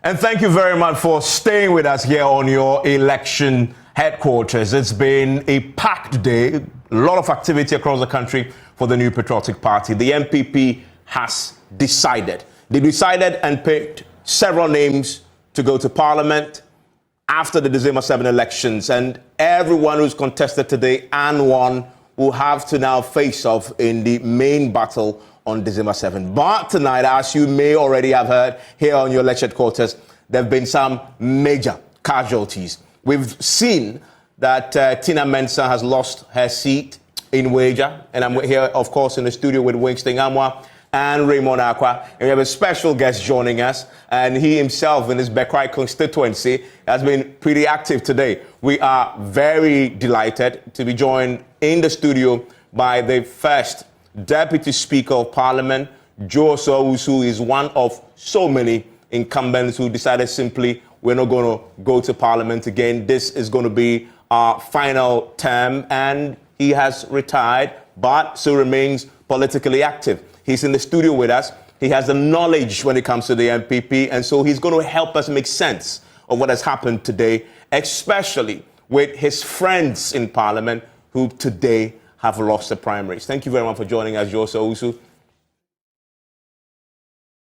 And thank you very much for staying with us here on your election headquarters. It's been a packed day, a lot of activity across the country for the New Patriotic Party. The NPP has decided. They decided and picked several names to go to Parliament after the December 7 elections. And everyone who's contested today and won will have to now face off in the main battle on December 7. But tonight, as you may already have heard here on your election headquarters, there have been some major casualties. We've seen that Tina Mensah has lost her seat in Wager, and I'm here, of course, in the studio with Winston and Raymond, and we have a special guest joining us, and he himself in his Bechem constituency has been pretty active today. We are very delighted to be joined in the studio by the first Deputy Speaker of Parliament, Joso Owusu, is one of so many incumbents who decided simply we're not going to go to Parliament again. This is going to be our final term, and he has retired, but still remains politically active. He's in the studio with us. He has the knowledge when it comes to the NPP, and so he's going to help us make sense of what has happened today, especially with his friends in Parliament who today have lost the primaries. Thank you very much for joining us, Joso Owusu.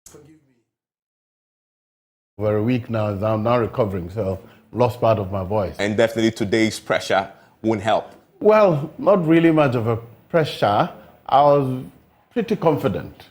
Forgive me. Over a week now, I'm now recovering, so lost part of my voice. And definitely today's pressure won't help. Well, not really much of a pressure. I was pretty confident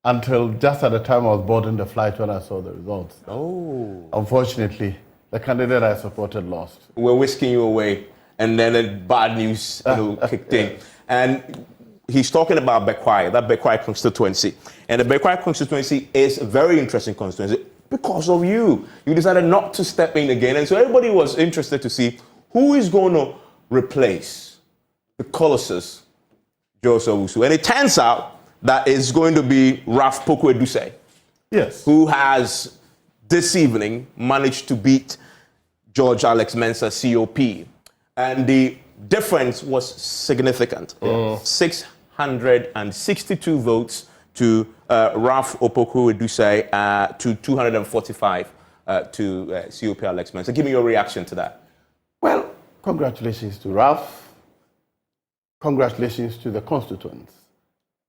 until just at the time I was boarding the flight when I saw the results. Oh. Unfortunately, the candidate I supported lost. We're whisking you away, and then the bad news kicked in. And he's talking about Bechem, that Bechem constituency. And the Bechem constituency is a very interesting constituency because of you. You decided not to step in again. And so everybody was interested to see who is going to replace the Colossus, Joso Owusu. And it turns out that it's going to be Ralph Poku-Edusei. Yes. Who has this evening managed to beat George Alex Mensah COP. And the difference was significant. 662 votes to Ralph Poku-Edusei to 245 to COP Alex Mensah. Give me your reaction to that. Well, congratulations to Ralph. Congratulations to the constituents.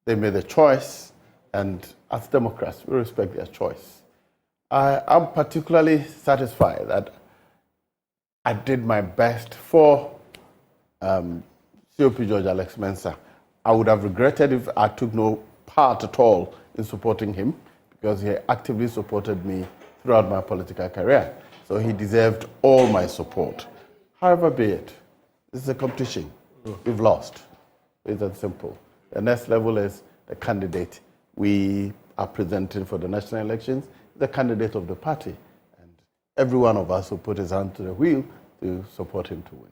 They made a choice, and as Democrats, we respect their choice. I'm particularly satisfied that I did my best for COP George Alex Mensah. I would have regretted if I took no part at all in supporting him, because he actively supported me throughout my political career. So he deserved all my support. However be it, this is a competition. We've lost. It's that simple. The next level is the candidate we are presenting for the national elections, the candidate of the party. And every one of us will put his hand to the wheel to support him to win.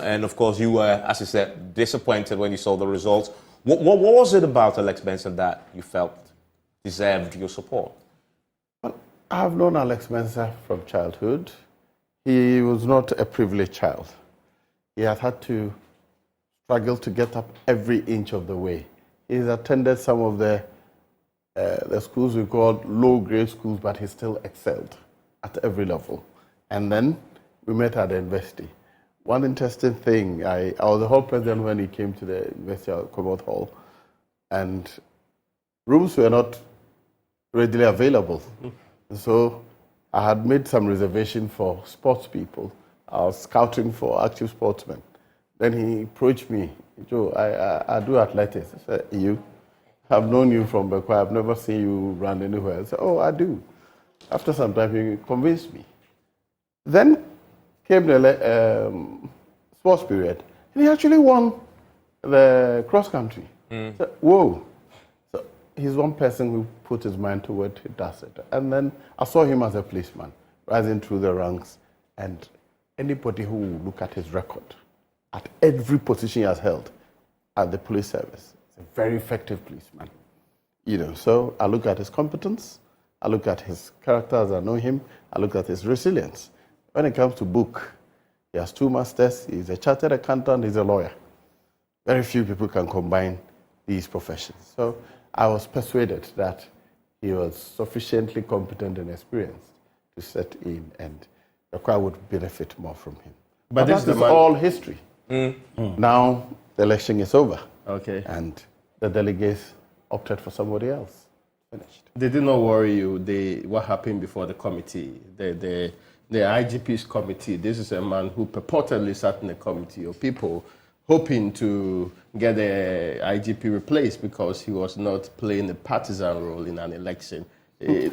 And of course, you were, as you said, disappointed when you saw the results. What was it about Alex Mensah that you felt deserved your support? Well, I have known Alex Mensah from childhood. He was not a privileged child. He has had to struggle to get up every inch of the way. He's attended some of the schools we call low-grade schools, but he still excelled at every level. And then we met at the university. One interesting thing, I was the hall president when he came to the University of Commonwealth Hall, and rooms were not readily available. So I had made some reservation for sports people. I was scouting for active sportsmen. Then he approached me, Joe, I do athletics. I said, you? I've known you from Bechem. I've never seen you run anywhere. I said, oh, I do. After some time, he convinced me. Then came the sports period, and he actually won the cross country. So, whoa. So he's one person who put his mind to it, he does it. And then I saw him as a policeman, rising through the ranks, and anybody who will look at his record, at every position he has held at the police service, he's a very effective policeman. So I look at his competence, I look at his character as I know him, I look at his resilience. When it comes to book, he has 2 masters, he's a chartered accountant, he's a lawyer. Very few people can combine these professions. So I was persuaded that he was sufficiently competent and experienced to set in, and the choir would benefit more from him. But That is all history. Now the election is over. Okay. And the delegates opted for somebody else. Finished. Did it not worry you, what happened before the committee, the IGP's committee? This is a man who purportedly sat in the committee of people hoping to get the IGP replaced because he was not playing a partisan role in an election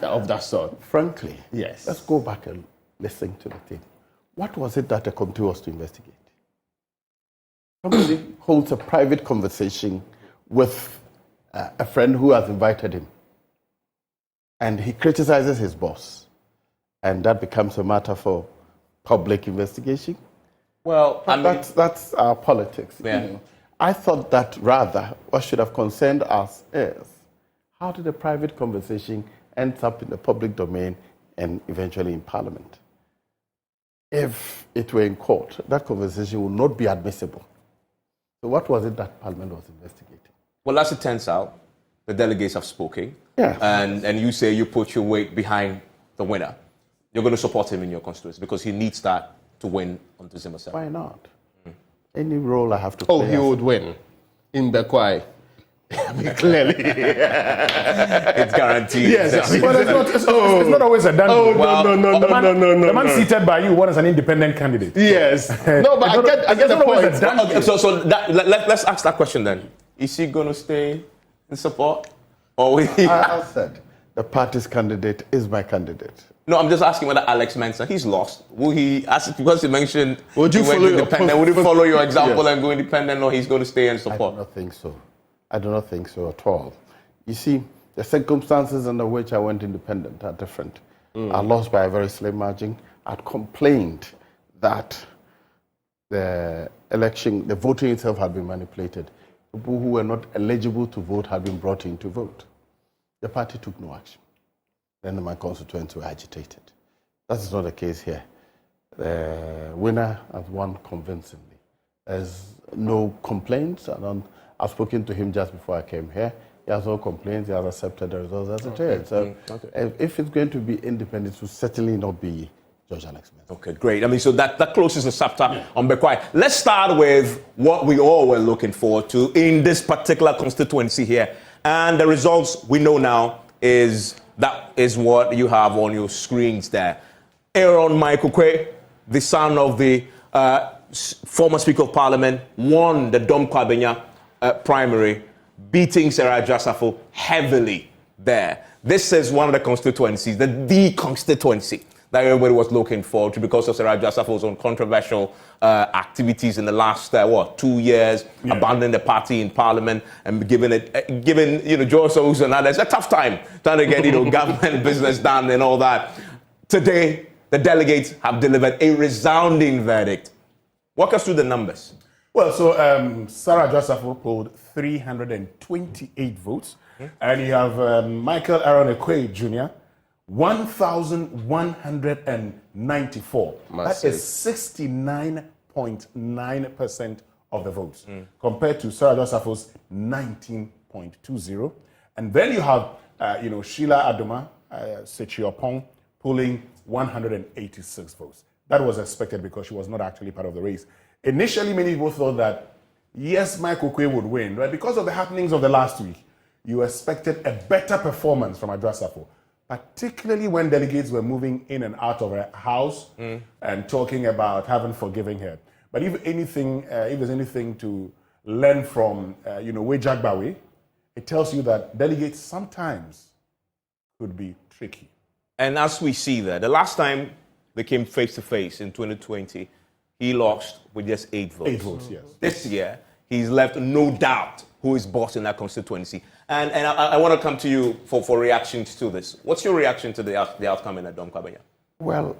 of that sort. Frankly, yes. Let's go back and listen to the thing. What was it that the committee was to investigate? Somebody holds a private conversation with a friend who has invited him, and he criticizes his boss, and that becomes a matter for public investigation. Well, I mean, that's our politics. Yeah. You know. I thought that rather what should have concerned us is how did a private conversation end up in the public domain and eventually in Parliament? If it were in court, that conversation would not be admissible. So what was it that Parliament was investigating? well, as it turns out, the delegates have spoken. Yeah. And you say you put your weight behind the winner. You're going to support him in your constituency because he needs that to win on December 7th. Why not? Any role I have to play. Oh, he would win in Bekwai. Clearly. It's guaranteed. Yes. Well, it's not always a done deal. Well, no. The man seated by you, one is an independent candidate. Yes. No, but I get the point. Okay, so let's ask that question then. Is he going to stay in support? Or will he... I said, the party's candidate is my candidate. No, I'm just asking whether Alex Mensah, he's lost. Will he, because he mentioned Would you he went follow your independent, would he follow your example Yes. and go independent, or he's going to stay and I support? do not think so. I do not think so at all. You see, the circumstances under which I went independent are different. I lost by a very slim margin. I'd complained that the election, the voting itself had been manipulated. People who were not eligible to vote had been brought in to vote. The party took no action. Then my constituents were agitated. That is not the case here. The winner has won convincingly. There's no complaints. I've spoken to him just before I came here. He has no complaints. He has accepted the results as it is. So if it's going to be independent, it will certainly not be George Alex Mensah. Okay, great. I mean, so that closes the chapter on Bekwai. Let's start with what we all were looking forward to in this particular constituency here. And the results we know now is what you have on your screens there. Aaron Michael Kwe, the son of the former Speaker of Parliament, won the Dome-Kwabenya primary, beating Sarah Safo heavily there. This is one of the constituencies, the constituency that everybody was looking forward to because of Sarah Safo's own controversial activities in the last 2 years, abandoning the party in Parliament and giving Joe Soros and others a tough time trying to get government business done and all that. Today, the delegates have delivered a resounding verdict. Walk us through the numbers. Well, so Sarah Safo polled 328 votes, and you have Michael Aaron Ekwe Jr., 1,194. That is 69.9% of the votes, compared to Sarah Safo's 19.20. And then you have, Sheila Adoma Sechiopong polling 186 votes. That was expected because she was not actually part of the race. Initially, many people thought that, yes, Michael Kwe would win, right? Because of the happenings of the last week, you expected a better performance from Adwoa Safo, particularly when delegates were moving in and out of her house and talking about having forgiven her. But if there's anything to learn from, Wejagbawe, it tells you that delegates sometimes could be tricky. And as we see there, the last time they came face to face in 2020, he lost with just 8 votes. 8 votes, yes. This year, he's left no doubt who is boss in that constituency. And I want to come to you for reactions to this. What's your reaction to the outcome in the Dome-Kwabenya? Well,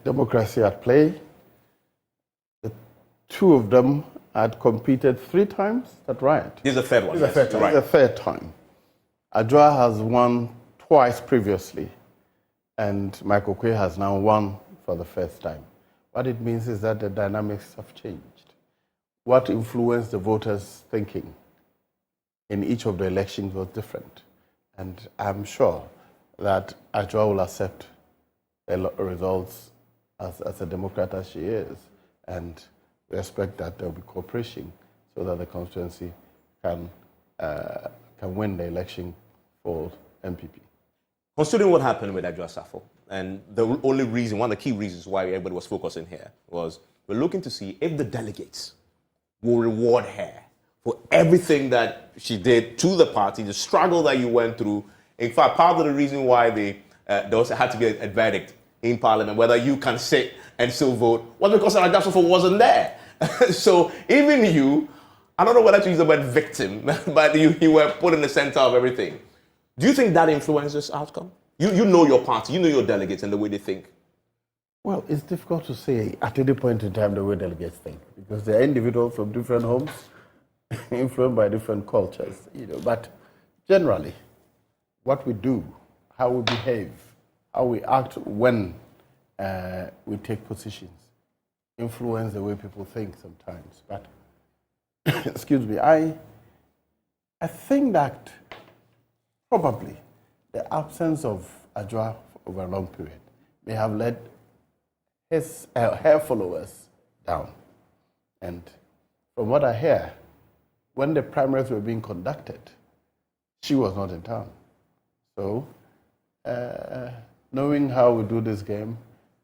democracy at play. The two of them had competed 3 times. Is that right? This is the third one. This is the third time. Right. The third time. Adwoa has won twice previously, and Michael Kwe has now won for the first time. What it means is that the dynamics have changed. What influenced the voters' thinking in each of the elections was different. And I'm sure that Adwoa will accept the results as a Democrat as she is, and we expect that there will be cooperation so that the constituency can win the election for NPP. Considering what happened with Adwoa Safo, and the only reason, one of the key reasons why everybody was focusing here was we're looking to see if the delegates will reward her for everything that she did to the party, the struggle that you went through. In fact, part of the reason why there also had to be a verdict in Parliament, whether you can sit and still vote, was because Adwoa Safo wasn't there. So even you, I don't know whether to use the word victim, but you were put in the center of everything. Do you think that influences outcome? You know your party, you know your delegates and the way they think. Well, it's difficult to say at any point in time the way delegates think, because they're individuals from different homes, influenced by different cultures, But generally, what we do, how we behave, how we act when we take positions, influence the way people think sometimes. But excuse me, I think that probably the absence of Adwoa over a long period may have led her followers down. And from what I hear, when the primaries were being conducted, she was not in town. So, knowing how we do this game,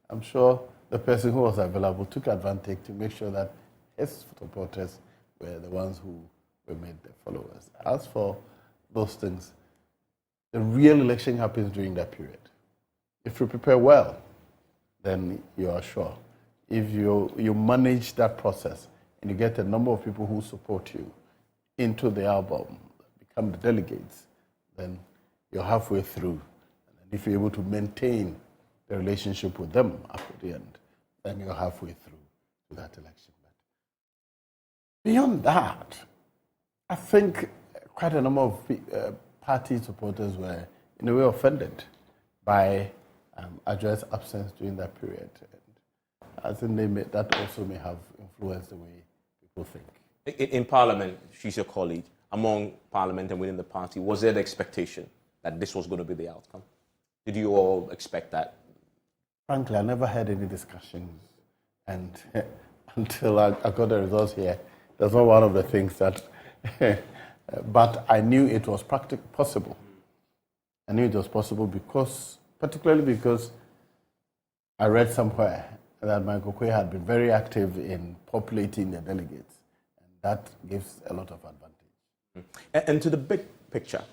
I'm sure the person who was available took advantage to make sure that his supporters were the ones who were made the followers. As for those things, the real election happens during that period. If you prepare well, then you are sure. If you manage that process and you get a number of people who support you into the album, become the delegates, then you're halfway through. And if you're able to maintain the relationship with them after the end, then you're halfway through to that election. But beyond that, I think quite a number of party supporters were in a way offended by Adwoa's absence during that period. And I think that also may have influenced the way people think. In Parliament, she's your colleague. Among Parliament and within the party, was there the expectation that this was going to be the outcome? Did you all expect that? Frankly, I never had any discussions. And until I got the results here, that's not one of the things that... but I knew it was possible. I knew it was possible particularly because I read somewhere that Michael Kwe had been very active in populating the delegates. And that gives a lot of advantage. And to the big picture,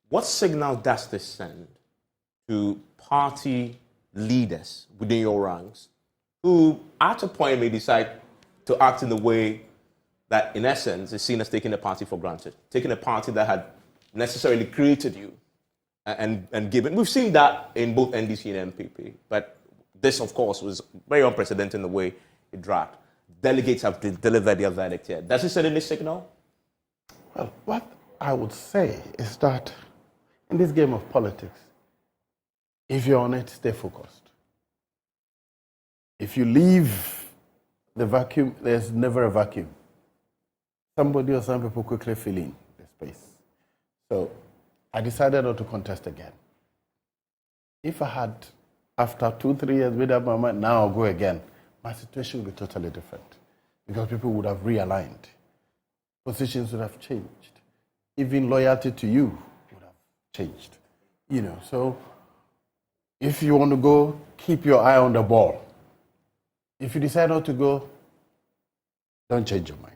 what signal does this send to party leaders within your ranks who at a point may decide to act in the way that in essence is seen as taking the party for granted, taking a party that had necessarily created you and given. We've seen that in both NDC and NPP, but this, of course, was very unprecedented in the way it dragged. Delegates have delivered their verdict here. Does it send any signal? Well, what I would say is that in this game of politics, if you're on it, stay focused. If you leave the vacuum, there's never a vacuum. Somebody or some people quickly fill in the space. So I decided not to contest again. If I had, after 2-3 years, made up my mind, now I'll go again, my situation would be totally different because people would have realigned. Positions would have changed. Even loyalty to you would have changed. So if you want to go, keep your eye on the ball. If you decide not to go, don't change your mind.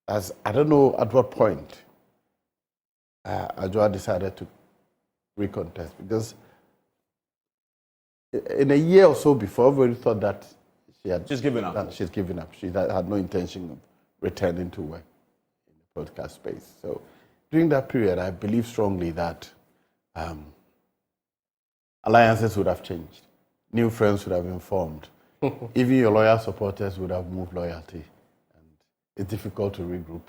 As I don't know at what point Adwoa decided to recontest, because in a year or so before, everybody thought that she's given up. She's given up. She had no intention of returning to work in the podcast space. So during that period, I believe strongly that alliances would have changed. New friends would have been formed. Even your loyal supporters would have moved loyalty. And it's difficult to regroup.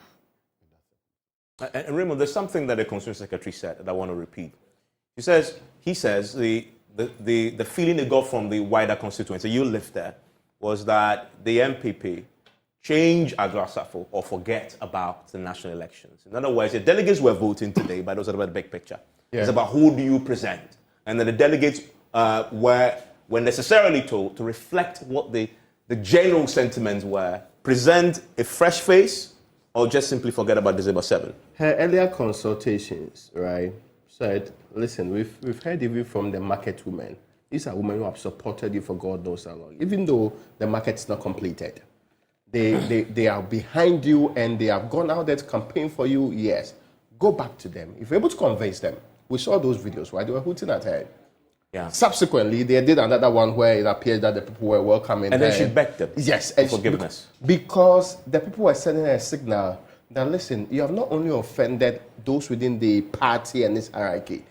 And Raymond, there's something that the Constituency Secretary said that I want to repeat. He says the feeling they got from the wider constituency, you lived there, was that the NPP change Adwoa Safo or forget about the national elections. In other words, the delegates were voting today, but those are about the big picture. Yeah. It's about who do you present and that the delegates were necessarily told to reflect what the general sentiments were, present a fresh face, or just simply forget about December 7? Her earlier consultations, right, said, listen, we've heard even from the market women. These are women who have supported you for God knows how long, even though the market is not completed. They are behind you and they have gone out there to campaign for you. Yes, go back to them. If you're able to convince them, we saw those videos, right? They were hooting at her. Yeah. Subsequently, they did another one where it appeared that the people were welcoming and her. then she begged them. Yes, for forgiveness. Because the people were sending her a signal that, listen, you have not only offended those within the party and its hierarchy.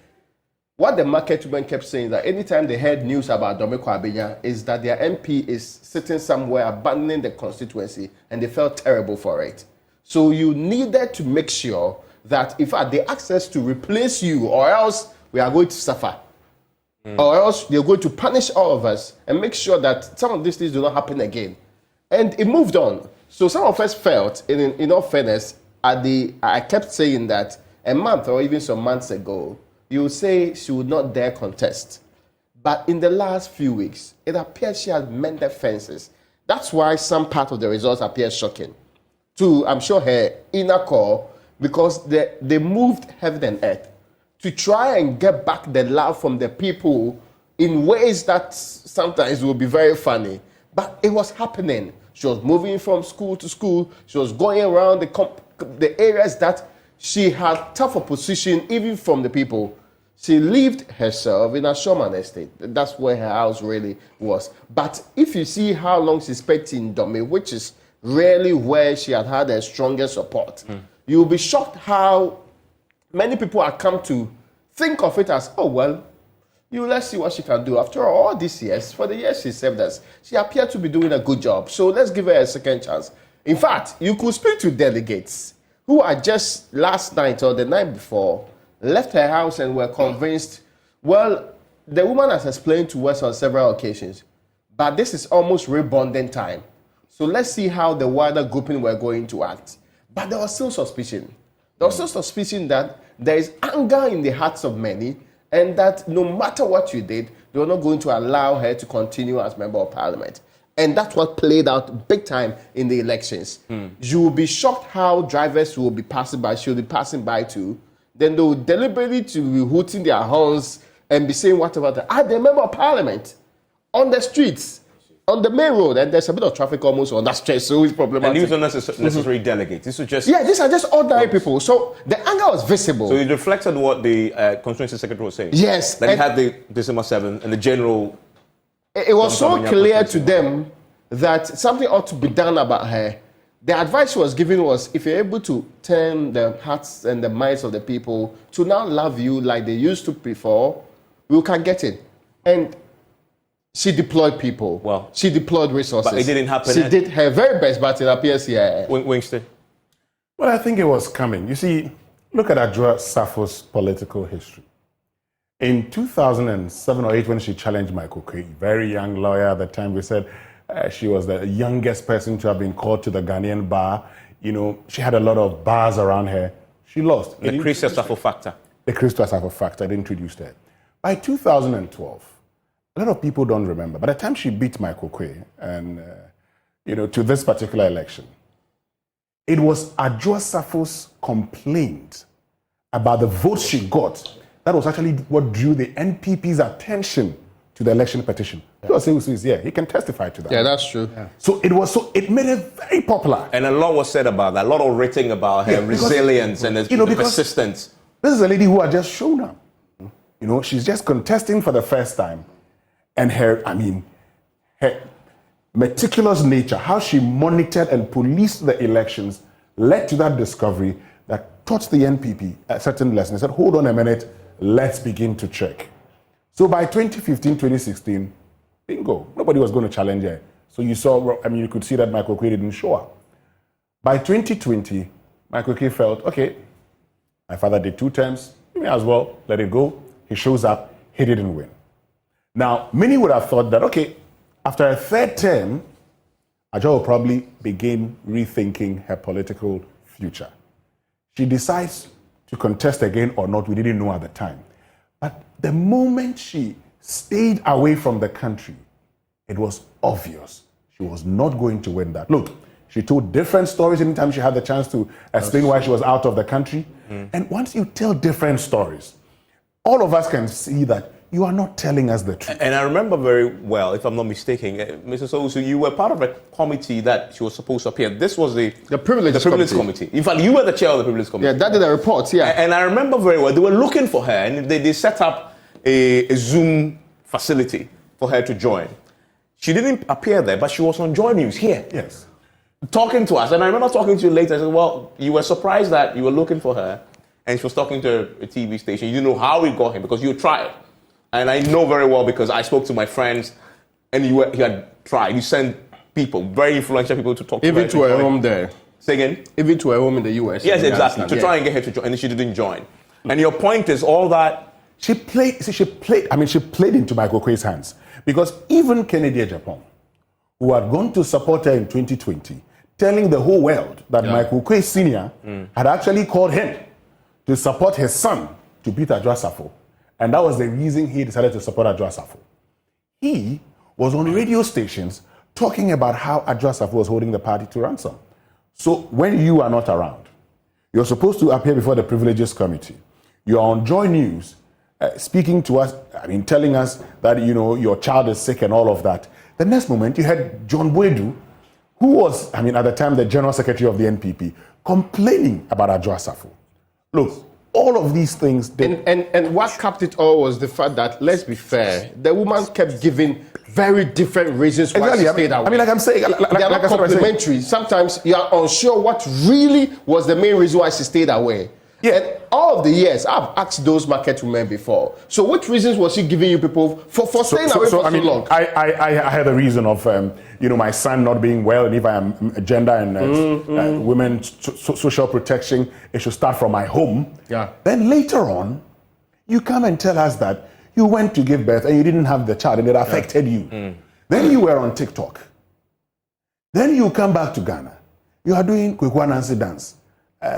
What the market women kept saying that anytime they heard news about Dome-Kwabenya is that their MP is sitting somewhere abandoning the constituency, and they felt terrible for it. So you needed to make sure that, in fact, they asked us to replace you, or else we are going to suffer. Or else they're going to punish all of us and make sure that some of these things do not happen again. And it moved on. So some of us felt, in all fairness, I kept saying that a month or even some months ago, you would say she would not dare contest. But in the last few weeks, it appears she has mended fences. That's why some part of the results appear shocking to, I'm sure, her inner core, because they moved heaven and earth to try and get back the love from the people in ways that sometimes will be very funny. But it was happening. She was moving from school to school. She was going around the areas that she had tough opposition, even from the people. She lived herself in a Shoman estate. That's where her house really was. But if you see how long she spent in Dome, which is really where she had her strongest support, you'll be shocked how many people have come to think of it as, oh, well, let's see what she can do. After all these years, for the years she served us, she appeared to be doing a good job. So let's give her a second chance. In fact, you could speak to delegates who are just last night or the night before left her house and were convinced, well, the woman has explained to us on several occasions, but this is almost rebonding time. So let's see how the wider grouping were going to act. But there was still suspicion. There was still suspicion that there is anger in the hearts of many, and that no matter what you did, they were not going to allow her to continue as Member of Parliament. And that's what played out big time in the elections. You will be shocked how drivers will be passing by, she'll be passing by too. Then they will deliberately to be hooting their horns and be saying whatever. The Member of Parliament on the streets, on the main road, and there's a bit of traffic almost on that stretch, so it's problematic. And these are not necessary delegates. These are just... Yeah, these are just ordinary people. So the anger was visible. So it reflected what the Constituency Secretary was saying. Yes. That he had the December 7 and the general... It was so clear to them that something ought to be done about her. The advice she was giving was, if you're able to turn the hearts and the minds of the people to now love you like they used to before, we can get it. And she deployed people. Well, she deployed resources. But it didn't happen. She did her very best, but it appears here. Winston? Well, I think it was coming. You see, look at Adwoa Safo's political history. In 2007 or 8, when she challenged Michael Quay, very young lawyer at the time, we said she was the youngest person to have been called to the Ghanaian bar. You know, she had a lot of bars around her. She lost. The Christian Safo factor. The Christian Safo factor, they introduced her. By 2012, a lot of people don't remember. By the time she beat Michael Quay and, to this particular election, it was Adwoa Safo's complaint about the votes she got. That was actually what drew the NPP's attention to the election petition. He was saying, he can testify to that. Yeah, that's true. Yeah. So it made it very popular. And a lot was said about that. A lot of written about her resilience and the persistence. This is a lady who had just shown up. She's just contesting for the first time. And her meticulous nature, how she monitored and policed the elections, led to that discovery that taught the NPP a certain lesson. They said, hold on a minute, let's begin to check. So by 2015, 2016, bingo, nobody was going to challenge her. So you could see that Michael Quay didn't show up. By 2020, Michael Quay felt, okay, my father did 2 terms, you may as well let it go. He shows up, he didn't win. Now, many would have thought that, okay, after a 3rd term, Adwoa will probably begin rethinking her political future. She decides to contest again or not, we didn't know at the time. But the moment she stayed away from the country, it was obvious she was not going to win that. Look, she told different stories anytime she had the chance to explain why she was out of the country. And once you tell different stories, all of us can see that you are not telling us the truth. And I remember very well, if I'm not mistaken, Mrs. Owusu, you were part of a committee that she was supposed to appear. This was the Privilege Committee. In fact, you were the chair of the Privilege Committee. Yeah, that did a report, yeah. And I remember very well, they were looking for her, and they set up a Zoom facility for her to join. She didn't appear there, but she was on Joy News here. Yes. Talking to us. And I remember talking to you later. I said, well, you were surprised that you were looking for her, and she was talking to a TV station. You didn't know how we got him because you tried. And I know very well because I spoke to my friends, and you had tried. You sent people, very influential people, to talk to her. Even to her home there. Say again? Even to her home in the US. Yes, exactly. To try and get her to join, and she didn't join. And your point is all that. She played into Michael Kwei's hands. Because even Kennedy Japan, who had gone to support her in 2020, telling the whole world that Michael Kwei Sr. had actually called him to support his son to beat Adwoa Safo. And that was the reason he decided to support Adwoa Safo. He was on radio stations talking about how Adwoa Safo was holding the party to ransom. So when you are not around, you're supposed to appear before the Privileges Committee. You're on Joy News, speaking to us, telling us that, your child is sick and all of that. The next moment, you had John Boedu, who was, at the time, the General Secretary of the NPP, complaining about Adwoa Safo. Look, all of these things... And what capped it all was the fact that, let's be fair, the woman kept giving very different reasons why she stayed away. Like I'm saying... They are not complementary. Sometimes you are unsure what really was the main reason why she stayed away. Yeah. And all of the years, I've asked those market women before. So which reasons was she giving you people for staying away for so long? I had a reason of, my son not being well, and if I am gender and women's social protection, it should start from my home. Yeah. Then later on, you come and tell us that you went to give birth and you didn't have the child and it affected you. Then you were on TikTok. Then you come back to Ghana. You are doing Kwekwa Nancy dance.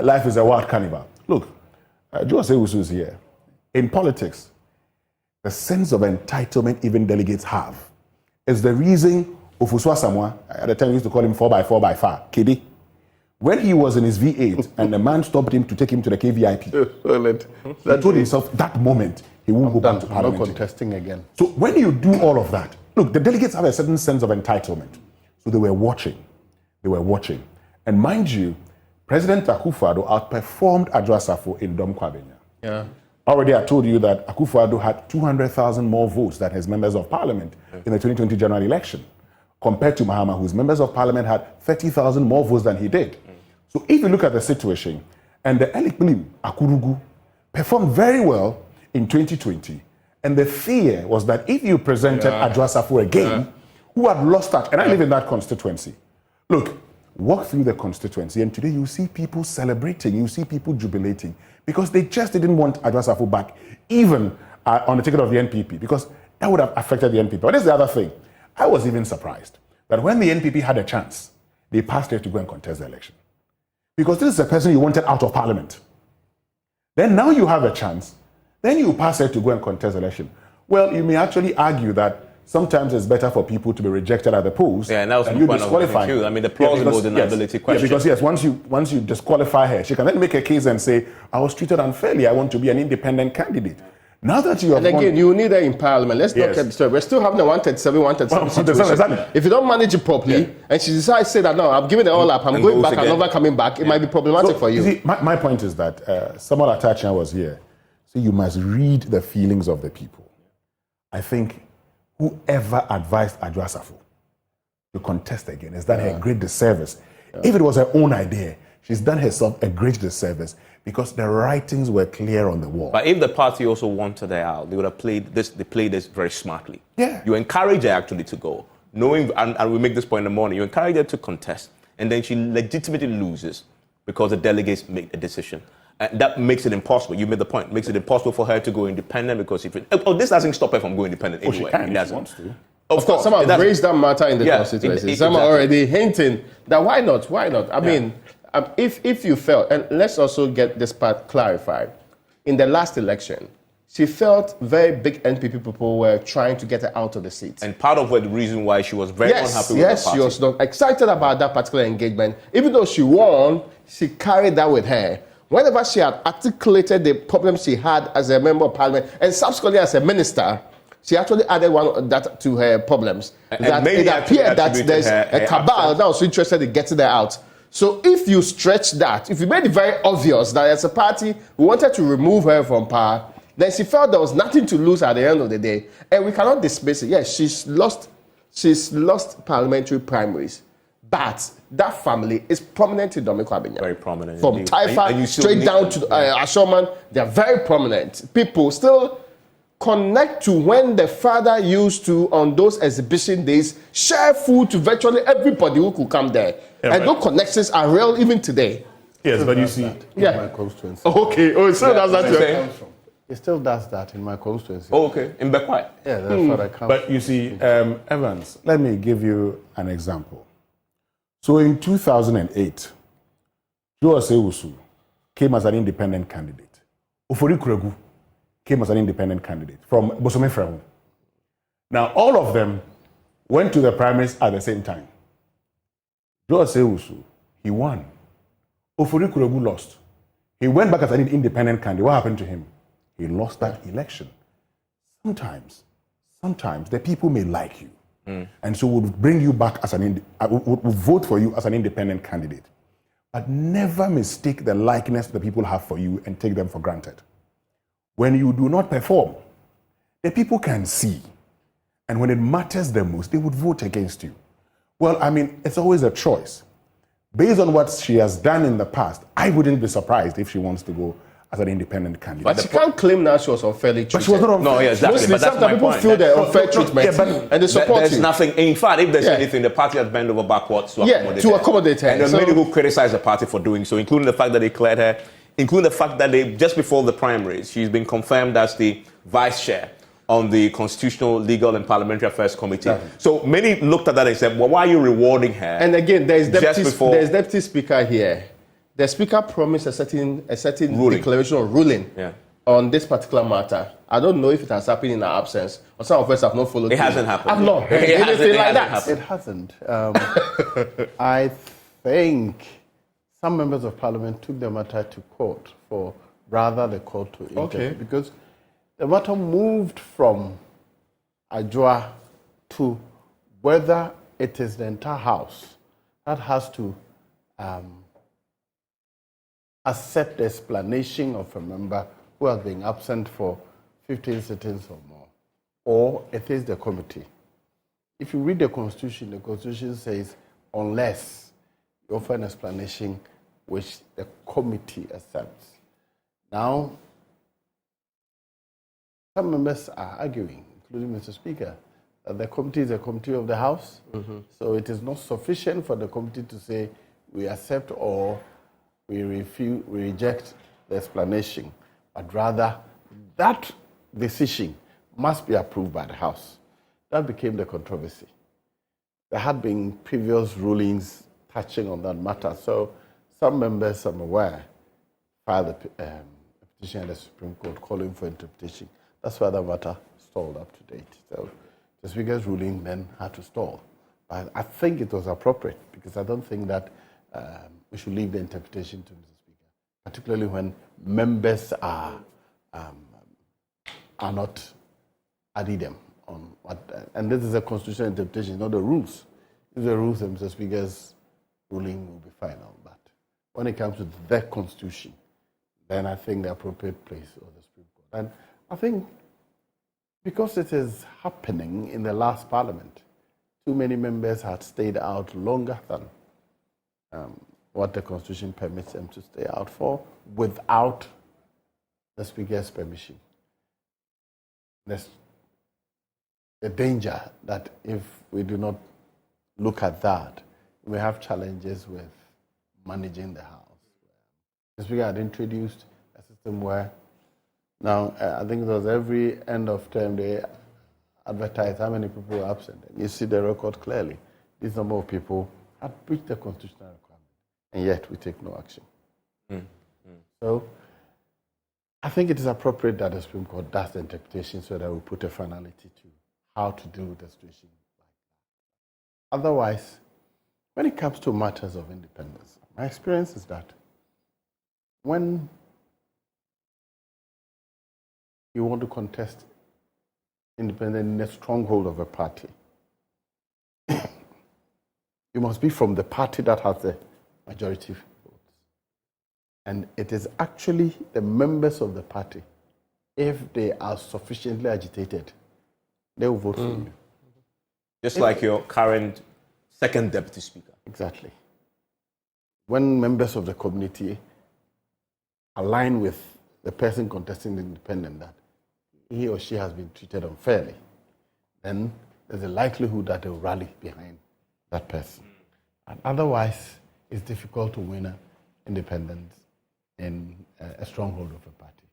Life is a wild carnival. Look, Jose Usu is here. In politics, the sense of entitlement even delegates have is the reason Ofuswa Samoa, at the time we used to call him 4x4 by far, Kidi, when he was in his V8 and the man stopped him to take him to the KVIP, he told himself that moment he won't go back to Parliament. No contesting again. So when you do all of that, look, the delegates have a certain sense of entitlement. So they were watching. And mind you, President Akufo-Addo outperformed Adwoa Safo in Dome-Kwabenya. Yeah. Already I told you that Akufo-Addo had 200,000 more votes than his members of parliament in the 2020 general election, compared to Mahama, whose members of parliament had 30,000 more votes than he did. So if you look at the situation, and the Elikbilim, Akurugu, performed very well in 2020, and the fear was that if you presented Adwoa Safo again, who had lost that, and I live in that constituency. Look, walk through the constituency, and today you see people celebrating, you see people jubilating, because they just didn't want Adwoa Safo back, even on the ticket of the NPP, because that would have affected the NPP. But this is the other thing. I was even surprised that when the NPP had a chance, they passed her to go and contest the election. Because this is a person you wanted out of parliament. Then now you have a chance, then you pass her to go and contest the election. Well, you may actually argue that sometimes it's better for people to be rejected at the polls. Yeah, and that was you one disqualify. of the I mean, the plausible deniability question. Yeah, because once you disqualify her, she can then make a case and say, I was treated unfairly, I want to be an independent candidate. Now that you have and again, you need her in parliament. Let's not get disturbed. We're still having a 137 situation. Exactly. If you don't manage it properly, and she decides to say that, no, I'm giving it all up, I'm going back, I'm never coming back, it might be problematic for you. See, my point is that Samuel Atachian was here. So you must read the feelings of the people. I think whoever advised Adwoa Safo to contest again has done her a great disservice. If it was her own idea, she's done herself a great disservice because the writings were clear on the wall. But if the party also wanted her out, they would have played this. They played this very smartly. Yeah. You encourage her actually to go, knowing, and we make this point in the morning. You encourage her to contest, and then she legitimately loses because the delegates make a decision. And that makes it impossible. You made the point. Makes it impossible for her to go independent because if this doesn't stop her from going independent anyway. She can. It doesn't. She wants to. Of course, some have raised that matter in the constituency. Some are already hinting that why not? Why not? I mean, if you felt, and let's also get this part clarified. In the last election, she felt very big NPP people were trying to get her out of the seat. And part of the reason why she was very unhappy with the party. Yes, she was not excited about that particular engagement. Even though she won, she carried that with her. Whenever she had articulated the problems she had as a member of parliament and subsequently as a minister, she actually added one of that to her problems. That it appeared that there's a cabal that was interested in getting her out. So if you stretch that, if you made it very obvious that as a party we wanted to remove her from power, then she felt there was nothing to lose at the end of the day. And we cannot dismiss it. Yes, she's lost parliamentary primaries. But that family is prominent in Dome-Kwabenya. Very prominent. From Taifa straight down to Ashoman, they're very prominent. People still connect to when the father used to, on those exhibition days, share food to virtually everybody who could come there. Yeah, and those connections are real even today. Yes, but you see... In my constituency. Okay, oh, so that's that. It still does that in my constituency. Oh, okay. In Bechem. Yeah, that's what I come. But you see, Evans, let me give you an example. So in 2008, Joe Sewusu came as an independent candidate. Oforikrom came as an independent candidate from Bosome. Now, all of them went to the primaries at the same time. Joe Sewusu, he won. Oforikrom lost. He went back as an independent candidate. What happened to him? He lost that election. Sometimes the people may like you. And so would bring you back as would vote for you as an independent candidate. But never mistake the likeness the people have for you and take them for granted. When you do not perform, the people can see. And when it matters the most, they would vote against you. Well, I mean, it's always a choice. Based on what she has done in the past, I wouldn't be surprised if she wants to go as an independent candidate. But she can't claim now she was unfairly treated. But she was not unfair. No, yeah, exactly. Mostly, but that's my people point. feel the unfair treatment and they support There's you. nothing. In fact, if there's anything, the party has bent over backwards to accommodate her. her. And there are many who criticize the party for doing so, including the fact that they cleared her, including the fact that just before the primaries, she's been confirmed as the vice chair on the Constitutional, Legal and Parliamentary Affairs Committee. Exactly. So many looked at that and said, well, why are you rewarding her? And again, there's deputy speaker here. The speaker promised a certain declaration or ruling on this particular matter. I don't know if it has happened in our absence, or some of us have not followed. It hasn't happened. I've not heard anything like that. It hasn't. I think some members of parliament took the matter to court for rather the court to intervene because the matter moved from Adwoa to whether it is the entire house that has to accept the explanation of a member who has been absent for 15 sittings or more, or it is the committee. If you read the Constitution says unless you offer an explanation which the committee accepts. Now, some members are arguing, including Mr. Speaker, that the committee is a committee of the House, so it is not sufficient for the committee to say we accept or we reject the explanation, but rather that decision must be approved by the House. That became the controversy. There had been previous rulings touching on that matter, so some members, I'm aware, filed a petition at the Supreme Court calling for interpretation. That's why the matter stalled up to date. So the Speaker's ruling then had to stall. But I think it was appropriate because I don't think that we should leave the interpretation to Mr. Speaker, particularly when members are not addendum on what. And this is a constitutional interpretation, not the rules. If the rules, Mr. Speaker's ruling will be final. But when it comes to the Constitution, then I think the appropriate place was the Supreme Court. And I think because it is happening in the last Parliament, too many members had stayed out longer than what the Constitution permits them to stay out for without the Speaker's permission. There's a danger that if we do not look at that, we have challenges with managing the House. The Speaker had introduced a system where now, I think it was every end of term they advertise how many people were absent. And you see the record clearly. This number of people had breached the constitutional requirement, and yet we take no action. So I think it is appropriate that the Supreme Court does the interpretation so that we put a finality to how to deal with the situation like that. Otherwise, when it comes to matters of independence, my experience is that when you want to contest independence in a stronghold of a party, you must be from the party that has the majority votes. And it is actually the members of the party, if they are sufficiently agitated, they will vote for you. Just like your current second deputy speaker. Exactly. When members of the community align with the person contesting the independent that he or she has been treated unfairly, then there's a likelihood that they will rally behind that person. And otherwise, it's difficult to win an independence in a stronghold of a party.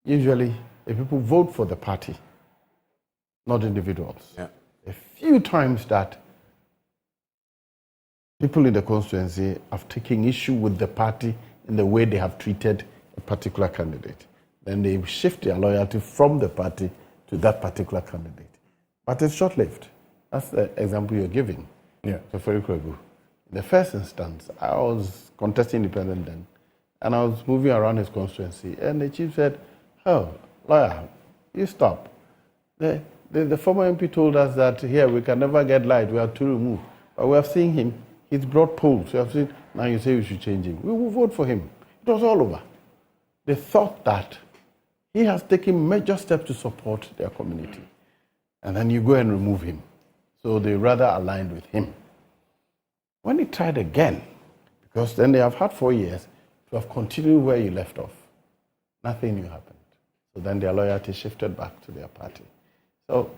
Usually, the people vote for the party, not individuals. Yeah. A few times that people in the constituency have taken issue with the party in the way they have treated a particular candidate. Then they shift their loyalty from the party to that particular candidate. But it's short-lived. That's the example you're giving. Yeah. Oforikrom. In the first instance, I was contesting independent then, and I was moving around his constituency, and the chief said, "Oh, lawyer, you stop. The former MP told us that here we can never get light, we have to remove. But we have seen him, he's brought polls. We have seen, now you say we should change him. We will vote for him." It was all over. They thought that he has taken major steps to support their community. And then you go and remove him. So they rather aligned with him. When he tried again, because then they have had 4 years to have continued where you left off, nothing new happened. So then their loyalty shifted back to their party. So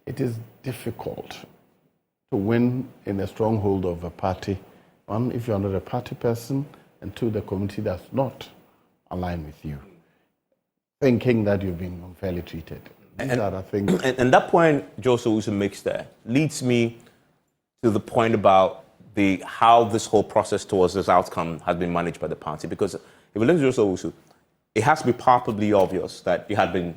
it is difficult to win in a stronghold of a party. One, if you're not a party person, and two, the community does not align with you, thinking that you've been unfairly treated. These are the things. And that point Joseph also makes there leads me to the point about how this whole process towards this outcome has been managed by the party. Because if we look at Joseph also, it has to be palpably obvious that you had been,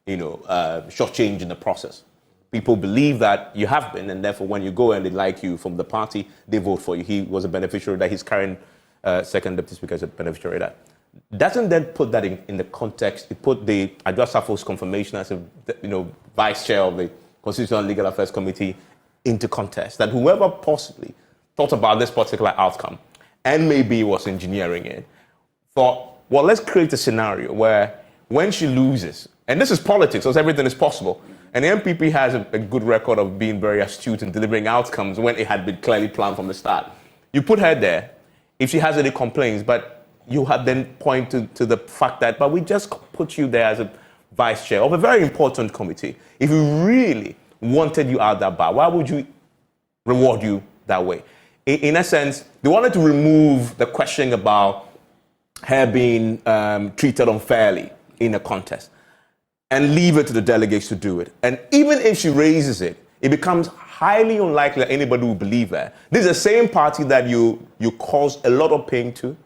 shortchanged in the process. People believe that you have been, and therefore when you go and they like you from the party, they vote for you. He was a beneficiary that his current second deputy speaker is a beneficiary of that. Doesn't then put that in the context, it put the Adwoa Safo's confirmation as a vice chair of the Constitutional and Legal Affairs Committee into contest. That whoever possibly thought about this particular outcome and maybe was engineering it, thought, well, let's create a scenario where when she loses, and this is politics, so everything is possible, and the NPP has a good record of being very astute in delivering outcomes when it had been clearly planned from the start. You put her there, if she has any complaints, but you have then point to the fact that, but we just put you there as a vice chair of a very important committee. If we really wanted you out that bar, why would you reward you that way? In essence, they wanted to remove the question about her being treated unfairly in a contest and leave it to the delegates to do it. And even if she raises it, it becomes highly unlikely that anybody will believe her. This is the same party that you cause a lot of pain to.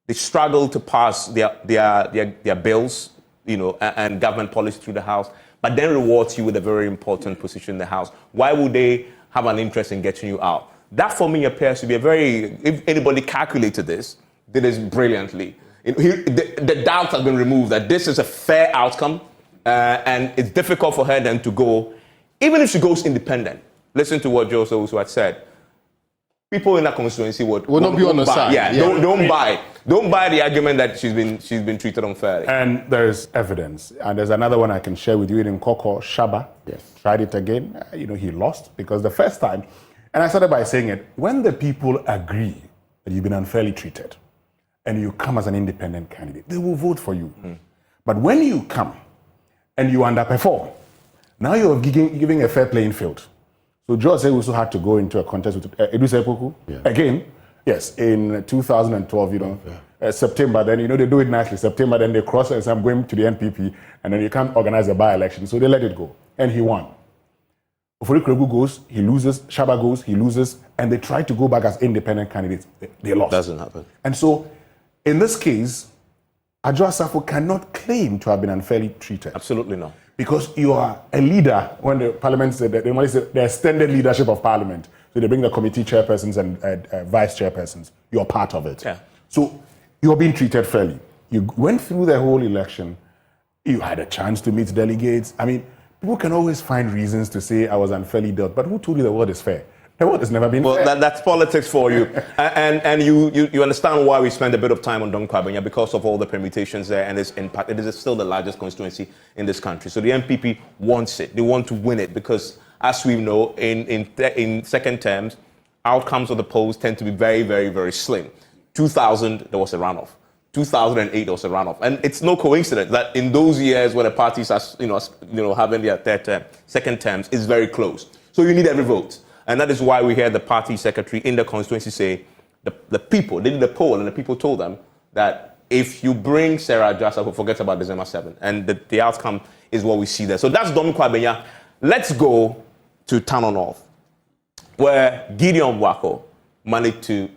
They struggle to pass their bills, and government policy through the House, but then rewards you with a very important position in the House. Why would they have an interest in getting you out? That, for me, appears to be if anybody calculated this, did this brilliantly. The doubt has been removed that this is a fair outcome, and it's difficult for her then to go, even if she goes independent. Listen to what Joseph also had said. People in that constituency will not be on the side. Yeah, yeah. Don't buy the argument that she's been treated unfairly. And there's evidence. And there's another one I can share with you in Koko Shaba. Yes. Tried it again. He lost because the first time, and I started by saying it, when the people agree that you've been unfairly treated and you come as an independent candidate, they will vote for you. But when you come and you underperform, now you're giving a fair playing field. So George also had to go into a contest with Edwisa Epoku. Yeah. Again, yes, in 2012, September, then, they do it nicely. September, then they cross and say, I'm going to the NPP, and then you can't organize a by-election. So they let it go. And he won. Oforikrom goes, he loses. Shaba goes, he loses. And they try to go back as independent candidates. They lost. Doesn't happen. And so, in this case, Adwoa Safo cannot claim to have been unfairly treated. Absolutely not. Because you are a leader when the parliament said that they want to say the extended leadership of parliament. So they bring the committee chairpersons and vice chairpersons. You're part of it. Yeah. So you're being treated fairly. You went through the whole election. You had a chance to meet delegates. I mean, people can always find reasons to say I was unfairly dealt. But who told you the world is fair? The world has never been fair. Well, that's politics for you. and you understand why we spend a bit of time on Dome-Kwabenya, because of all the permutations there and its impact. It is still the largest constituency in this country. So the NPP wants it. They want to win it because, as we know, in second terms, outcomes of the polls tend to be very, very, very slim. 2000, there was a runoff. 2008, there was a runoff. And it's no coincidence that in those years when the parties are having their second terms, it's very close. So you need every vote. And that is why we heard the party secretary in the constituency say the people, they did a poll and the people told them that if you bring Sarah Adwoa Safo, forget about December 7th. And the outcome is what we see there. So that's Dome-Kwabenya. Let's go to Tano North, where Gideon Boako managed to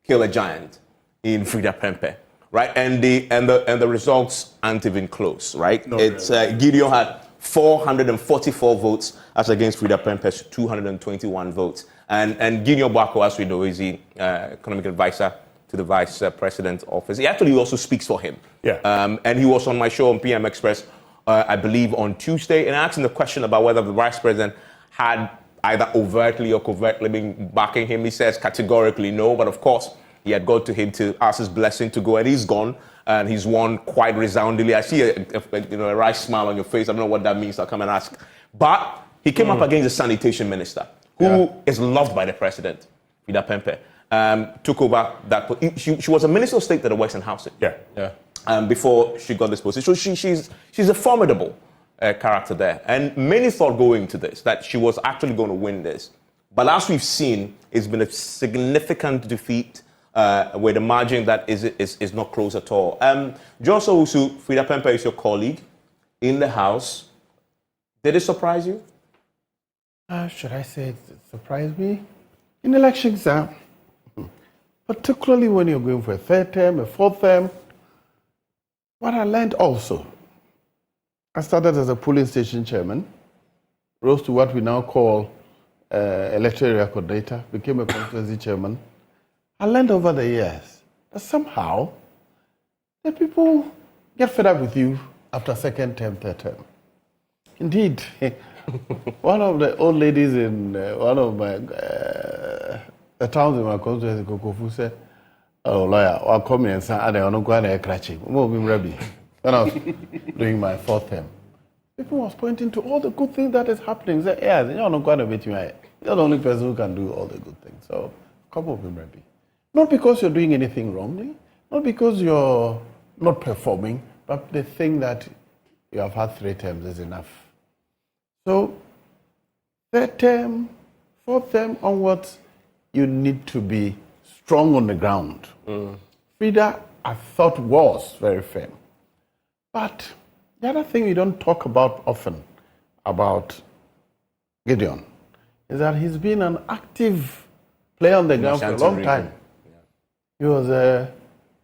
kill a giant in Frida Pempe, right? And the results aren't even close, right? No, it's Gideon had 444 votes as against Frida Pempe's 221 votes. And Gideon Boako, as we know, is the economic advisor to the vice president's office. He actually also speaks for him. Yeah. And he was on my show on PM Express, I believe, on Tuesday, and asked him the question about whether the vice president had either overtly or covertly been backing him. He says categorically no, but of course, he had gone to him to ask his blessing to go, and he's gone. And he's won quite resoundingly. I see a wry smile on your face. I don't know what that means. I'll come and ask. But he came up against the sanitation minister, who is loved by the president, Frida Pempe. Took over that. She was a minister of state that works in housing. Yeah. Before she got this position, so she's a formidable character there. And many thought going into this that she was actually going to win this. But as we've seen, it's been a significant defeat. With a margin that is not close at all. Joso Usu, Frida Pempe is your colleague in the House. Did it surprise you? Should I say it surprised me? In elections, particularly when you're going for a third term, a fourth term, what I learned also, I started as a polling station chairman, rose to what we now call electoral area coordinator, became a constituency chairman. I learned over the years that somehow the people get fed up with you after second term, third term. Indeed, one of the old ladies in one of my the towns in my constituency, Kokofu, said, "Oh, lawyer, I'll come here and say, I don't go and crash it." When I was doing my fourth term, people was pointing to all the good things that is happening. Say, "Yeah, you're not going to beat me. You're the only person who can do all the good things." So, a couple of them maybe. Not because you're doing anything wrongly, not because you're not performing, but they think that you have had 3 terms is enough. So, third term, fourth term onwards, you need to be strong on the ground. Frida, I thought, was very firm. But the other thing we don't talk about often about Gideon is that he's been an active player on the ground for a long time. He was a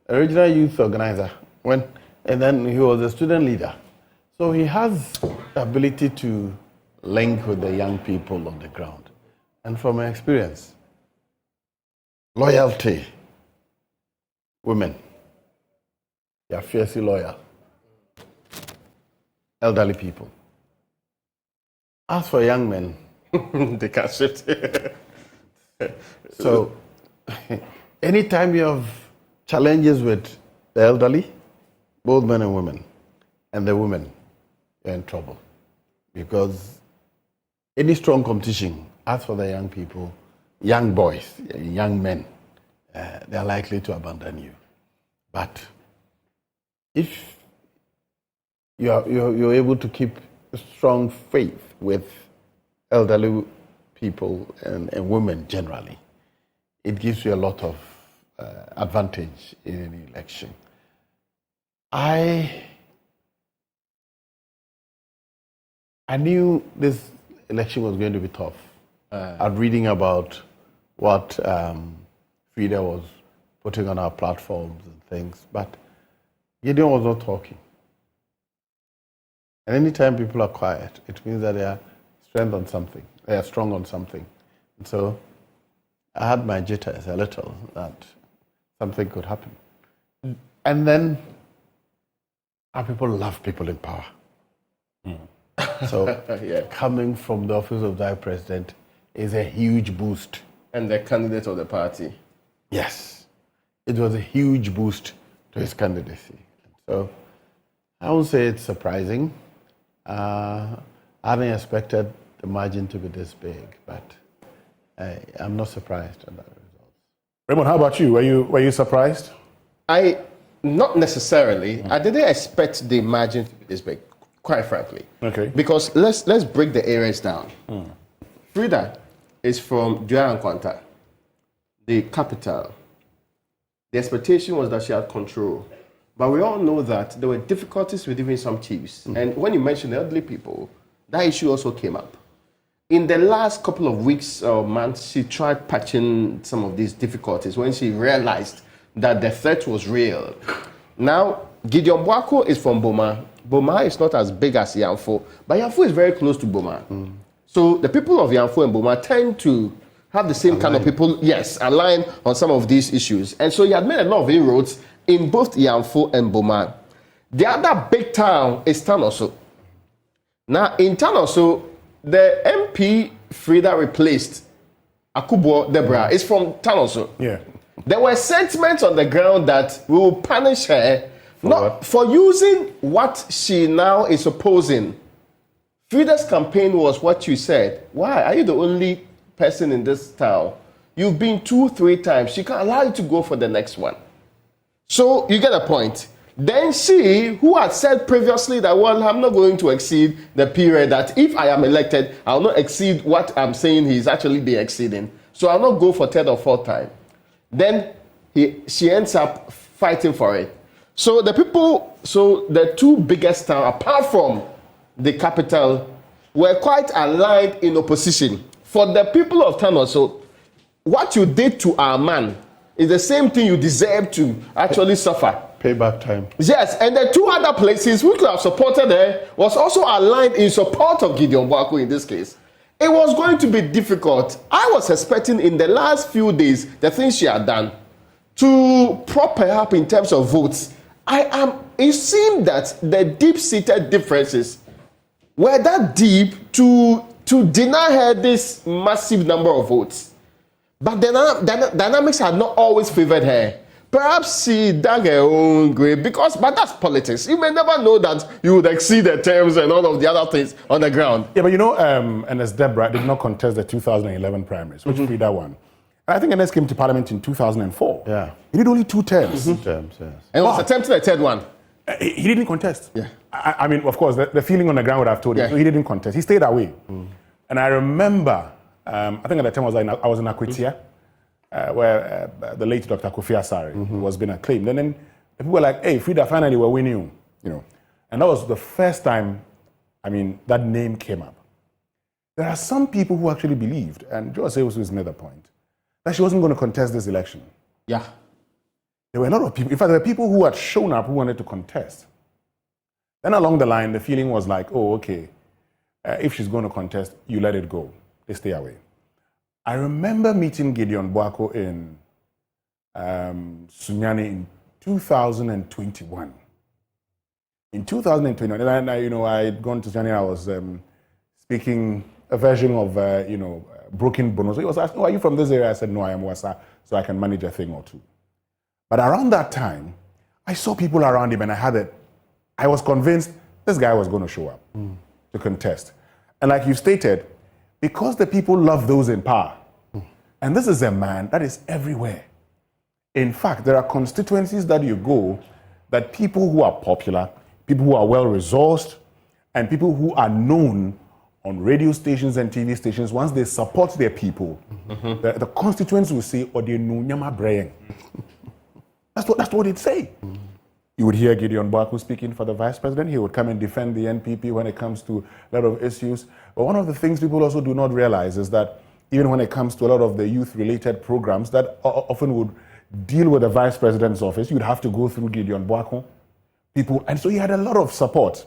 regional youth organizer, and then he was a student leader. So he has the ability to link with the young people on the ground. And from my experience, loyalty, women, they are fiercely loyal. Elderly people. As for young men, They can't shift. so anytime you have challenges with the elderly, both men and women, and the women, you're in trouble. Because any strong competition, as for the young people, young boys, young men, they're likely to abandon you. But if you're able to keep a strong faith with elderly people and women generally, it gives you a lot of advantage in any election. I knew this election was going to be tough. I'm reading about what Frida was putting on our platforms and things, but Gideon was not talking. And anytime people are quiet, it means that they are strong on something. And so I had my jitters a little that something could happen. And then our people love people in power. So coming from the office of the president is a huge boost. And the candidate of the party. Yes, it was a huge boost to his candidacy. So I won't say it's surprising. I hadn't expected the margin to be this big, but I'm not surprised at that result. Raymond, how about you? Were you surprised? Not necessarily. I didn't expect the margin to be this big, quite frankly. Okay. Because let's break the areas down. Frida is from Dua, the capital. The expectation was that she had control. But we all know that there were difficulties with even some chiefs. And when you mentioned elderly people, that issue also came up. In the last couple of weeks or months, she tried patching some of these difficulties when she realized that the threat was real. Now, Gideon Boako is from Boma. Boma is not as big as Yanfo, but Yanfo is very close to Boma. So the people of Yanfo and Boma tend to have the same kind of people, align on some of these issues. And so he had made a lot of inroads in both Yanfo and Boma. The other big town is Tano. Now, in Tano, the MP Frida replaced Akubo Deborah is from Tano. Yeah. There were sentiments on the ground that we will punish her for using what she now is opposing. Frida's campaign was what you said. Why? Are you the only person in this town? You've been 2-3 times. She can't allow you to go for the next one. So you get a point. Then she, who had said previously that, well, I'm not going to exceed the period, that if I am elected, I'll not exceed what I'm saying he's actually been exceeding. So I'll not go for third or fourth time. Then she ends up fighting for it. So the two biggest towns, apart from the capital, were quite aligned in opposition. For the people of Tano, so what you did to our man is the same thing you deserve to actually suffer. Payback time. Yes, and the two other places we could have supported her was also aligned in support of Gideon Boako in this case. It was going to be difficult. I was expecting in the last few days the things she had done to prop her up in terms of votes. It seemed that the deep-seated differences were that deep to deny her this massive number of votes. But the dynamics had not always favored her. Perhaps she dug her own grave but that's politics. You may never know that you would exceed the terms and all of the other things on the ground. Yeah, but Ernest Deborah did not contest the 2011 primaries, which Frida won. And I think Ernest came to Parliament in 2004. Yeah. He did only 2 terms. 2 terms, yes. And was attempting a third one. He didn't contest. Yeah. I mean, of course, the feeling on the ground would have told him. So he didn't contest. He stayed away. And I remember, I think at the time I was in Akwitia, where the late Dr. Kofi Asare was being acclaimed. And then people were like, hey, Frida, finally we're winning, And that was the first time, that name came up. There are some people who actually believed, and Joe Sayos made the point, that she wasn't going to contest this election. Yeah. There were a lot of people. In fact, there were people who had shown up who wanted to contest. Then along the line, the feeling was like, oh, okay, if she's going to contest, you let it go. They stay away. I remember meeting Gideon Boako in Sunyani in 2021. In 2021, and I had gone to Sunyani, I was speaking a version of, Broken Bono. So he was asking, oh, are you from this area? I said, no, I am Wasa, so I can manage a thing or two. But around that time, I saw people around him and I was convinced this guy was going to show up to contest. And like you stated, because the people love those in power, and this is a man that is everywhere. In fact, there are constituencies that you go that people who are popular, people who are well-resourced, and people who are known on radio stations and TV stations, once they support their people, the constituents will say, Ode no nyama brayeng. That's what it'd say. You would hear Gideon Boako speaking for the vice president. He would come and defend the NPP when it comes to a lot of issues. But one of the things people also do not realize is that even when it comes to a lot of the youth-related programs that often would deal with the vice president's office, you'd have to go through Gideon Boako. people, and so he had a lot of support.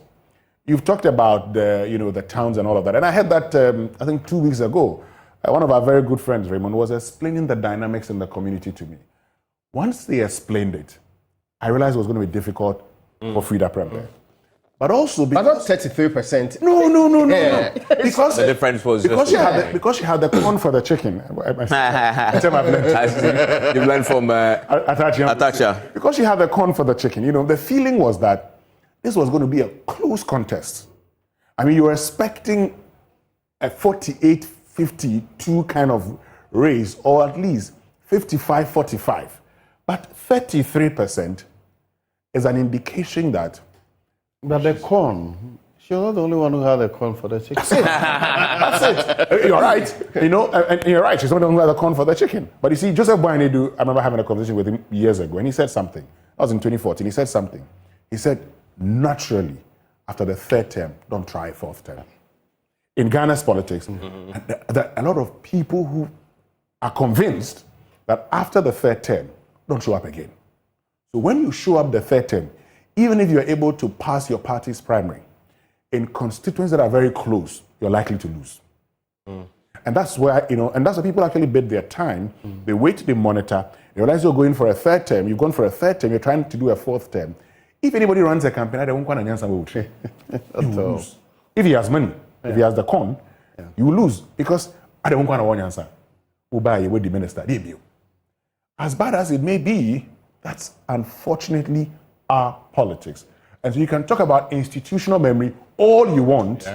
You've talked about the towns and all of that, and I heard that I think 2 weeks ago. One of our very good friends, Raymond, was explaining the dynamics in the community to me. Once they explained it, I realized it was going to be difficult for Frida Prempeh. But also because... But not 33%. No. Yeah. Because the difference was because she had the corn for the chicken. You learned from Atacha. Because she had the corn for the chicken. The feeling was that this was going to be a close contest. I mean, you were expecting a 48-52 kind of raise, or at least 55-45. But 33% is an indication that... But the corn, she was not the only one who had the corn for the chicken. That's it. You're right. And you're right. She's not the only one who had the corn for the chicken. But you see, Joseph Boanedu, I remember having a conversation with him years ago, and he said something. That was in 2014. He said something. He said, naturally, after the third term, don't try a fourth term. In Ghana's politics, there are a lot of people who are convinced that after the third term, don't show up again. So when you show up the third term, even if you're able to pass your party's primary, in constituencies that are very close, you're likely to lose. And that's where, and that's where people actually bid their time. They wait, they monitor, they realize you're going for a third term, you've gone for a third term, you're trying to do a fourth term. If anybody runs a campaign, they won't want to you lose. If he has money, if he has the corn, you lose because I don't want to answer. Who buy with the minister? As bad as it may be, that's unfortunately our politics. And so you can talk about institutional memory all you want.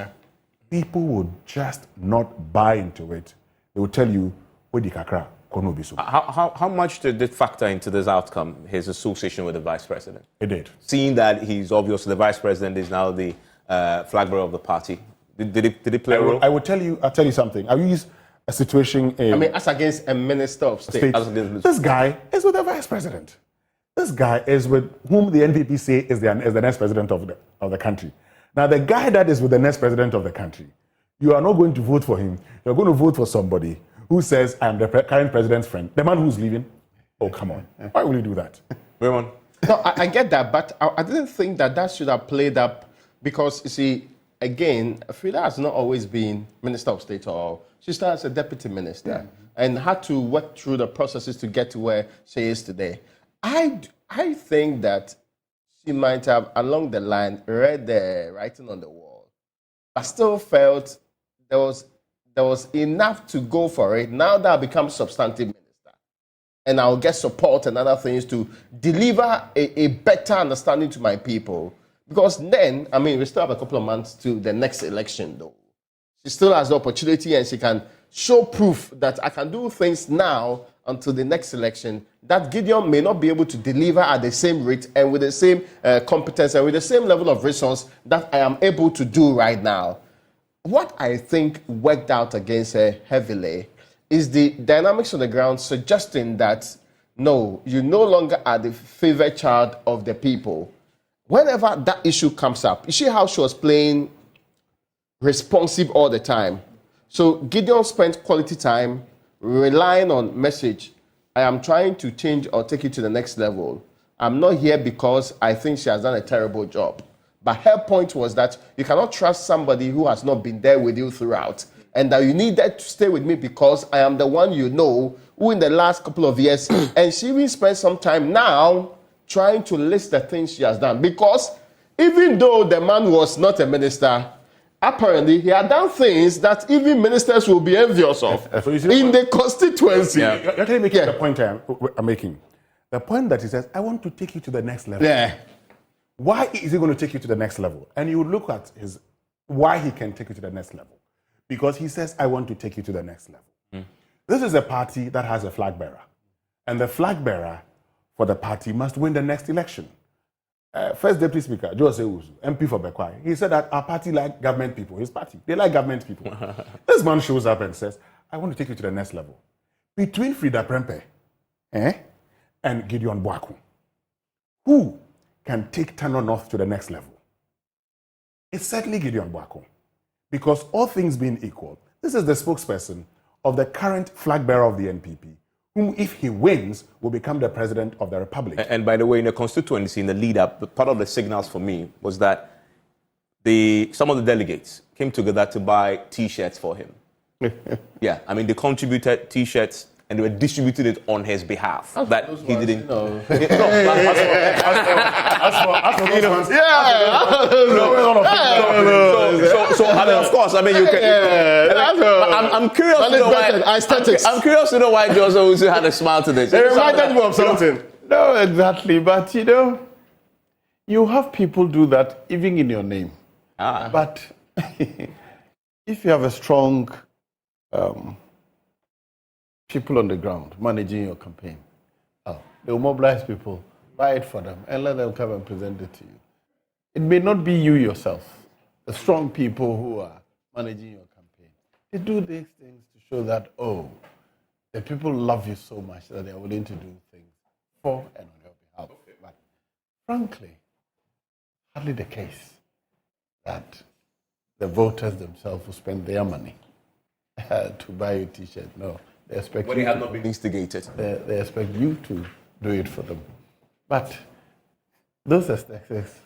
People will just not buy into it. They will tell you, how much did it factor into this outcome, his association with the vice president? It did. Seeing that he's obviously the vice president is now the flag bearer of the party, did it play a role? I'll tell you something. I'll use a situation. As against a minister of state. This guy is with the vice president. This guy is with whom the NPP say is the next president of the country. Now, the guy that is with the next president of the country, you are not going to vote for him. You're going to vote for somebody who says, I'm the current president's friend. The man who's leaving? Oh, come on. Why will you do that? Raymond? No, I get that, but I didn't think that should have played up because, you see, again, Frida has not always been Minister of State or she started as a deputy minister and had to work through the processes to get to where she is today. I think that she might have, along the line, read the writing on the wall, but still felt there was enough to go for it. Now that I become substantive minister, and I'll get support and other things to deliver a better understanding to my people. Because then, we still have a couple of months to the next election, though. She still has the opportunity and she can show proof that I can do things now until the next election that Gideon may not be able to deliver at the same rate and with the same competence and with the same level of resource that I am able to do right now. What I think worked out against her heavily is the dynamics on the ground suggesting that, no, you no longer are the favored child of the people. Whenever that issue comes up, you see how she was playing responsive all the time. So Gideon spent quality time relying on message. I am trying to change or take it to the next level. I'm not here because I think she has done a terrible job. But her point was that you cannot trust somebody who has not been there with you throughout. And that you needed to stay with me because I am the one you know who in the last couple of years, and she will spend some time now trying to list the things she has done. Because even though the man was not a minister, apparently he had done things that even ministers will be envious of in the constituency. You're actually making the point I'm making. The point that he says, I want to take you to the next level. Yeah. Why is he going to take you to the next level? And you look at why he can take you to the next level. Because he says, I want to take you to the next level. This is a party that has a flag bearer. And the flag bearer for the party must win the next election. First Deputy Speaker, Joe Seuzu, MP for Bekwai, he said that our party like government people. His party, they like government people. This man shows up and says, I want to take you to the next level. Between Frida Prempeh and Gideon Boako, who can take Tano North to the next level? It's certainly Gideon Boako. Because all things being equal, this is the spokesperson of the current flag bearer of the NPP, whom, if he wins, will become the president of the republic. And by the way, in the constituency, in the lead-up, part of the signals for me was that some of the delegates came together to buy T-shirts for him. Yeah, I mean, they contributed T-shirts and they were distributing it on his behalf. That he didn't. So I mean, of course, I mean, you can. I'm curious to know why. I'm curious to know why Joseph also had a smile to this. It reminded me of something. No, exactly. But you have people do that even in your name. But if you have a strong people on the ground managing your campaign, they'll mobilize people, buy it for them, and let them come and present it to you. It may not be you yourself, the strong people who are managing your campaign. They do these things to show that, the people love you so much that they're willing to do things for and on your behalf. But frankly, hardly the case that the voters themselves will spend their money to buy a T-shirt. No, they expect When they have not been instigated. They expect you to do it for them. But those aesthetics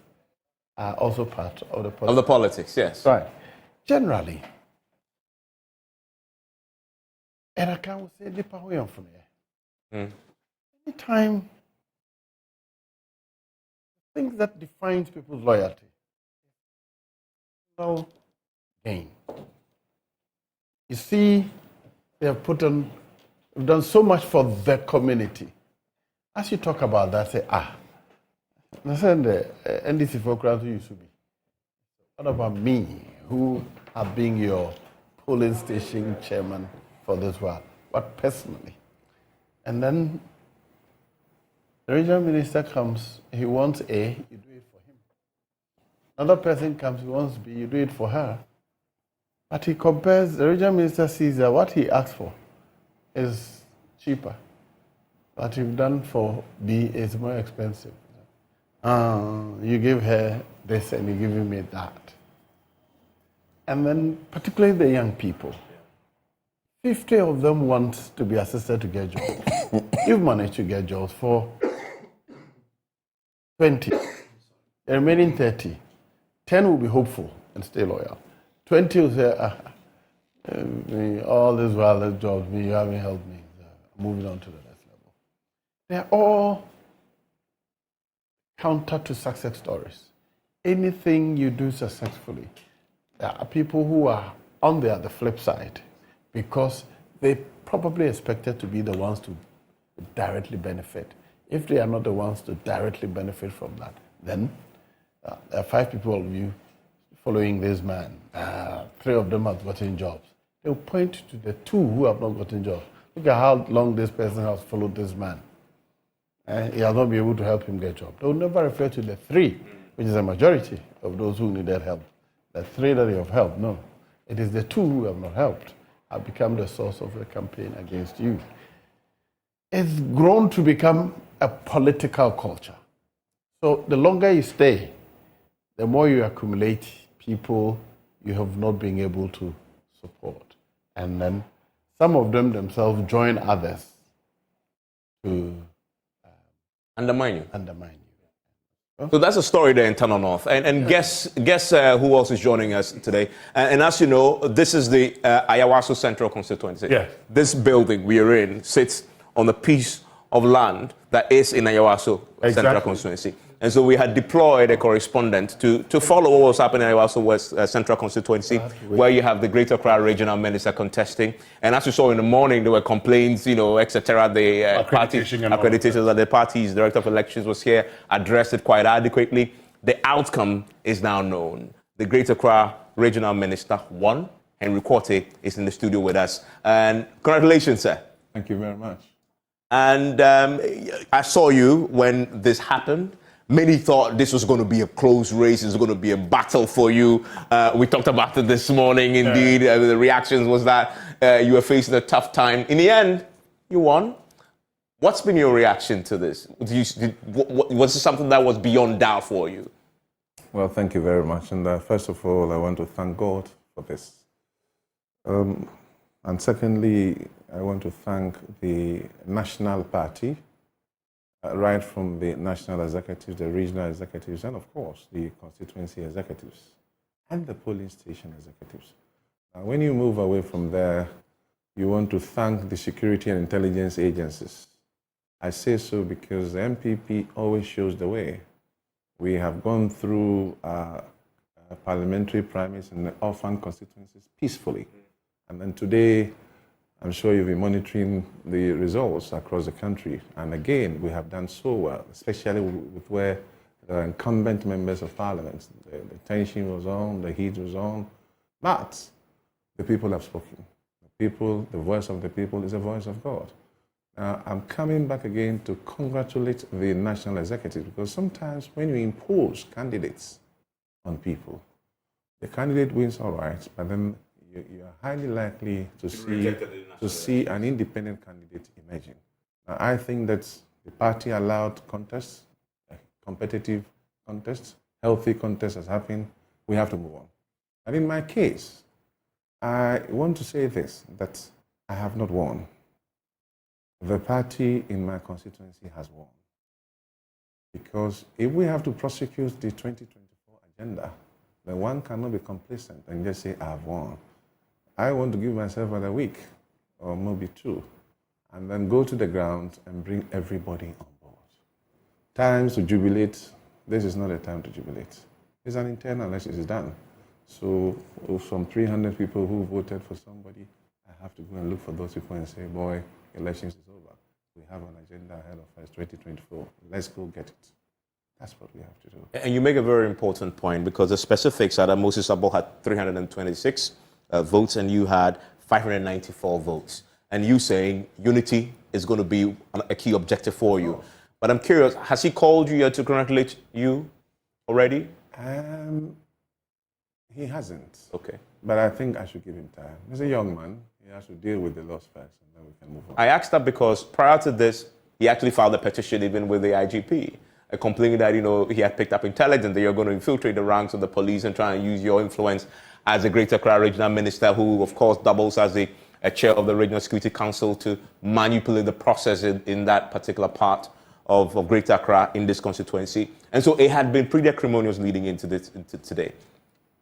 are also part of the politics. Of the politics, yes. Right. Generally, and I can't say the power from here. Anytime things that defines people's loyalty, no gain. You see, they've done so much for the community. As you talk about that, say, listen, the NDC for crowd who used to be. What about me, who have been your polling station chairman for this while, but personally? And then the regional minister comes, he wants A, you do it for him. Another person comes, he wants B, you do it for her. But he compares, the regional minister sees that what he asked for is cheaper. What you've done for B is more expensive. You give her this and you're giving me that. And then particularly the young people, 50 of them want to be assisted to get jobs. You've managed to get jobs for 20. The remaining 30, 10 will be hopeful and stay loyal. 20 will say, all this while, this jobs, you haven't helped me. Moving on to the next level. They're all counter to success stories. Anything you do successfully, there are people who are on the flip side because they probably expected to be the ones to directly benefit. If they are not the ones to directly benefit from that, then there are 5 people of you following this man. 3 of them have gotten jobs. They'll point to the 2 who have not gotten jobs. Look at how long this person has followed this man. He has not been able to help him get a job. They will never refer to the 3, which is a majority of those who needed help. The 3 that they have helped, no. It is the 2 who have not helped have become the source of the campaign against you. It's grown to become a political culture. So the longer you stay, the more you accumulate people you have not been able to support. And then some of them themselves join others to undermine you. So that's a story there in Tano North. And guess who else is joining us today? And as you know, this is the Ayawaso Central Constituency. Yes. This building we are in sits on a piece of land that is in Ayawaso Central Constituency. And so we had deployed a correspondent to follow what was happening in Ayawaso West Central Constituency, where you have the Greater Accra Regional Minister contesting. And as you saw in the morning, there were complaints, etc. The accreditation that the party's director of elections was here, addressed it quite adequately. The outcome is now known. The Greater Accra Regional Minister won. Henry Quartey is in the studio with us. And congratulations, sir. Thank you very much. And I saw you when this happened. Many thought this was going to be a close race. It's going to be a battle for you. We talked about it this morning. Indeed, the reactions was that you were facing a tough time. In the end, you won. What's been your reaction to this? Was this something that was beyond doubt for you? Well, thank you very much. And first of all, I want to thank God for this. And secondly, I want to thank the national party, right from the national executives, the regional executives, and of course, the constituency executives and the polling station executives. When you move away from there, you want to thank the security and intelligence agencies. I say so because the NPP always shows the way. We have gone through parliamentary primaries in the orphan constituencies peacefully. And then today, I'm sure you'll be monitoring the results across the country. And again, we have done so well, especially with where the incumbent members of parliament. The tension was on, the heat was on, but the people have spoken. The people, the voice of the people is the voice of God. I'm coming back again to congratulate the national executive, because sometimes when you impose candidates on people, the candidate wins all right, but then you are highly likely to see an independent candidate emerging. Now, I think that the party allowed contests, competitive contests, healthy contests has happened. We have to move on. And in my case, I want to say this, that I have not won. The party in my constituency has won. Because if we have to prosecute the 2024 agenda, then one cannot be complacent and just say, I've won. I want to give myself another week or maybe two, and then go to the ground and bring everybody on board. Times to jubilate, this is not a time to jubilate. It's an internal election, it's done. So from 300 people who voted for somebody, I have to go and look for those people and say, boy, elections is over. We have an agenda ahead of us, 2024. Let's go get it. That's what we have to do. And you make a very important point, because the specifics are that Moses Abbo had 326 votes and you had 594 votes. And you saying unity is going to be a key objective for you. But I'm curious, has he called you yet to congratulate you already? He hasn't. Okay. But I think I should give him time. He's a young man. He has to deal with the loss first, and then we can move on. I asked that because prior to this, he actually filed a petition even with the IGP, complaining that, he had picked up intelligence that you're going to infiltrate the ranks of the police and try and use your influence as a Greater Accra Regional Minister, who, of course, doubles as a chair of the Regional Security Council, to manipulate the process in that particular part of Greater Accra in this constituency. And so it had been pretty acrimonious leading into today.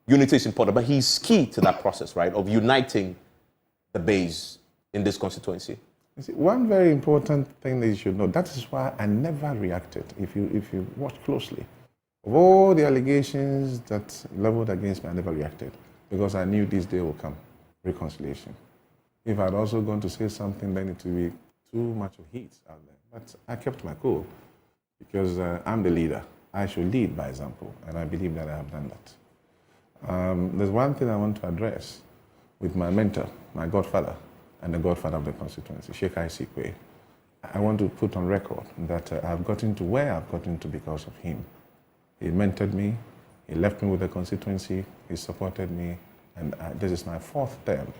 Unity is important, but he's key to that process, right, of uniting the base in this constituency. You see, one very important thing that you should know, that is why I never reacted, if you watch closely. Of all the allegations that leveled against me, I never reacted, because I knew this day will come, reconciliation. If I'd also gone to say something, then it would be too much of heat out there. But I kept my cool, because I'm the leader. I should lead by example, and I believe that I have done that. There's one thing I want to address with my mentor, my godfather, and the godfather of the constituency, Sheikh Isikwe. I want to put on record that I've gotten to where I've gotten to because of him. He mentored me, he left me with the constituency, he supported me, and this is my fourth term.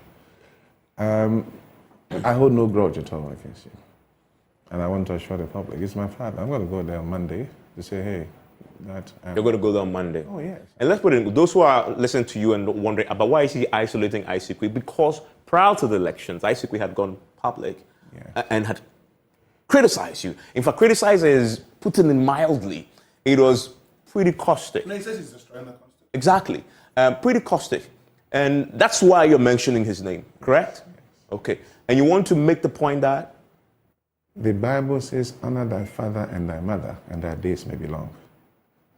I hold no grudge at all against him. And I want to assure the public, it's my father. I'm going to go there on Monday to say, hey, that... You're going to go there on Monday? Oh, yes. And let's put it in, those who are listening to you and wondering about why is he isolating ICQ, because prior to the elections, ICQ had gone public and had criticized you. In fact, criticize is putting it mildly. It was pretty caustic. No, he says he's destroying the Constitution. Exactly. Pretty caustic. And that's why you're mentioning his name, correct? Yes. Okay. And you want to make the point that? The Bible says, honor thy father and thy mother, and their days may be long.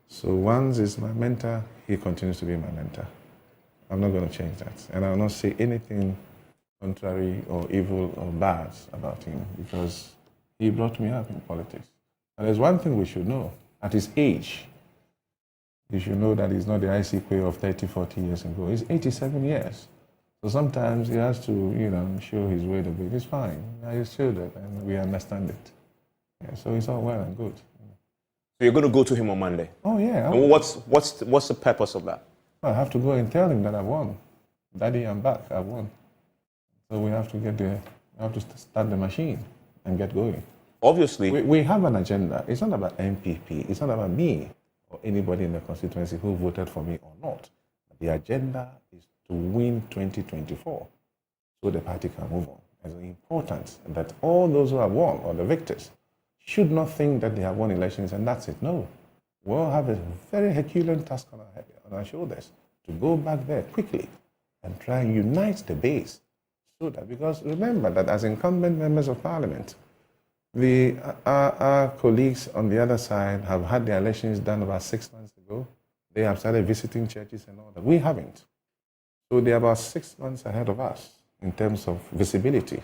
So once is my mentor, he continues to be my mentor. I'm not going to change that. And I will not say anything contrary or evil or bad about him, because he brought me up in politics. And there's one thing we should know. At his age, you should know that he's not the ICQ of 30, 40 years ago. He's 87 years. So sometimes he has to, show his weight a bit. It's fine. He's children, and we understand it. Yeah, so it's all well and good. So you're going to go to him on Monday? Oh, yeah. And what's the purpose of that? I have to go and tell him that I've won. Daddy, I'm back. I've won. So we have to start the machine and get going. Obviously. We have an agenda. It's not about NPP. It's not about me or anybody in the constituency who voted for me or not. The agenda is to win 2024 so the party can move on. is important that all those who have won, or the victors, should not think that they have won elections and that's it. No. We all have a very Herculean task on our shoulders to go back there quickly and try and unite the base. So that, because remember that as incumbent members of parliament, our colleagues on the other side have had their elections done about 6 months ago. They have started visiting churches and all that. We haven't. So they're about 6 months ahead of us in terms of visibility.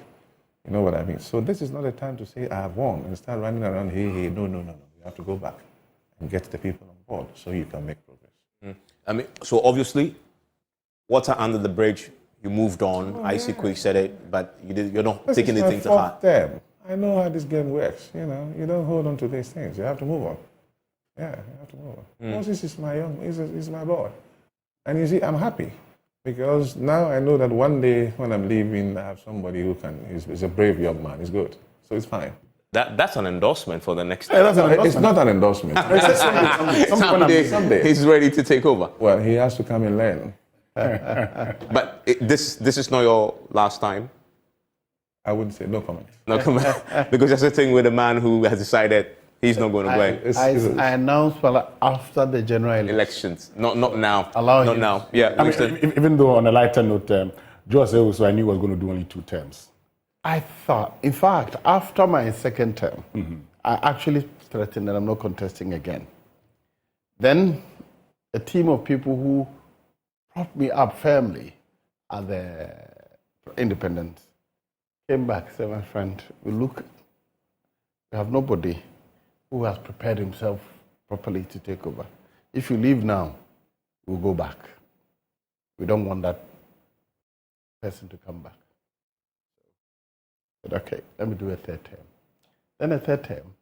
You know what I mean? So this is not a time to say, I have won, and start running around, hey. No. You have to go back and get the people on board so you can make progress. I mean, so obviously, water under the bridge, you moved on. ICQ said it, but you're not taking anything to heart. Them. I know how this game works. You know, you don't hold on to these things. You have to move on. Yeah, you have to move on. Moses is is my boy. And you see, I'm happy because now I know that one day when I'm leaving, I have somebody who is a brave young man. He's good. So it's fine. That's an endorsement for the next time. It's not an endorsement. Someday he's ready to take over. Well, he has to come and learn. But this is not your last time? I wouldn't say no comment. No comment. Because that's the thing with a man who has decided he's not going to play. I announced after the general elections. Not now. Not now. Yeah. I mean, even though on a lighter note, Joe said also I knew I was going to do only 2 terms. I thought, in fact, after my second term, I actually threatened that I'm not contesting again. Then a team of people who propped me up firmly at the independents came back, said, my friend, we have nobody who has prepared himself properly to take over. If you leave now, we'll go back. We don't want that person to come back. I said, okay, let me do a 3rd term. Then a 3rd term,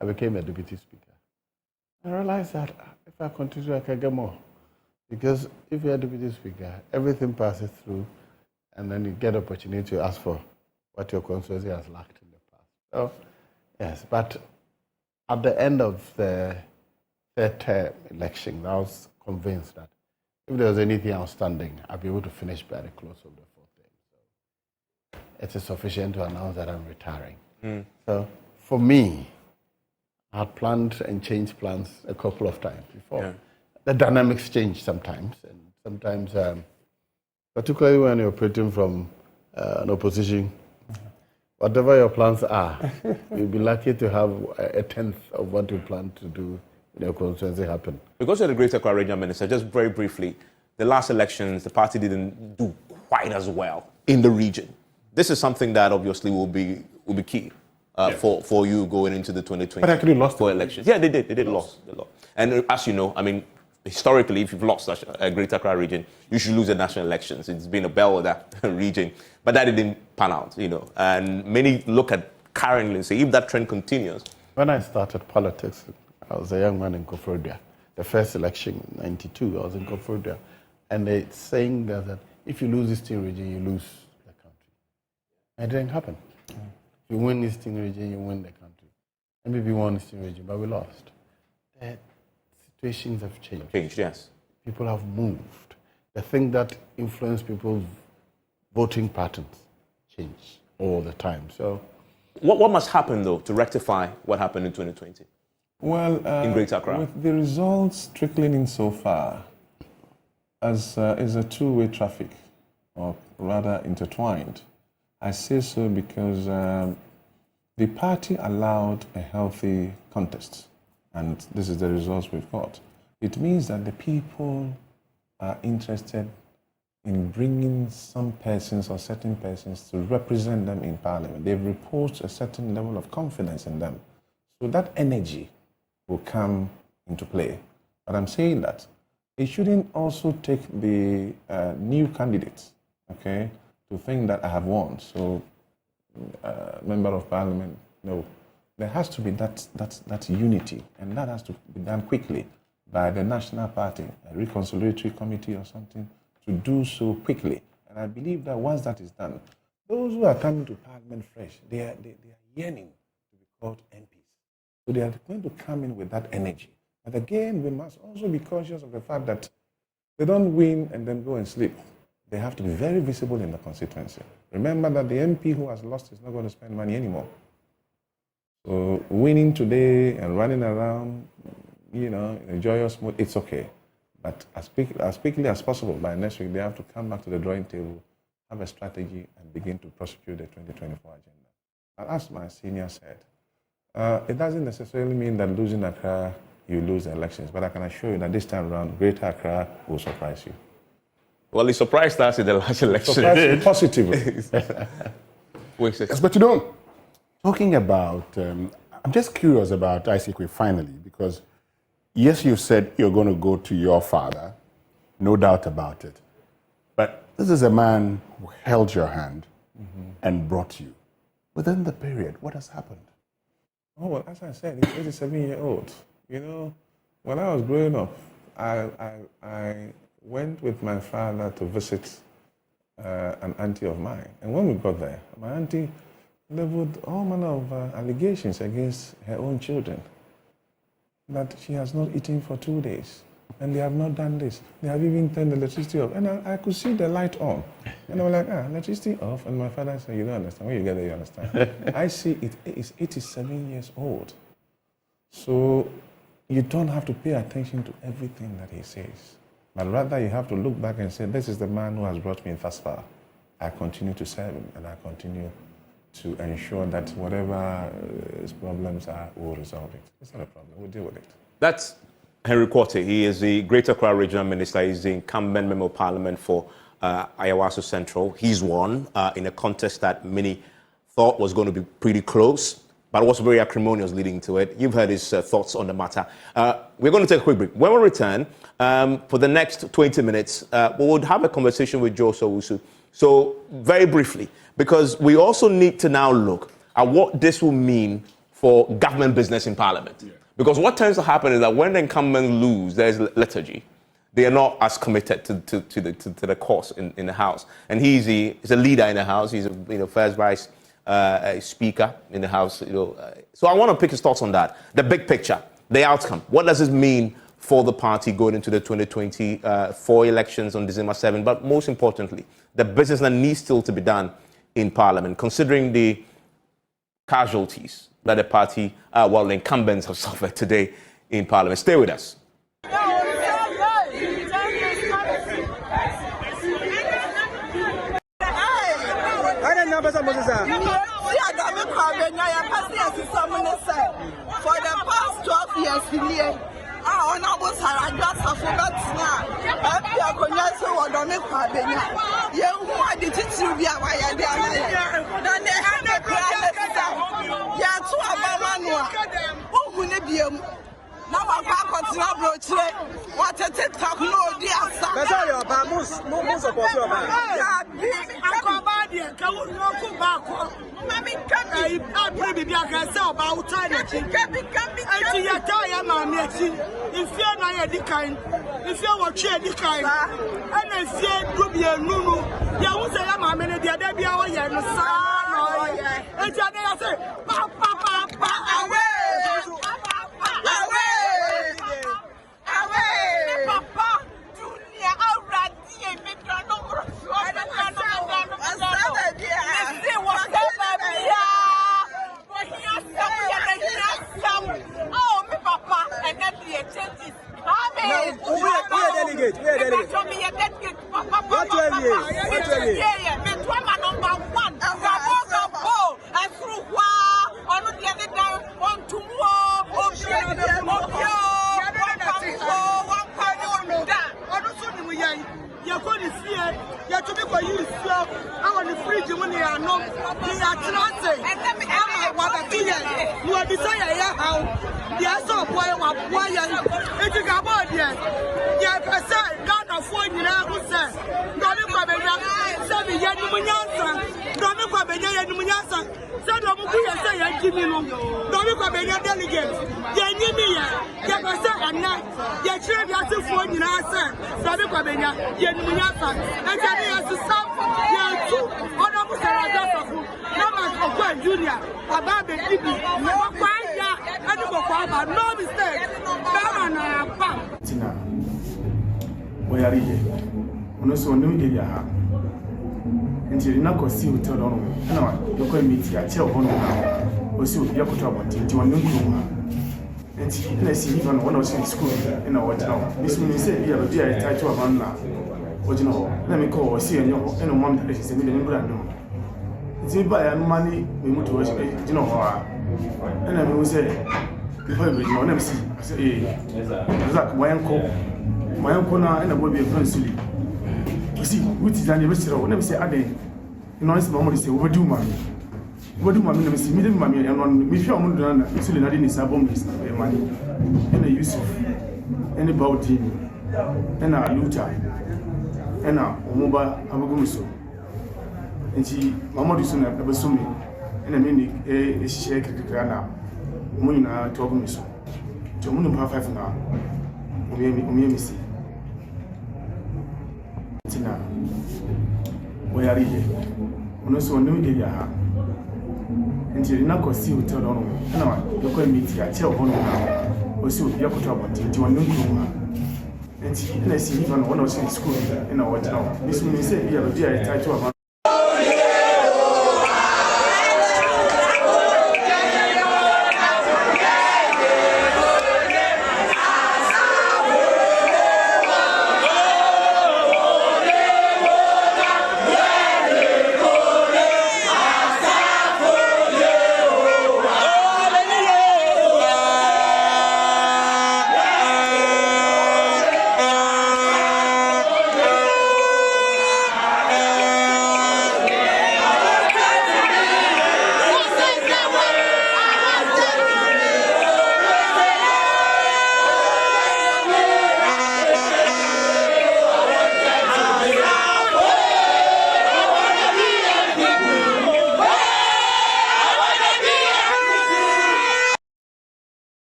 I became a deputy speaker. I realized that if I continue, I can get more. Because if you're a deputy speaker, everything passes through, and then you get opportunity to ask for what your constituency has lacked in the past. So, yes, but at the end of the 3rd term election, I was convinced that if there was anything outstanding, I'd be able to finish by the close of the 4th term. So it is sufficient to announce that I'm retiring. So for me, I had planned and changed plans a couple of times before. Yeah. The dynamics change sometimes, and sometimes, particularly when you're operating from an opposition, whatever your plans are, you'll be lucky to have a 10th of what you plan to do in your constituency happen. Because you're the Greater Accra Regional Minister, just very briefly, the last elections, the party didn't do quite as well in the region. This is something that obviously will be key for you going into the 2020. But actually lost for elections. Yeah, they did. They lost. And as you know, I mean, historically, if you've lost a Greater Accra region, you should lose the national elections. It's been a bellwether region, but that didn't pan out, you know. And many look at currently and say, if that trend continues. When I started politics, I was a young man in Koforidua. The first election in '92, I was in Koforidua, and they're saying that if you lose Eastern region, you lose the country. It didn't happen. You win Eastern region, you win the country. NPP won Eastern region, but we lost. Situations have changed. Yes. People have moved. The thing that influence people's voting patterns change all the time. So, what must happen though to rectify what happened in 2020? Well, in Greater Accra, with the results trickling in so far, as is a two-way traffic, or rather intertwined. I say so because the party allowed a healthy contest. And this is the results we've got. It means that the people are interested in bringing some persons or certain persons to represent them in parliament. They've reposed a certain level of confidence in them. So that energy will come into play. But I'm saying that it shouldn't also take the new candidates, okay, to think that I have won. So, member of parliament, no. There has to be that unity, and that has to be done quickly by the national party, a reconciliatory committee or something, to do so quickly. And I believe that once that is done, those who are coming to parliament fresh, they are yearning to be called MPs. So they are going to come in with that energy. But again, we must also be conscious of the fact that they don't win and then go and sleep. they have to be very visible in the constituency. Remember that the MP who has lost is not going to spend money anymore. So winning today and running around, in a joyous mood, it's okay. But as quickly as possible, by next week, they have to come back to the drawing table, have a strategy, and begin to prosecute the 2024 agenda. And as my senior said, it doesn't necessarily mean that losing Accra, you lose the elections. But I can assure you that this time around, Greater Accra will surprise you. Well, he surprised us in the last election. Surprised you positively. Yes, but talking about, I'm just curious about ICQ finally, because yes, you said you're going to go to your father, no doubt about it. But this is a man who held your hand and brought you. Within the period, what has happened? Oh, well, as I said, he's 87-year-old. When I was growing up, I went with my father to visit an auntie of mine. And when we got there, my auntie leveled all manner of allegations against her own children. That she has not eaten for 2 days. And they have not done this. They have even turned the electricity off. And I could see the light on. And I was like, electricity off? And my father said, you don't understand. When you get there, you understand. I see it is 87 years old. So you don't have to pay attention to everything that he says. But rather you have to look back and say, this is the man who has brought me thus far. I continue to serve him and I continue to ensure that whatever his problems are, we'll resolve it. It's not a problem. We'll deal with it. That's Henry Quartey. He is the Greater Accra Regional Minister. He's the incumbent Member of Parliament for Ayawaso Central. He's won in a contest that many thought was going to be pretty close, but was very acrimonious leading to it. You've heard his thoughts on the matter. We're going to take a quick break. When we return, for the next 20 minutes, we will have a conversation with Joe Sowusu. So very briefly, because we also need to now look at what this will mean for government business in Parliament. Yeah. Because what tends to happen is that when the incumbents lose, there's lethargy. They are not as committed to the cause in the House. And he's a leader in the House. He's a first vice speaker in the House. So I want to pick his thoughts on that. The big picture, the outcome. What does this mean for the party going into the 2024 elections on December 7? But most importantly, the business that needs still to be done in Parliament, considering the casualties that the party, the incumbents have suffered today in Parliament. Stay with us. For the past 12 years, Honorable Safo Dome-Kwabenya. If you watch the kind, and if you do be a nunu, you will say, I'm a minute, the other be our young son. And I say, Papa, away. Papa, Junior, already, make your number. Oh, my Papa, and then the changes. We are delegate. What Dome-Kwabenya delegate, Dome-Kwabenya, and Junior, about the DB, no mistake. Tina, where are you? Until you not see hotel on. No, you call me to tell one or see what you're talking to one room. And see even one of school in our town. Miss Minnie said, "Yeah, but dear, I tried to a man now. What you know, let me call or see and your mom that is a million brand new. It's me buy money, we move to watch, you know, and I will say, before we know them see, I say, Zach, my uncle now, and I will be a friend silly. You see, which is an restaurant, let me say, I did. You know, it's normally say, overdue mommy. What do mommy see? Me, mommy, and on me, I'm going to silly, I didn't say, money, and a Yusuf, and a bounty, and a Luta, and a Omoba Abagumiso. And she, Mamma soon ever saw me, and a minute a shake the grana, Munina to Abagumiso. To Munum half now, Omi see. Tina, where are you? On so new area. Until you not see you tell on. No, you call me to tell one or see what you're talking to one new room. And I see even one of in school in our town. Miss Minnie said, "Yeah, but dear, I tried to have."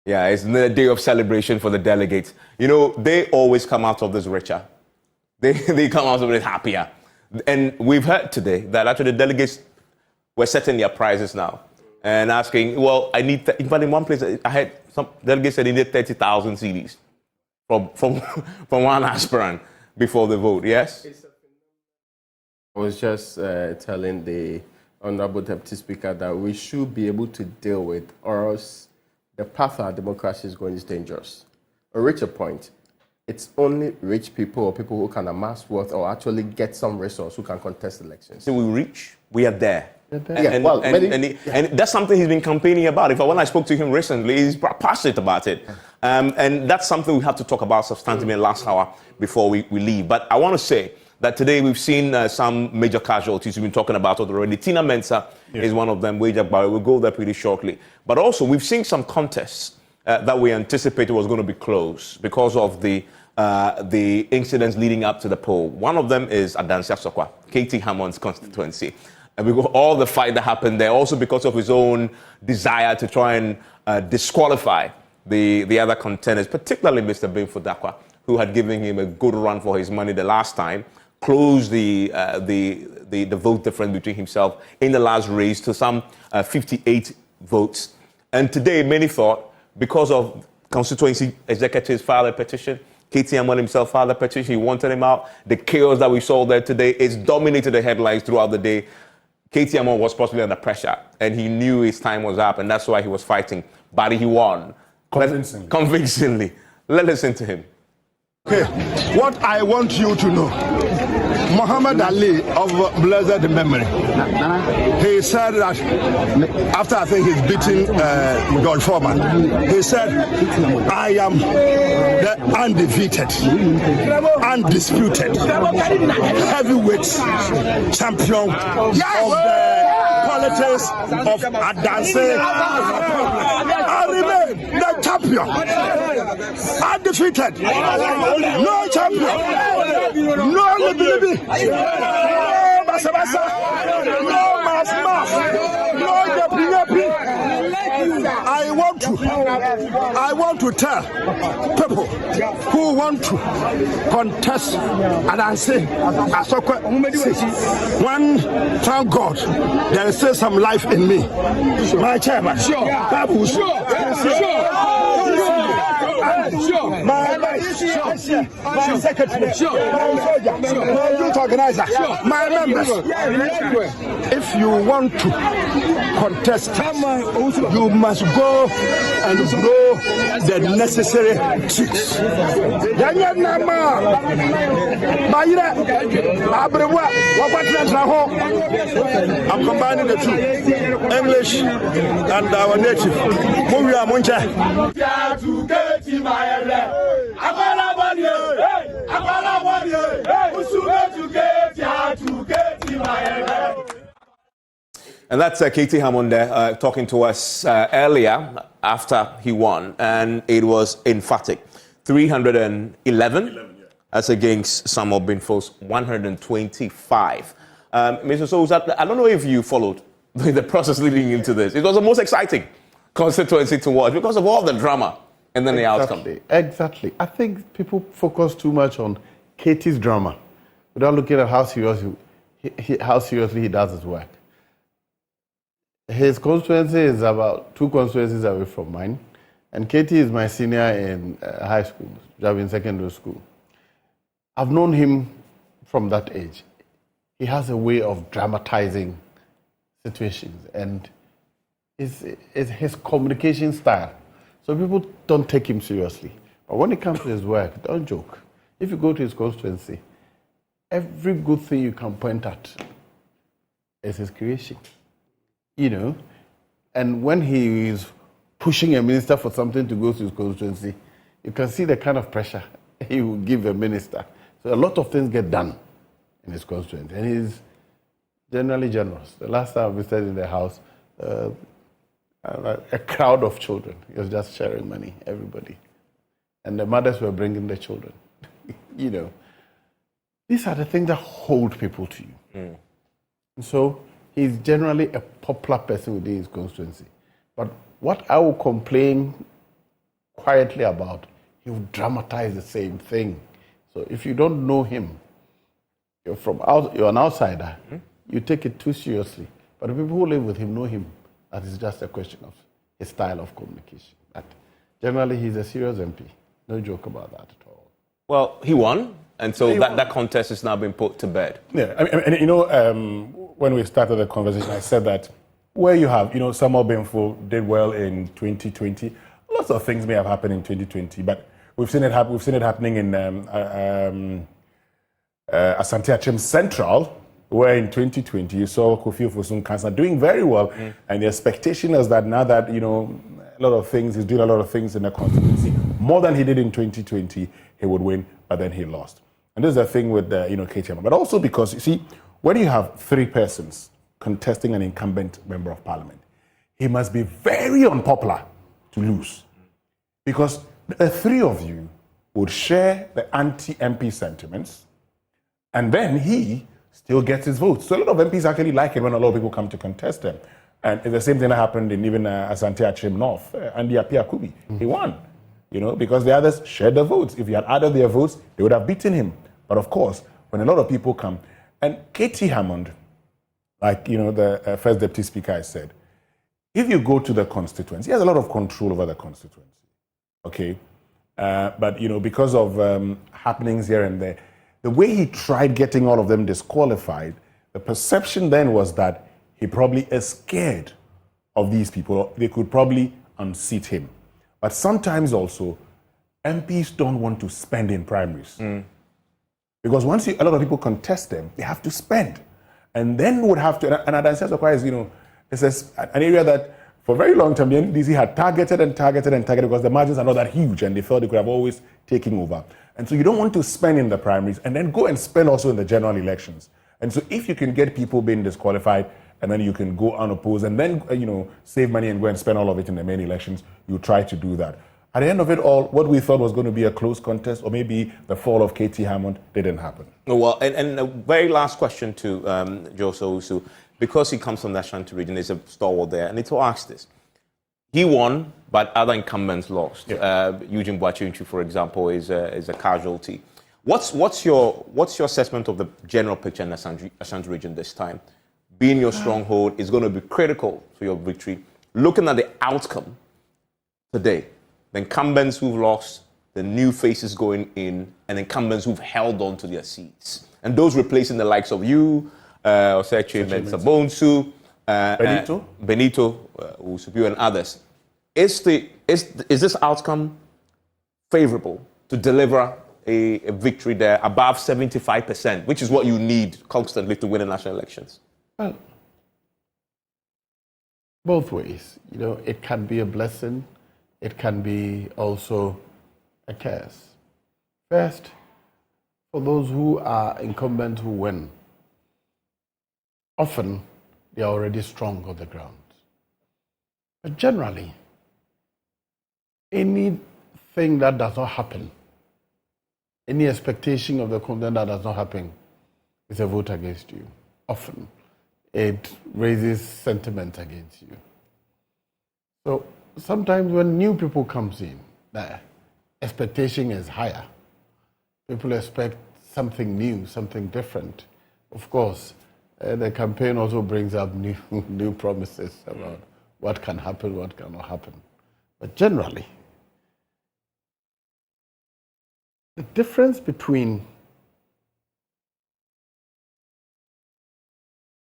Yeah, it's another day of celebration for the delegates. You know, they always come out of this richer. They come out of it happier. And we've heard today that actually the delegates were setting their prices now and asking, well, I need, in fact, in one place, I had some delegates said they needed 30,000 CDs from one aspirant before the vote, yes? I was just telling the Honorable Deputy Speaker that we should be able to deal with, or else the path our democracy is going is dangerous. A richer point, it's only rich people or people who can amass wealth or actually get some resource who can contest elections. So we reach, we are there. And that's something he's been campaigning about. When I spoke to him recently, he's passionate about it. And that's something we have to talk about substantively in the last hour before we leave. But I want to say that today we've seen some major casualties we've been talking about already. Tina Mensah is one of them. We'll go there pretty shortly. But also we've seen some contests that we anticipated was going to be close because of the incidents leading up to the poll. One of them is Adansi Asokwa, Katie Hammond's constituency. And we got all the fight that happened there, also because of his own desire to try and disqualify the other contenders, particularly Mr. Binfo Dakwa, who had given him a good run for his money the last time, closed the vote difference between himself in the last race to some 58 votes. And today, many thought, because of constituency executives filed a petition, Katie Hammond himself filed a petition, he wanted him out. The chaos that we saw there today is dominated the headlines throughout the day. Katie Hammond was possibly under pressure, and he knew his time was up, and that's why he was fighting. But he won. Convincingly. Let's listen to him. Okay, what I want you to know, Muhammad Ali of blessed memory, he said that after I think he's beating George Foreman, he said, I am the undefeated, undisputed heavyweight champion of the politics of Adansi. I remain the champion, undefeated, no champion, no libidibi, no basa-basa, no mas-mas, no yapi-yapi. I want to tell people who want to contest Adansi Asokwa, one, thank God, there is still some life in me. My chairman, my secretary, my soldier, my youth organizer, my members, if you want to contest, you must go and blow the necessary tricks. I'm combining the two, English and our native. And that's Katie Hammond there talking to us earlier after he won, and it was emphatic. 311 as against some of Binfo's 125. Mr. Sousa, I don't know if you followed the process leading into this. It was the most exciting constituency to watch because of all the drama and then the outcome. Exactly. I think people focus too much on Katie's drama without looking at how seriously he does his work. His constituency is about 2 constituencies away from mine, and Katie is my senior in high school, in secondary school. I've known him from that age. He has a way of dramatizing situations, and it's his communication style. So people don't take him seriously. But when it comes to his work, don't joke. If you go to his constituency, every good thing you can point at is his creation. You know, and when he is pushing a minister for something to go to his constituency, you can see the kind of pressure he will give a minister. So a lot of things get done in his constituency, and he's generally generous. The last time I visited in the house, a crowd of children. He was just sharing money, everybody. And the mothers were bringing their children. You know, these are the things that hold people to you. And so he's generally a popular person within his constituency. But what I will complain quietly about, he will dramatize the same thing. So if you don't know him, you're an outsider, you take it too seriously. But the people who live with him know him. That is just a question of his style of communication. But generally, he's a serious MP. No joke about that at all. Well, he won, and so that contest has now been put to bed. Yeah, I mean, you know, when we started the conversation, I said that where you have, you know, Samuel Benfo did well in 2020. Lots of things may have happened in 2020, but we've seen it happening in Ashanti Region Central, where in 2020 you saw Kofi Ofosun Kansa doing very well, and the expectation is that now that, you know, he's doing a lot of things in the constituency, more than he did in 2020, he would win, but then he lost. And this is the thing with KTM, but also because, you see, when you have 3 persons contesting an incumbent member of parliament, he must be very unpopular to lose, because the 3 of you would share the anti-MP sentiments, and then he still gets his votes. So a lot of MPs actually like it when a lot of people come to contest him. And it's the same thing that happened in even Ashanti Region North. Andy Appiah-Kubi, he won, you know, because the others shared the votes. If he had added their votes, they would have beaten him. But of course, when a lot of people come, and Katie Hammond, like, you know, the first deputy speaker has said, if you go to the constituency, he has a lot of control over the constituency, okay? But, you know, because of happenings here and there, the way he tried getting all of them disqualified, the perception then was that he probably is scared of these people. They could probably unseat him. But sometimes also, MPs don't want to spend in primaries. Because once a lot of people contest them, they have to spend. And then would have to, and Adansi requires, you know, it's an area that for a very long time, the NDC had targeted because the margins are not that huge and they felt they could have always taken over. And so you don't want to spend in the primaries and then go and spend also in the general elections. And so if you can get people being disqualified and then you can go unopposed and then, you know, save money and go and spend all of it in the main elections, you try to do that. At the end of it all, what we thought was going to be a close contest or maybe the fall of Katie Hammond didn't happen. Well, and a very last question to Joso Usu, because he comes from the Ashanti region, he's a stalwart there, and it's to ask this. He won, but other incumbents lost. Yeah. Gideon Boako, for example, is a casualty. What's your assessment of the general picture in the Ashanti region this time? Being your stronghold is going to be critical to your victory. Looking at the outcome today, the incumbents who've lost, the new faces going in, and incumbents who've held on to their seats. And those replacing the likes of you, Oseche Mensah Bonsu, Benito Usubu, and others. Is this outcome favorable to deliver a victory there above 75%, which is what you need constantly to win the national elections? Well, both ways. You know, it can be a blessing. It can be also a curse. First, for those who are incumbents who win, often they are already strong on the ground. But generally, anything that does not happen, any expectation of the content that does not happen, is a vote against you. Often, it raises sentiment against you. So sometimes when new people comes in, the expectation is higher. People expect something new, something different. Of course, the campaign also brings up new promises about what can happen, what cannot happen. But generally, the difference between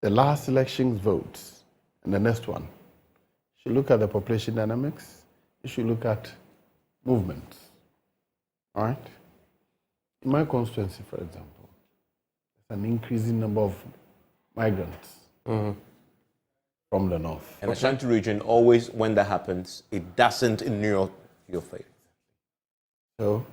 the last election's votes and the next one, you should look at the population dynamics, you should look at movements. All right? In my constituency, for example, there's an increasing number of migrants from the north. And Ashanti Region, always when that happens, it doesn't in your favor. So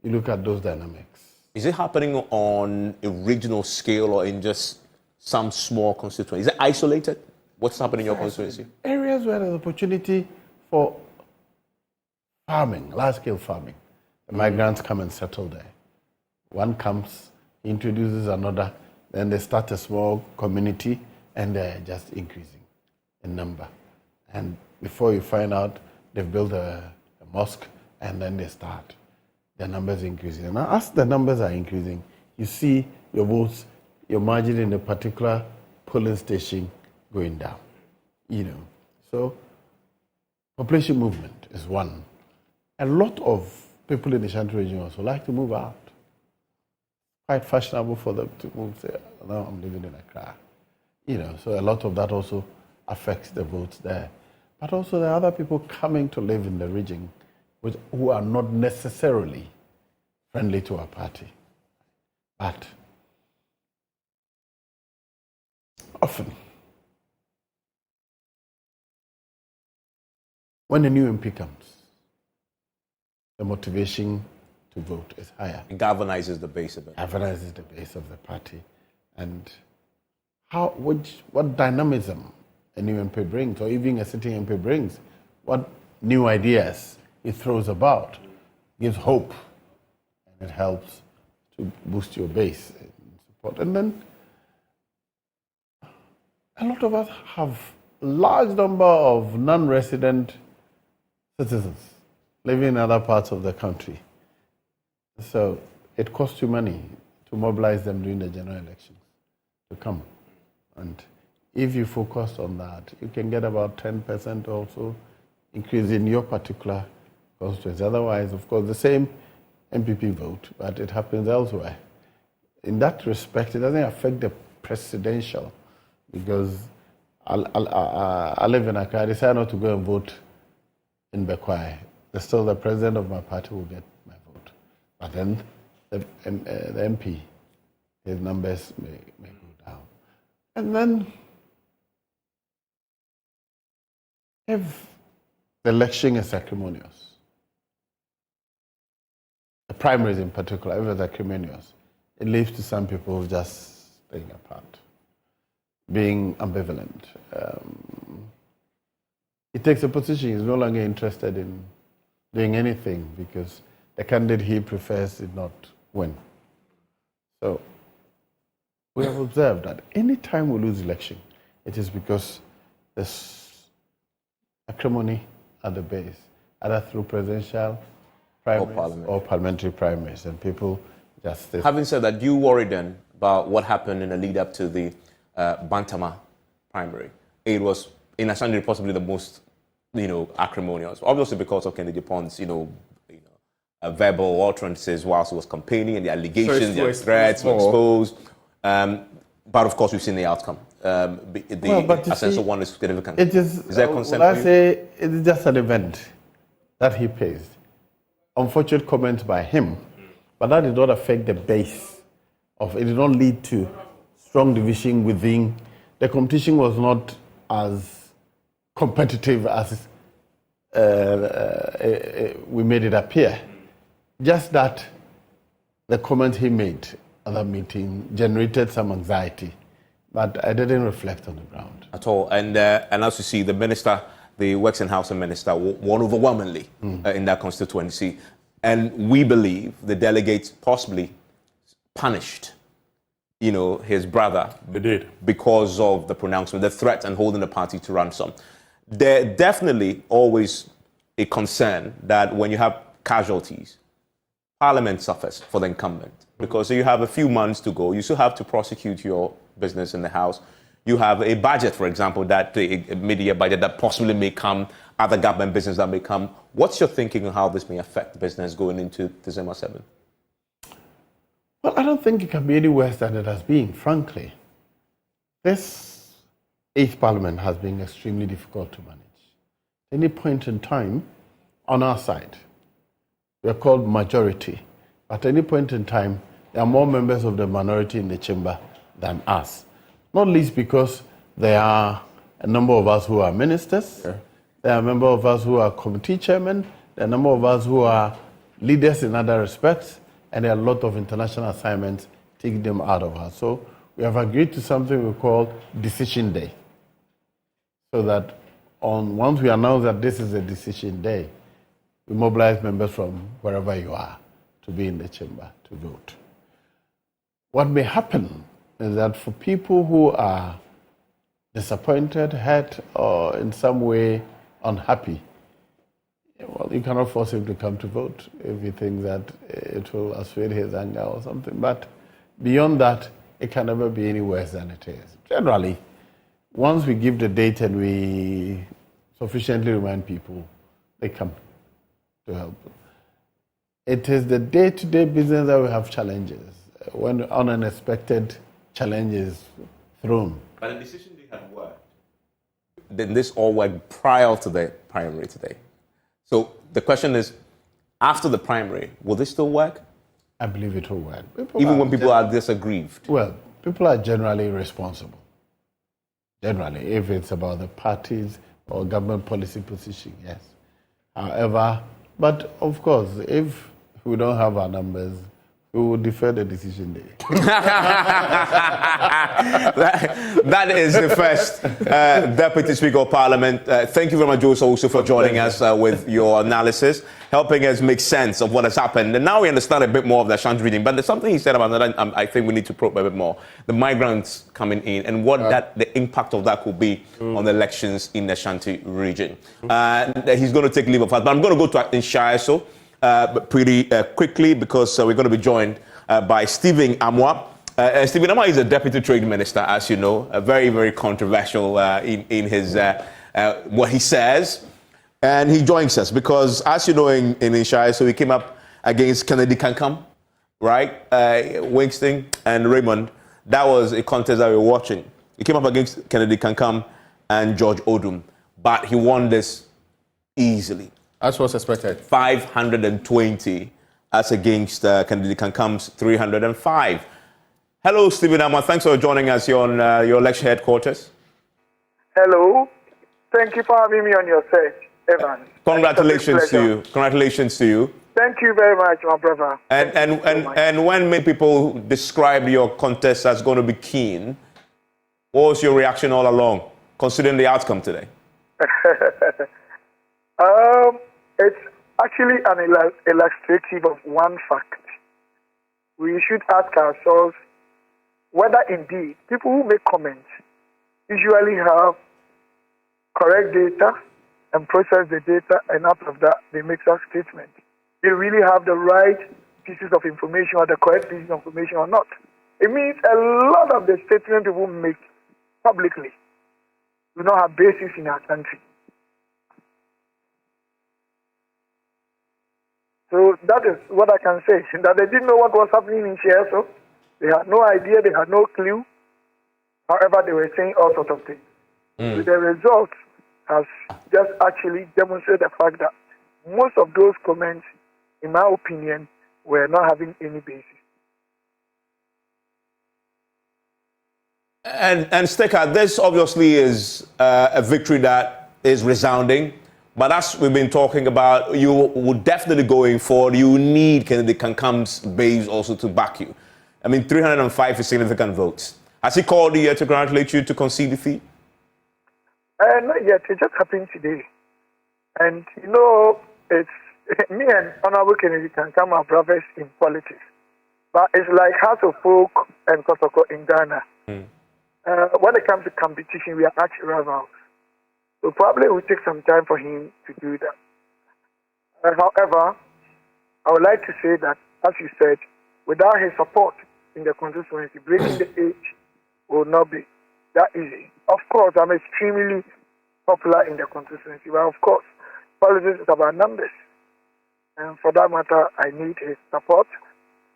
you look at those dynamics. Is it happening on a regional scale or in just some small constituency? Is it isolated? What's happening in your constituency? Areas where there's opportunity for farming, large-scale farming. The migrants come and settle there. One comes, introduces another, then they start a small community, and they're just increasing in number. And before you find out, they've built a mosque, and then they start. The numbers increasing. And as the numbers are increasing, you see your votes, your margin in a particular polling station going down. You know, so population movement is one. A lot of people in the Ashanti region also like to move out. Quite fashionable for them to move. Say, now I'm living in Accra. You know, so a lot of that also affects the votes there. But also there are other people coming to live in the region who are not necessarily friendly to our party. But often, when a new MP comes, the motivation to vote is higher. It galvanizes the base of it. Galvanizes the base of the party. And what dynamism a new MP brings, or even a sitting MP brings, what new ideas it throws about, gives hope, and it helps to boost your base and support. And then a lot of us have a large number of non-resident citizens living in other parts of the country. So it costs you money to mobilize them during the general elections to come. And if you focus on that, you can get about 10% also increase in your particular constituency. Otherwise, of course, the same NPP vote, but it happens elsewhere. In that respect, it doesn't affect the presidential, because I live in Accra. I decided not to go and vote in Bekwai. Still, the president of my party will get my vote. But then the MP, his numbers may go down. And then if the election is acrimonious, the primaries in particular, if it's acrimonious, it leads to some people just staying apart, being ambivalent. He takes a position, he's no longer interested in doing anything because the candidate he prefers did not win. So we have observed that any time we lose election, it is because there's acrimony at the base, either through presidential primaries or parliamentary primaries, and people just stay. Having said that, do you worry then about what happened in the lead up to the Bantama primary? It was in Ashanti possibly the most, acrimonious, obviously because of Kennedy Pond's, verbal utterances whilst he was campaigning, and the allegations, So the threats were exposed. But of course, we've seen the outcome. The Ascenso one is significant. It is there consent well, for I you? say it's just an event that he pays. Unfortunate comments by him, but that did not affect the base of it. Did not lead to strong division within. The competition was not as competitive as we made it appear. Just that the comment he made at that meeting generated some anxiety, but I didn't reflect on the ground at all. And as you see, the minister, the Works and Housing Minister, won overwhelmingly in that constituency. And we believe the delegates possibly punished, his brother. They did. Because of the pronouncement, the threat, and holding the party to ransom. There's definitely always a concern that when you have casualties, Parliament suffers for the incumbent. Because you have a few months to go, you still have to prosecute your business in the House. You have a budget, for example, a mid-year budget that possibly may come, other government business that may come. What's your thinking on how this may affect business going into December 7th? Well, I don't think it can be any worse than it has been, frankly. This 8th Parliament has been extremely difficult to manage. At any point in time, on our side, we are called majority. At any point in time, there are more members of the minority in the chamber than us. Not least because there are a number of us who are ministers, there are a number of us who are committee chairmen, there are a number of us who are leaders in other respects, and there are a lot of international assignments taking them out of us. So we have agreed to something we call decision day. So that once we announce that this is a decision day, we mobilize members from wherever you are to be in the chamber to vote. What may happen is that for people who are disappointed, hurt, or in some way unhappy, well, you cannot force him to come to vote if you think that it will assuage his anger or something. But beyond that, it can never be any worse than it is. Generally, once we give the date and we sufficiently remind people, they come to help. It is the day-to-day business that we have challenges, when unexpected challenges thrown. But the decision they had worked. Then this all worked prior to the primary today. So the question is, after the primary, will this still work? I believe it will work. Even when people are disaggrieved? Well, people are generally responsible. Generally, if it's about the parties or government policy position, yes. However, but of course, if we don't have our numbers, we will defer the decision day. that is the first Deputy Speaker of Parliament. Thank you very much, Joseph, also for joining us with your analysis, helping us make sense of what has happened. And now we understand a bit more of the Ashanti region. But there's something he said about that I think we need to probe a bit more. The migrants coming in and what the impact of that could be on the elections in the Ashanti region. He's going to take leave of us. But I'm going to go to Ayawaso pretty quickly because we're going to be joined by Stephen Amwa. Stephen Amwa is a deputy trade minister, as you know, very, very controversial in his what he says. And he joins us because, as you know, in Ayawaso, he came up against Kennedy Kankam, right? Winston and Raymond. That was a contest that we were watching. He came up against Kennedy Kankam and George Odum, but he won this easily. As was expected. 520 as against Kennedy Kankam's 305. Hello, Stephen Amma. Thanks for joining us here on your election headquarters. Hello. Thank you for having me on your set, Evan. Congratulations to you. Congratulations to you. Thank you very much, my brother. And when many people describe your contest as going to be keen, what was your reaction all along, considering the outcome today? It's actually an illustrative of one fact. We should ask ourselves whether indeed people who make comments usually have correct data and process the data, and out of that they make a statement. They really have the right pieces of information or the correct pieces of information or not. It means a lot of the statements people make publicly do not have basis in our country. So that is what I can say. That they didn't know what was happening in Chiasso. They had no idea. They had no clue. However, they were saying all sorts of things. So the result has just actually demonstrated the fact that most of those comments, in my opinion, were not having any basis. And Sticker, this obviously is a victory that is resounding. But as we've been talking about, you would definitely going forward, you need Kennedy Kankam's base also to back you. I mean, 305 is significant votes. Has he called you yet to congratulate you to concede defeat? Not yet. It just happened today. And, you know, it's me and Honorable Kennedy Kankam are brothers in politics. But it's like House of Folk and Kotoko in Ghana. When it comes to competition, we are arch rivals. So probably it will take some time for him to do that. However, I would like to say that, as you said, without his support in the constituency, breaking the age will not be that easy. Of course, I'm extremely popular in the constituency, but of course, politics is about numbers. And for that matter, I need his support.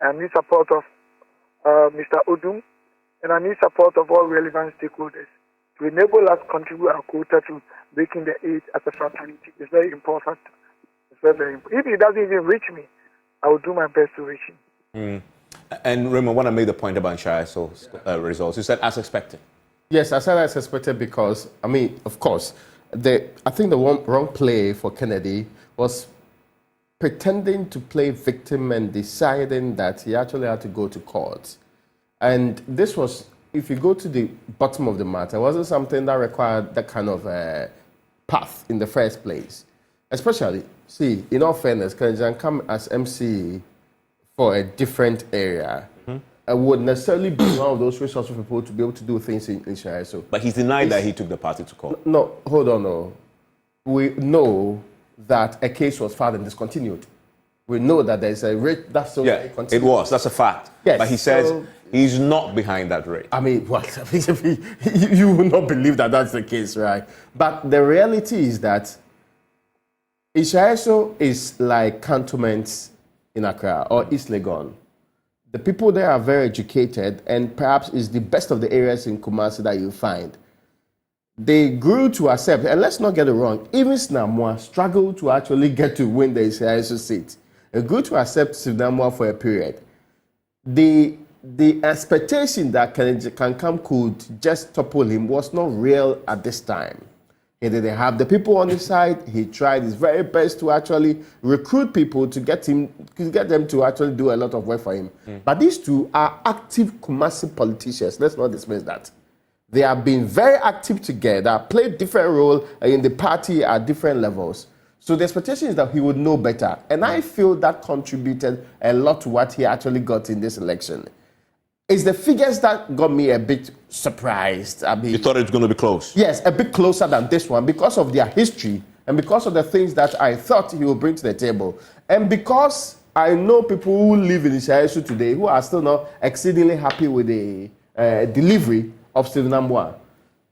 I need support of Mr. Odum, and I need support of all relevant stakeholders to enable us contribute our quota to breaking the age as a fraternity. It's very important. It's very, very important. If he doesn't even reach me, I will do my best to reach him. And Raymond, when I made the point about Chiaso's results, you said as expected. Yes, I said as expected because, I mean, of course, I think the wrong play for Kennedy was pretending to play victim and deciding that he actually had to go to court. And this was, if you go to the bottom of the matter, it wasn't something that required that kind of path in the first place. Especially, see, in all fairness, Kennedy come as MC for a different area. Would necessarily be one of those resourceful people to be able to do things in Chiasso. But he's denied that he took the party to court. No, hold on, no. We know that a case was filed and discontinued. We know that there's a rate that's so it was. That's a fact. Yes, but he says he's not behind that rate. I mean, what? You will not believe that that's the case, right? But the reality is that Chiasso is like cantonments in Accra or East Legon. The people there are very educated and perhaps is the best of the areas in Kumasi that you find. They grew to accept, and let's not get it wrong, even Sinamwa struggled to actually get to win the Chiasso seat. They grew to accept Sinamwa for a period. The expectation that Kennedy Kankam could just topple him was not real at this time. He didn't have the people on his side. He tried his very best to actually recruit people to get them to actually do a lot of work for him. But these two are active Kumasi politicians. Let's not dismiss that. They have been very active together, played different roles in the party at different levels. So the expectation is that he would know better. And I feel that contributed a lot to what he actually got in this election. It's the figures that got me a bit surprised. I mean, you thought it was going to be close? Yes, a bit closer than this one because of their history and because of the things that I thought he would bring to the table. And because I know people who live in Chiasso today who are still not exceedingly happy with the delivery of Stephen Amwa.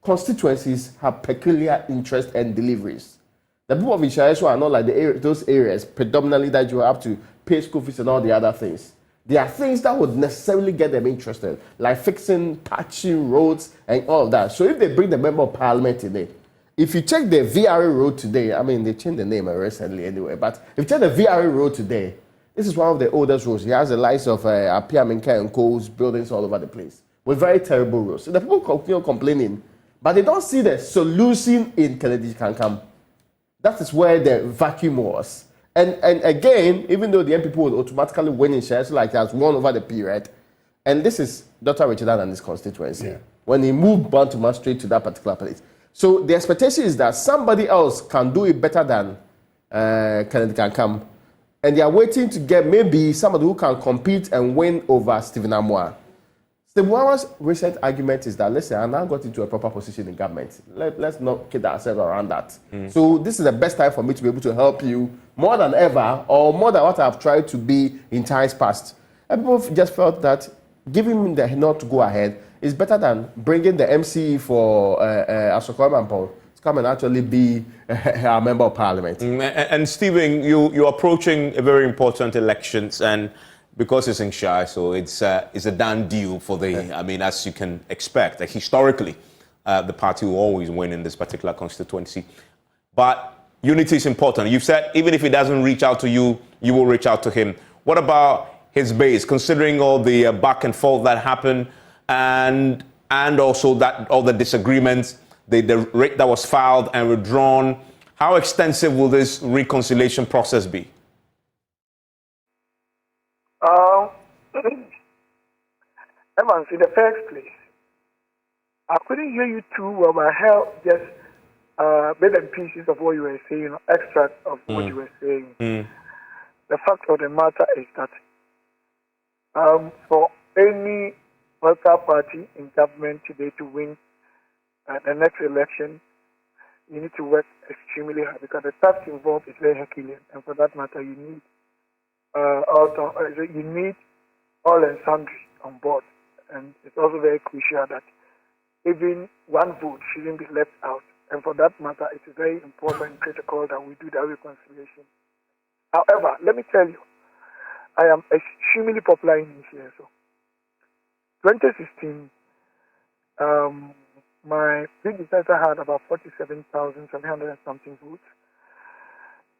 Constituencies have peculiar interest and deliveries. The people of Chiasso are not like those areas predominantly that you have to pay school fees and all the other things. There are things that would necessarily get them interested, like fixing, patching roads and all of that. So if they bring the member of parliament today, if you check the VRA road today, I mean, they changed the name recently anyway, but if you check the VRA road today, this is one of the oldest roads. It has the likes of Apia Minka and Co's buildings all over the place with very terrible roads. So the people continue complaining, but they don't see the solution in Kennedy Kankam. That is where the vacuum was. And again, even though the NPP would automatically win in shares, like he has won over the period, and this is Dr. Richard and his constituency, when he moved Bantuma straight to that particular place. So the expectation is that somebody else can do it better than Kennedy Kankam, and they are waiting to get maybe somebody who can compete and win over Stephen Amwa. Stephen Amwa's recent argument is that, listen, I now got into a proper position in government. Let's not kid ourselves around that. So this is the best time for me to be able to help you more than ever, or more than what I've tried to be in times past. And people just felt that giving him the nod to go ahead is better than bringing the MCE for Asokoro and Paul come and actually be a member of parliament. And Stephen, you're approaching a very important elections, and because it's in Shire, so it's a done deal for the. I mean, as you can expect, historically, the party will always win in this particular constituency. But unity is important. You've said even if he doesn't reach out to you, you will reach out to him. What about his base, considering all the back and forth that happened, and also that all the disagreements, the rate that was filed and withdrawn? How extensive will this reconciliation process be? Evans, in the first place, I couldn't hear you too well, but I heard just bits and pieces of what you were saying, extract of what you were saying. The fact of the matter is that for any political party in government today to win the next election, you need to work extremely hard because the task involved is very Herculean, and for that matter, you need all and sundry on board, and it's also very crucial that even one vote shouldn't be left out, and for that matter, it is very important and critical that we do that reconciliation. However, let me tell you, I am extremely popular in Asia. So, 2016, my predecessor had about 47,700 and something votes.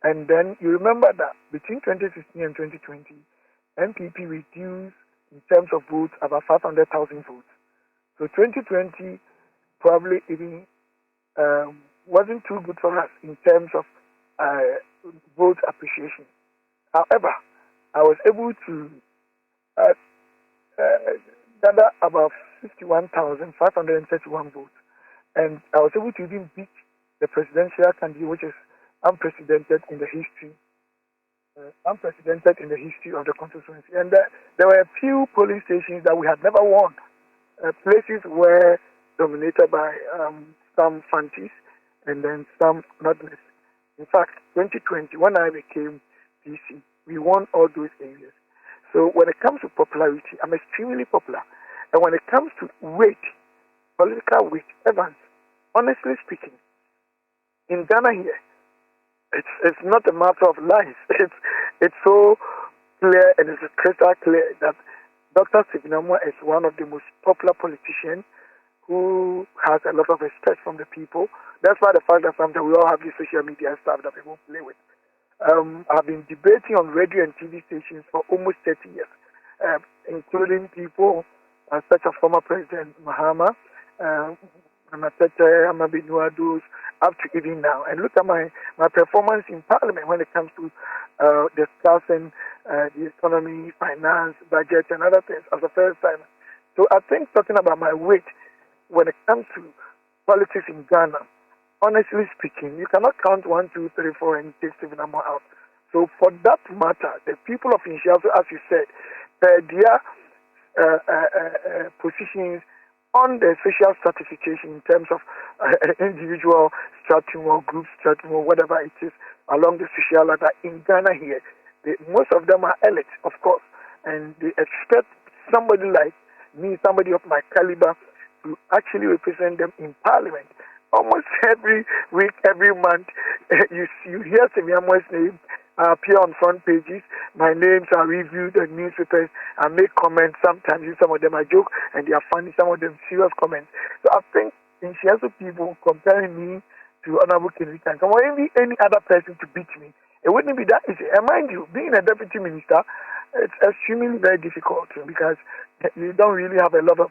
And then you remember that between 2016 and 2020, NPP reduced in terms of votes about 500,000 votes. So 2020 probably even wasn't too good for us in terms of vote appreciation. However, I was able to gather about 51,531 votes. And I was able to even beat the presidential candidate, which is unprecedented in the history of the constituency. And there were a few polling stations that we had never won. Places were dominated by some Fantis and then some Northerners. In fact, 2020, when I became DC, we won all those areas. So when it comes to popularity, I'm extremely popular. And when it comes to weight, political weight, Evans, honestly speaking, in Ghana here, it's not a matter of lies. It's so clear and it's crystal clear that Dr. Subin is one of the most popular politicians who has a lot of respect from the people. That's why the fact that sometimes we all have this social media stuff that people play with. I've been debating on radio and TV stations for almost 30 years, including people such as former President Mahama, Amatete, Amabinuados, up to even now. And look at my performance in Parliament when it comes to discussing the economy, finance, budget, and other things as a first time. So I think talking about my weight when it comes to politics in Ghana, honestly speaking, you cannot count 1, 2, 3, 4 and take Subin out. So for that matter, the people of Inshiaso, as you said, their positions on the social stratification in terms of individual stratum or group stratum or whatever it is along the social ladder in Ghana here, most of them are elite, of course, and they expect somebody like me, somebody of my caliber, to actually represent them in Parliament. Almost every week, every month, you hear Subin's name appear on front pages. My names are reviewed in newspapers. I make comments. Sometimes some of them are joke and they are funny. Some of them serious comments. So I think in Shiaso people comparing me to Honorable Kennedy Kankan or any other person to beat me, it wouldn't be that easy. And mind you, being a deputy minister, it's extremely very difficult because you don't really have a lot of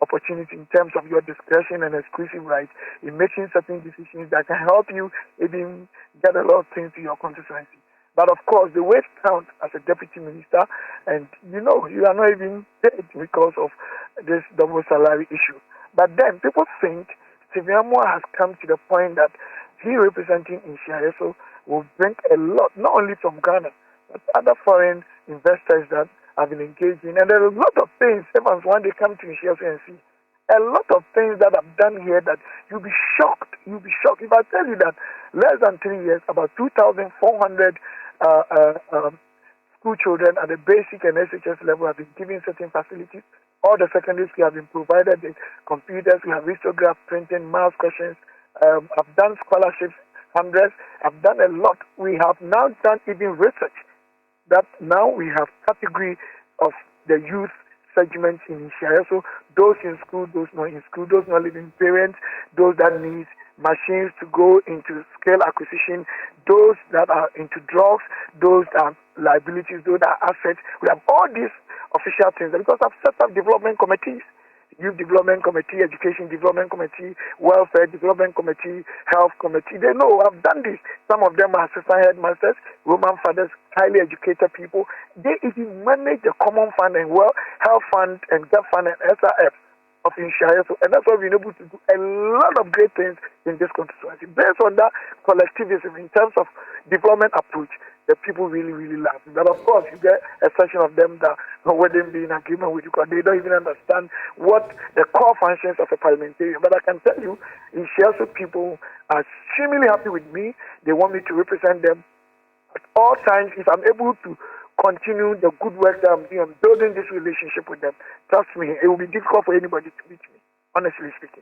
opportunity in terms of your discretion and exclusive rights in making certain decisions that can help you even get a lot of things to your constituency. But of course, the weight counts as a deputy minister, and you are not even paid because of this double salary issue. But then people think Subin has come to the point that he representing Inshiaso will bring a lot, not only from Ghana, but other foreign investors that have been engaged in. And there are a lot of things, Evans, when they come to Inshiaso and see, a lot of things that I've done here that you'll be shocked. You'll be shocked. If I tell you that less than 3 years, about 2,400 school children at the basic and SHS level have been given certain facilities. All the secondary schools have been provided with computers. We have lithograph printing, math questions, I've done scholarships, hundreds. I've done a lot. We have now done even research that now we have category of the youth segments in Shire. So those in school, those not in school, those not living parents, those that need machines to go into scale acquisition, those that are into drugs, those that are liabilities, those that are assets. We have all these official things because I've set up development committees. Youth Development Committee, Education Development Committee, Welfare Development Committee, Health Committee. They know I've done this. Some of them are assistant headmasters, Roman fathers, highly educated people. They even manage the Common Fund and Health Fund and Gap Fund and SRF of Inshire. And that's why we've been able to do a lot of great things in this constituency. Based on that collectivism in terms of development approach, the people really, really love. But of course, you get a section of them that wouldn't be in agreement with you because they don't even understand what the core functions of a parliamentarian. But I can tell you, in Shire, people are extremely happy with me. They want me to represent them at all times. If I'm able to continue the good work that I'm doing, building this relationship with them, trust me, it will be difficult for anybody to beat me, honestly speaking.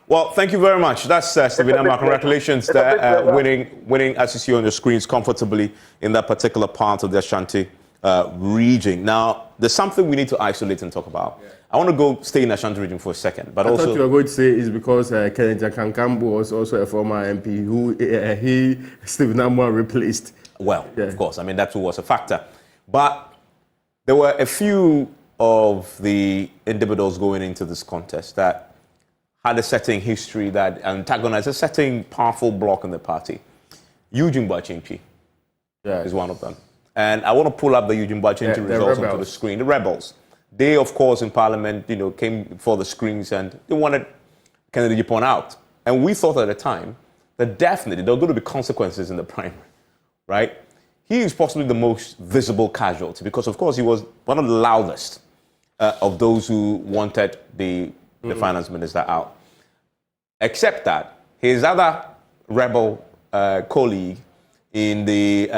Well, thank you very much. That's Subin. Congratulations there, winning, as you see on your screens, comfortably in that particular part of the Ashanti region. Now, there's something we need to isolate and talk about. Yeah. I want to go stay in Ashanti region for a second, but I thought you were going to say it's because Kenneth Kankambu was also a former MP who Stephen Amwa replaced. Well, of course. I mean, that was a factor. But there were a few of the individuals going into this contest that had a certain history that antagonized a certain powerful bloc in the party. Gideon Boako is one of them. And I want to pull up the Gideon Boako results onto the screen. The rebels. They, of course, in Parliament, came before the screens and they wanted Kennedy Jipon out. And we thought at the time that definitely there were going to be consequences in the primary, right? He is possibly the most visible casualty because, of course, he was one of the loudest of those who wanted the finance minister out. Except that his other rebel colleague in the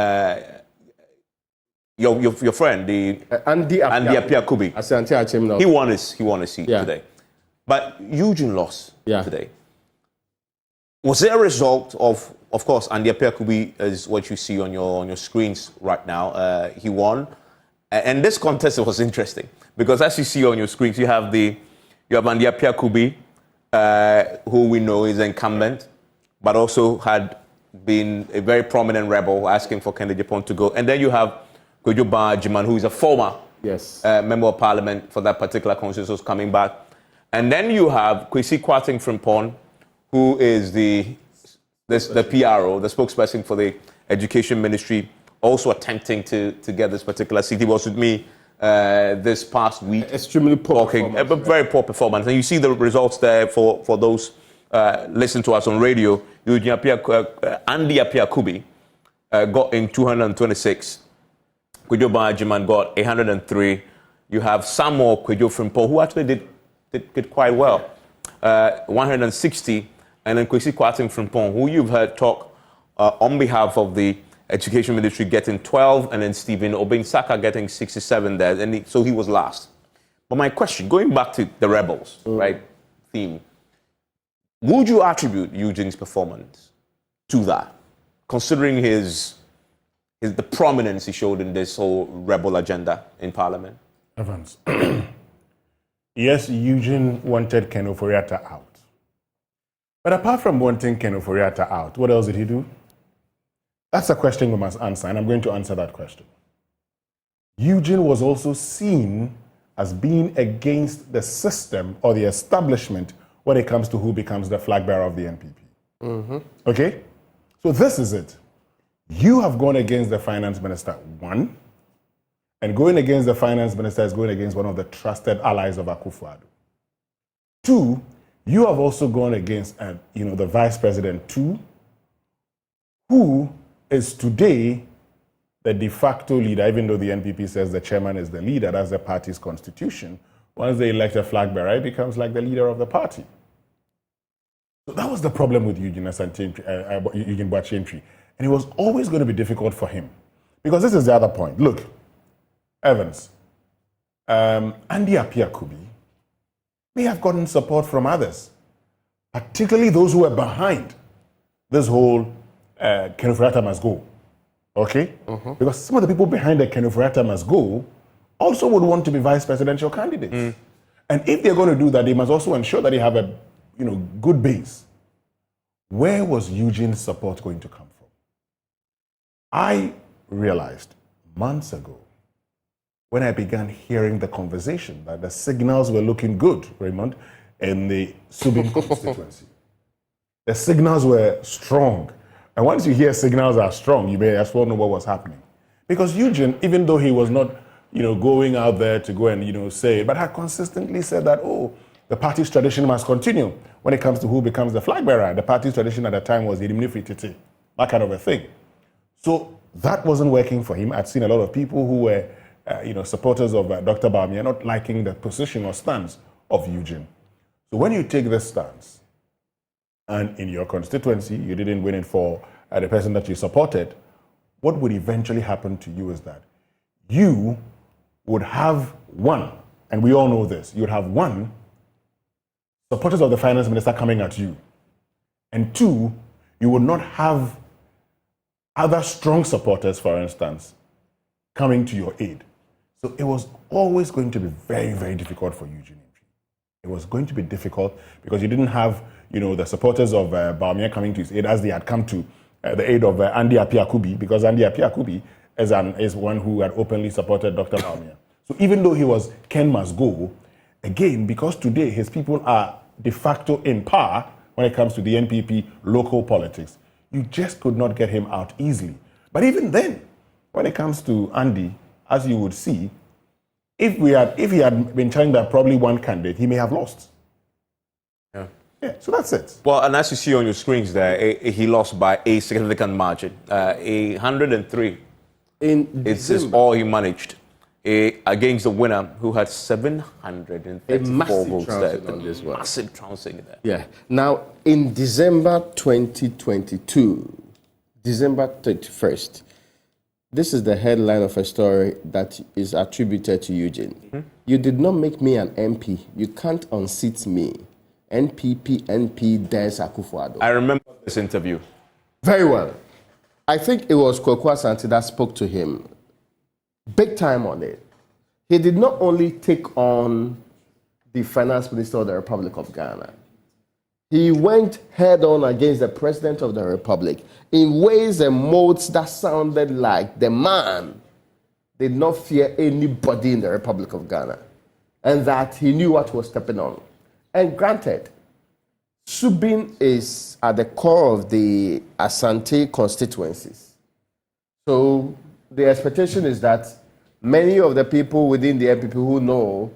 your friend, the Andy Appiah-Kubi, he won a seat today. But Eugene lost today. Was it a result of course, Andy Appiah-Kubi is what you see on your screens right now. He won. And this contest was interesting because as you see on your screens, you have Andy Appiah-Kubi, who we know is incumbent, but also had been a very prominent rebel asking for Kennedy Jipon to go. And then you have Kojo Bajiman, who is a former member of parliament for that particular constituency, coming back. And then you have Kwesi Kwarteng-Frimpong, who is the PRO, the spokesperson for the Education Ministry, also attempting to get this particular seat. He was with me this past week. Extremely poor performance. A very poor performance. And you see the results there for those listening to us on radio. Andy Appiah-Kubi got in 226. Kojo Bajiman got 103. You have Samuel Kojo-Frimpong, who actually did quite well, 160. And then Kwesi Kwarteng-Frimpong, who you've heard talk on behalf of the Education Ministry, getting 12, and then Stephen Obinsaka getting 67 there, and so he was last. But my question, going back to the rebels, right, theme, would you attribute Eugene's performance to that, considering the prominence he showed in this whole rebel agenda in Parliament? Evans. Yes, Eugene wanted Ken Ofori-Atta out. But apart from wanting Ken Ofori-Atta out, what else did he do? That's a question we must answer, and I'm going to answer that question. Eugene was also seen as being against the system or the establishment when it comes to who becomes the flag bearer of the NPP. Okay? So this is it. You have gone against the finance minister, one, and going against the finance minister is going against one of the trusted allies of Akufo-Addo. Two, you have also gone against the vice president, too, who is today the de facto leader, even though the NPP says the chairman is the leader, that's the party's constitution. Once they elect a flag bearer, he becomes like the leader of the party. So that was the problem with Eugene Boako. And it was always going to be difficult for him. Because this is the other point. Look, Evans, Andy Appiah-Kubi may have gotten support from others. particularly those who were behind this whole Kenufurata must go. Okay? Because some of the people behind the Kenufurata must go also would want to be vice presidential candidates. And if they're going to do that, they must also ensure that they have a good base. Where was Eugene's support going to come from? I realized months ago when I began hearing the conversation that the signals were looking good, Raymond, in the Subin constituency. The signals were strong. And once you hear signals are strong, you may as well know what was happening. Because Eugene, even though he was not, going out there to go and, say it, but had consistently said that, the party's tradition must continue when it comes to who becomes the flag bearer. The party's tradition at the time was Irimnifrititi, that kind of a thing. So that wasn't working for him. I'd seen a lot of people who were, supporters of Dr. Bawumia not liking the position or stance of Eugene. So when you take this stance, and in your constituency, you didn't win it for the person that you supported, what would eventually happen to you is that you would have one, and we all know this, you'd have one, supporters of the finance minister coming at you, and two, you would not have other strong supporters, for instance, coming to your aid. So it was always going to be very, very difficult for Eugene. It was going to be difficult because you didn't have, the supporters of Bawumia coming to his aid as they had come to the aid of Andy Appiah-Kubi, because Andy Appiah-Kubi is one who had openly supported Dr. Bawumia. So even though he was Ken must go, again, because today his people are de facto in power when it comes to the NPP local politics, you just could not get him out easily. But even then, when it comes to Andy, as you would see, if he had been telling that probably one candidate, he may have lost. Yeah, so that's it. Well, and as you see on your screens there, he lost by a significant margin. 103 is all he managed against the winner who had 734 votes there. Massive trouncing there. Yeah. Now, in December 2022, December 31st, this is the headline of a story that is attributed to Eugene. You did not make me an MP. You can't unseat me. NPP NP Des Akufo-Addo. I remember this interview. Very well. I think it was Kwaku Asante that spoke to him big time on it. He did not only take on the finance minister of the Republic of Ghana. He went head on against the president of the Republic in ways and modes that sounded like the man did not fear anybody in the Republic of Ghana and that he knew what he was stepping on. And granted, Subin is at the core of the Ashanti constituencies. So the expectation is that many of the people within the NPP who know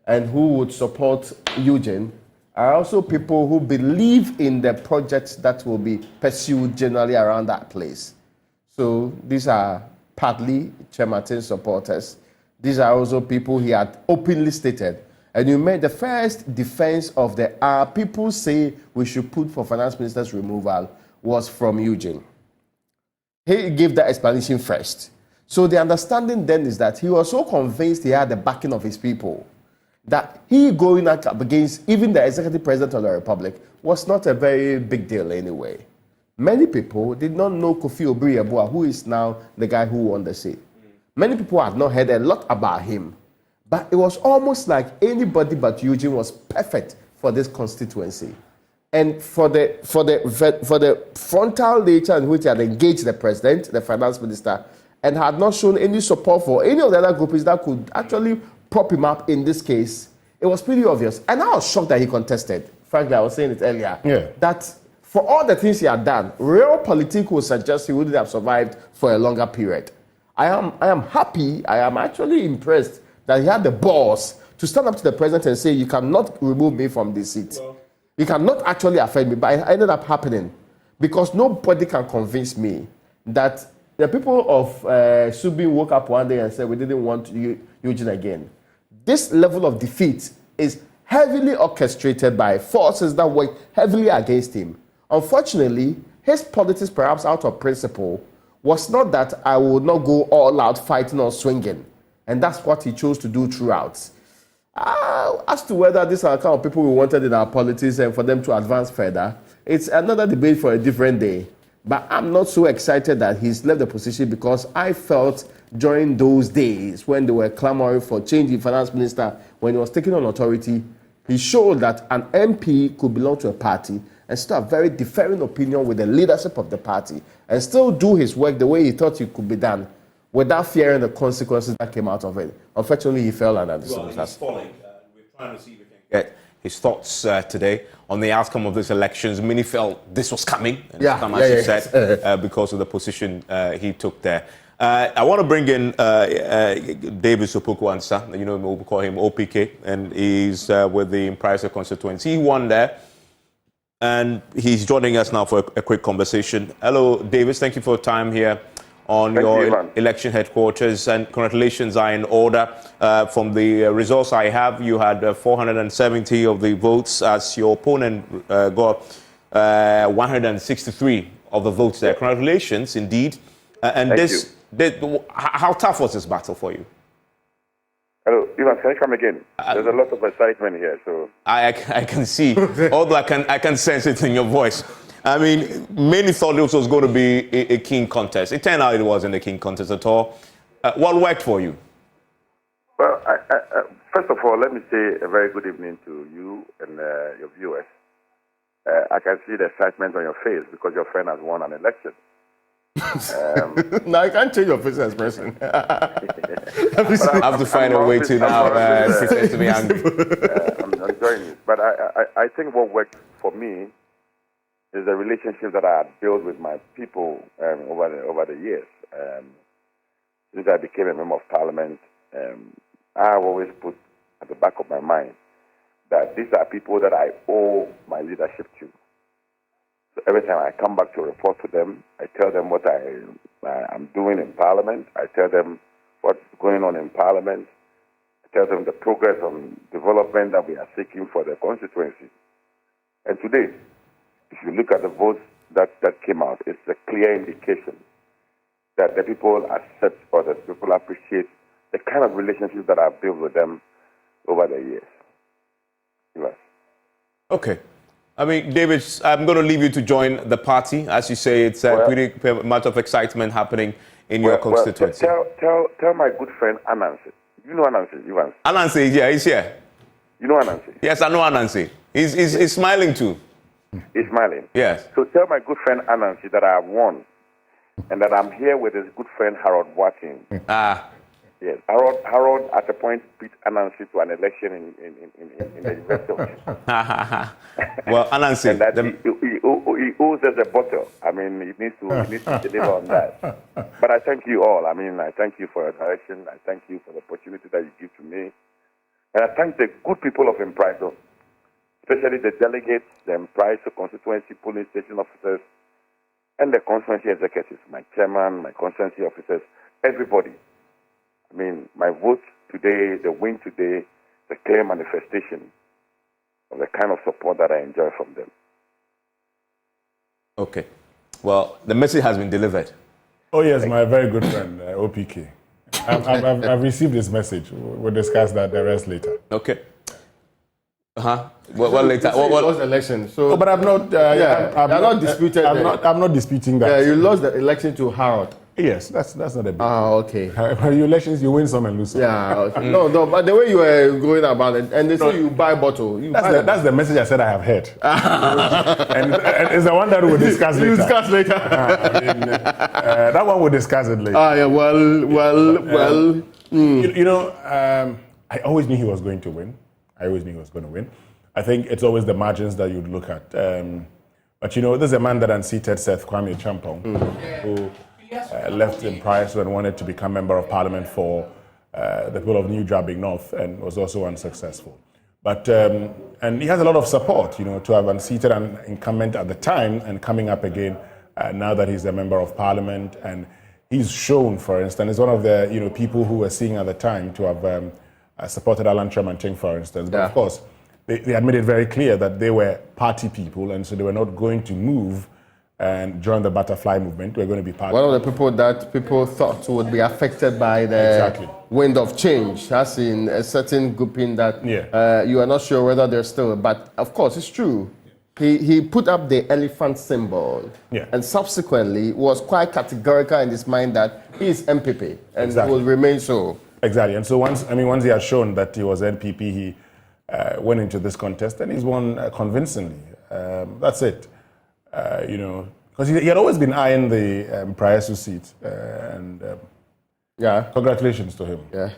and who would support Eugene are also people who believe in the projects that will be pursued generally around that place. So these are partly Chematin supporters. These are also people he had openly stated. And you made the first defense of the people say we should put for finance minister's removal was from Eugene. He gave that explanation first. So the understanding then is that he was so convinced he had the backing of his people that he going up against even the executive president of the Republic was not a very big deal anyway. Many people did not know Kofi Obiri-Abua, who is now the guy who won the seat. Many people had not heard a lot about him. But it was almost like anybody but Eugene was perfect for this constituency. And for the frontal nature in which he had engaged the president, the finance minister, and had not shown any support for any of the other groups that could actually prop him up in this case, it was pretty obvious. And I was shocked that he contested. Frankly, I was saying it earlier. Yeah. That for all the things he had done, realpolitik would suggest he wouldn't have survived for a longer period. I am happy, I am actually impressed that he had the balls to stand up to the president and say, you cannot remove me from this seat. You cannot actually affect me. But it ended up happening because nobody can convince me that the people of Subin woke up one day and said, we didn't want Eugene again. This level of defeat is heavily orchestrated by forces that work heavily against him. Unfortunately, his politics, perhaps out of principle, was not that I would not go all out fighting or swinging. And that's what he chose to do throughout. As to whether these are the kind of people we wanted in our politics and for them to advance further, it's another debate for a different day. But I'm not so excited that he's left the position, because I felt during those days when they were clamoring for change in finance minister, when he was taking on authority, he showed that an MP could belong to a party and still have very differing opinion with the leadership of the party and still do his work the way he thought it could be done without fearing the consequences that came out of it. Unfortunately, he fell under the circumstances. We're trying to see if we can get his thoughts today on the outcome of these elections. Many felt this was coming, and as you said, because of the position he took there. I want to bring in David Sopoku-Ansah. You know, we'll call him OPK, and he's with the Imprisa constituency. He won there, and he's joining us now for a quick conversation. Hello, David. Thank you for your time here on your election headquarters, and congratulations are in order. From the results I have, you had 470 of the votes, as your opponent got 163 of the votes there. Congratulations, indeed. How tough was this battle for you? Hello, Ivan, can you come again? There's a lot of excitement here, so... I can see, although I can sense it in your voice. I mean, many thought this was going to be a keen contest. It turned out it wasn't a keen contest at all. What worked for you? Well, first of all, let me say a very good evening to you and your viewers. I can see the excitement on your face because your friend has won an election. No, I can't change your face expression. I have to find a way to now pretend to be angry. I'm enjoying it. But I think what worked for me is the relationship that I had built with my people over the years. Since I became a member of parliament, I have always put at the back of my mind that these are people that I owe my leadership to. So every time I come back to report to them, I tell them what I'm doing in parliament. I tell them what's going on in parliament. I tell them the progress on development that we are seeking for the constituency. And today, if you look at the votes that came out, it's a clear indication that the people accept or the people appreciate the kind of relationships that I've built with them over the years. Yes. Okay. I mean, David, I'm going to leave you to join the party. As you say, it's pretty much of excitement happening in your constituency. Tell my good friend Anansi. You know Anansi, Ivan? Anansi, yeah, he's here. You know Anansi? Yes, I know Anansi. He's smiling too. He's smiling? Yes. So tell my good friend Anansi that I have won and that I'm here with his good friend Harold Boating. Yes, Harold at a point beat Anansi to an election in the university. Well, Anansi, and that he owes us a bottle. I mean, he needs to deliver on that. But I thank you all. I mean, I thank you for your direction. I thank you for the opportunity that you give to me. And I thank the good people of Imprisa, especially the delegates, the Imprisa constituency polling station officers, and the constituency executives, my chairman, my constituency officers, everybody. I mean, my vote today, the win today, the clear manifestation of the kind of support that I enjoy from them. Okay. Well, the message has been delivered. Oh, yes, my very good friend, OPK. I've received this message. We'll discuss that the rest later. Okay. What later? What lost the election. So, but I'm not. I'm not disputing. I'm not disputing that. Yeah, you lost the election to Harold. Yes, that's not a big. Okay. Your elections, you win some and lose some. Yeah. Okay. No, but the way you were going about it, and they say you buy bottle. That's the message I said I have heard. and it's the one that we'll discuss later. Discuss later. That one we'll discuss it later. Yeah. Well. You know, I always knew he was going to win. I think it's always the margins that you'd look at. But you know, there's a man that unseated Seth Kwame Champong, who left Imprisa and wanted to become member of parliament for the people of New Joburg North and was also unsuccessful. But and he has a lot of support, you know, to have unseated an incumbent at the time and coming up again now that he's a member of parliament. And he's shown, for instance, is one of the people who were seeing at the time to have supported Alan Tremanting, for instance. But of course, they had made it very clear that they were party people, and so they were not going to move and join the butterfly movement. We're going to be part One of the people that people thought would be affected by the wind of change, as in a certain grouping that you are not sure whether they're still, but of course it's true. He put up the elephant symbol and subsequently was quite categorical in his mind that he is MPP and will remain so. Exactly. And so once he had shown that he was NPP, he went into this contest and he's won convincingly. That's it. Because he had always been eyeing the Praesu seat. Congratulations to him. Yeah.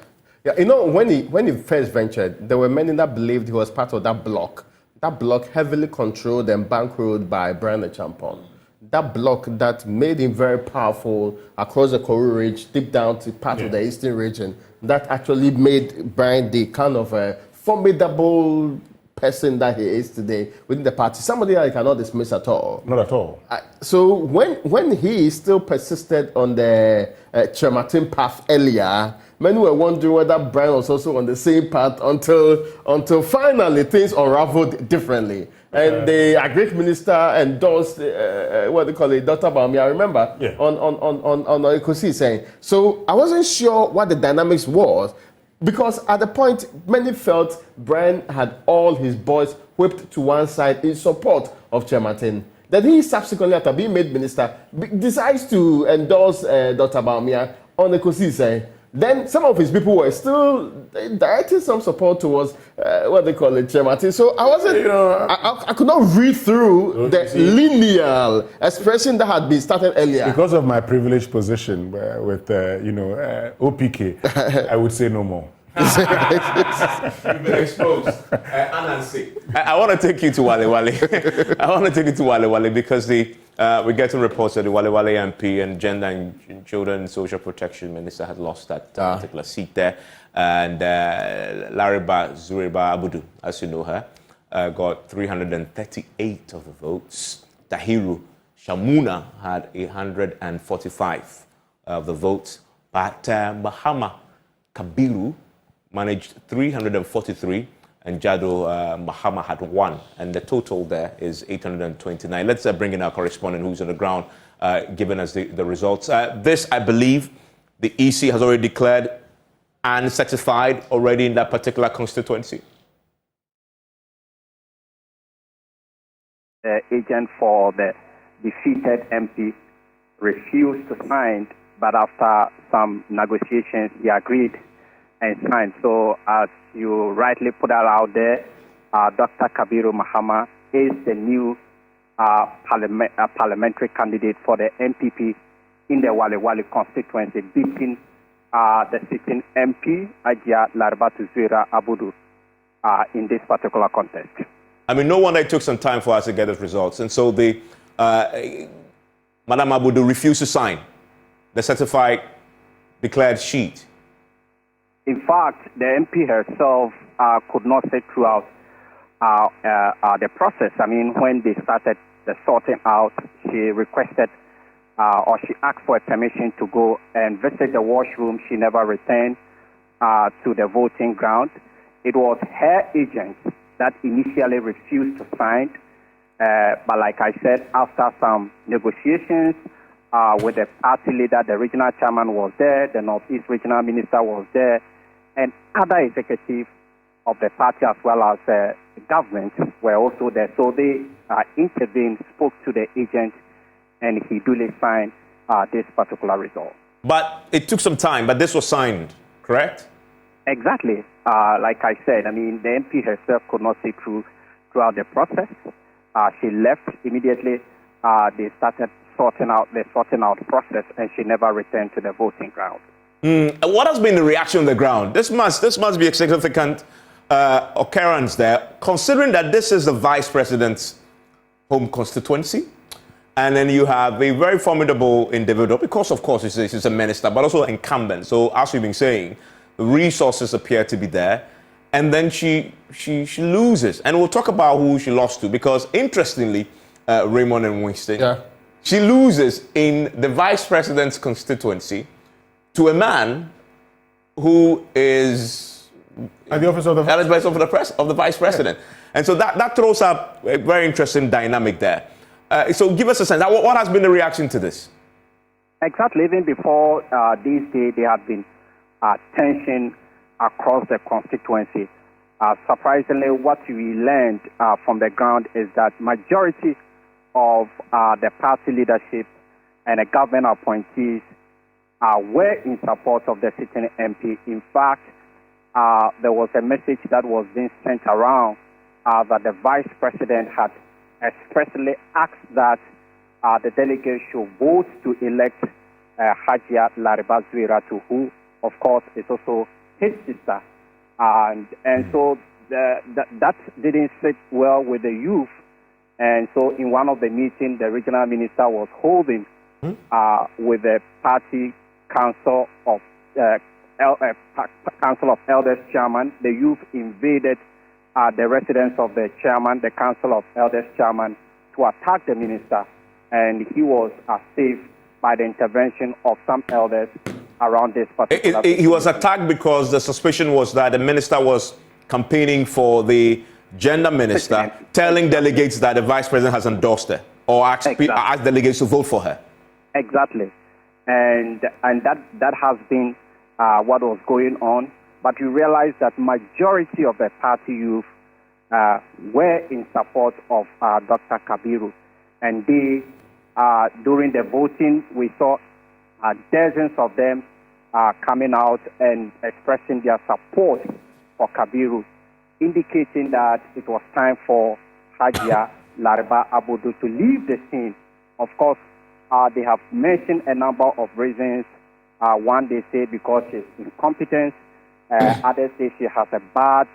When he first ventured, there were many that believed he was part of that bloc. That bloc heavily controlled and bankrolled by Brian Champon. That bloc that made him very powerful across the Koru Ridge, deep down to part of the Eastern region. That actually made Brian the kind of a formidable person that he is today within the party. Somebody that I cannot dismiss at all. Not at all. So when he still persisted on the Chairman path earlier, many were wondering whether Brian was also on the same path until finally things unraveled differently. And the Agric Minister endorsed Dr. Baumia, I remember, on Ekosi saying. So I wasn't sure what the dynamics was, because at the point, many felt Brian had all his boys whipped to one side in support of Chairman. Then he subsequently, after being made minister, decides to endorse Dr. Baumia on Ekosi saying. Then some of his people were still directing some support towards Chairman. So I wasn't, I could not read through the linear expression that had been started earlier. Because of my privileged position with, OPK, I would say no more. You've been exposed. Anansi. I want to take you to Walewale. Because we're getting reports that the Walewale MP and Gender and Children and Social Protection Minister had lost that particular seat there. And Lariba Zuriba Abudu, as you know her, got 338 of the votes. Tahiru Shamuna had 145 of the votes. But Mahama Kabiru managed 343, and Jado Mahama had 1, and the total there is 829. Let's bring in our correspondent who's on the ground, giving us the results. This, I believe, the EC has already declared and certified already in that particular constituency. The agent for the defeated MP refused to sign, but after some negotiations, he agreed and signed. So as you rightly put that out there, Dr. Kabiru Mahama is the new parliamentary candidate for the NPP in the Walewale constituency, beating the sitting MP, Ajia Laribatu Zuira Abudu, in this particular contest. I mean, no wonder it took some time for us to get those results. And so the Madam Abudu refused to sign the certified declared sheet. In fact, the MP herself could not sit throughout the process. I mean, when they started the sorting out, she requested or she asked for permission to go and visit the washroom. She never returned to the voting ground. It was her agent that initially refused to sign. But like I said, after some negotiations with the party leader, the regional chairman was there, the Northeast regional minister was there, and other executives of the party as well as the government were also there. So they intervened, spoke to the agent, and he duly signed this particular result. But it took some time, but this was signed, correct? Exactly. Like I said, I mean, the MP herself could not see throughout the process. She left immediately. They started sorting out the process, and she never returned to the voting ground. What has been the reaction on the ground? This must be a significant occurrence there, considering that this is the vice president's home constituency, and then you have a very formidable individual, because of course he's a minister, but also incumbent. So as we've been saying, the resources appear to be there, and then she loses, and we'll talk about who she lost to, because interestingly, Raymond and Winston, she loses in the vice president's constituency to a man who is at the office of the vice president. And so that throws up a very interesting dynamic there. So give us a sense. What has been the reaction to this? Exactly. Even before this day, there had been tension across the constituency. Surprisingly, what we learned from the ground is that majority of the party leadership and the government appointees were in support of the sitting MP. In fact, there was a message that was being sent around that the vice president had expressly asked that the delegates should vote to elect Hajia Lariba Zuiratu, who, of course, is also his sister. And so that didn't sit well with the youth. And so in one of the meetings the regional minister was holding with the party council of elders chairman, the youth invaded the residence of the chairman, the council of elders chairman, to attack the minister, and he was saved by the intervention of some elders around this particular. He was attacked because the suspicion was that the minister was campaigning for the gender minister, telling delegates that the vice president has endorsed her or asked delegates to vote for her. Exactly, and that has been what was going on. But you realize that majority of the party youth were in support of Dr. Kabiru, and they, during the voting, we saw dozens of them coming out and expressing their support for Kabiru, indicating that it was time for Hajia Lariba Abudu to leave the scene. Of course, they have mentioned a number of reasons. One, they say because she's incompetent. Others say she has a bad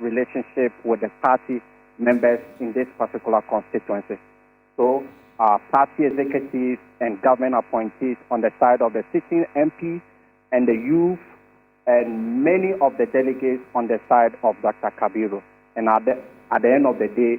relationship with the party members in this particular constituency. So, party executives and government appointees on the side of the sitting MP and the youth, and many of the delegates on the side of Dr. Kabiru. And at the end of the day,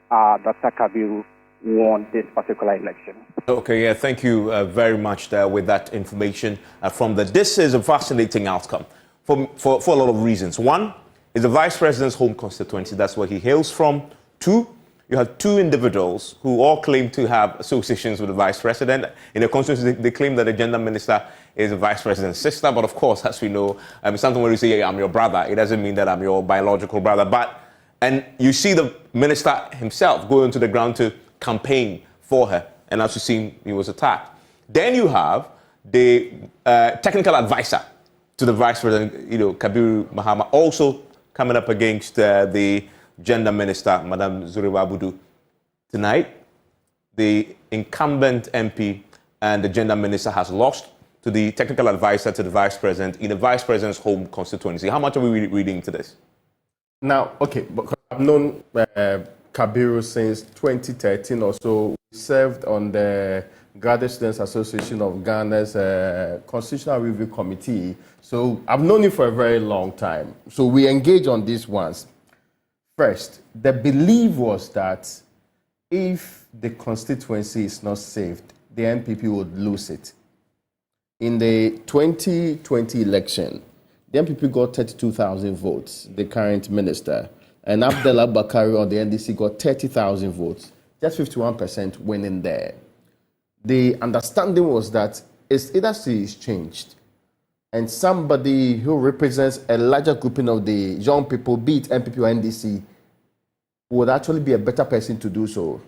Dr. Kabiru won this particular election. Okay, yeah, thank you very much there with that information from the. This is a fascinating outcome for a lot of reasons. One is the vice president's home constituency. That's where he hails from. Two, you have two individuals who all claim to have associations with the vice president. In the constituency, they claim that the gender minister is the vice president's sister. But of course, as we know, something where you say, I'm your brother, it doesn't mean that I'm your biological brother. And you see the minister himself go into the ground to campaign for her. And as you've seen, he was attacked. Then you have the technical advisor to the vice president, Kabiru Mahama, also coming up against the gender minister, Madam Zuriwa Abudu. Tonight, the incumbent MP and the gender minister has lost to the technical advisor to the vice president in the vice president's home constituency. How much are we reading into this? Now, okay, because I've known Kabiru since 2013 or so. We served on the Graduate Students Association of Ghana's Constitutional Review Committee. So I've known him for a very long time. So we engage on these ones. First, the belief was that if the constituency is not saved, the NPP would lose it. In the 2020 election, the NPP got 32,000 votes, the current minister, and Abdullah Bakari on the NDC got 30,000 votes, just 51% winning there. The understanding was that it's either she is changed and somebody who represents a larger grouping of the young people, be it NPP or NDC, would actually be a better person to do so.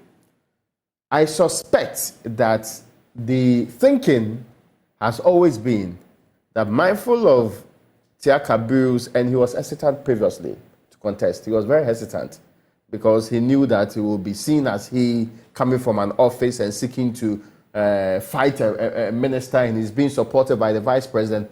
I suspect that the thinking has always been that, mindful of Tia Kabiru's, and he was hesitant previously to contest. He was very hesitant because he knew that he would be seen as he coming from an office and seeking to fight a minister, and he's being supported by the vice president.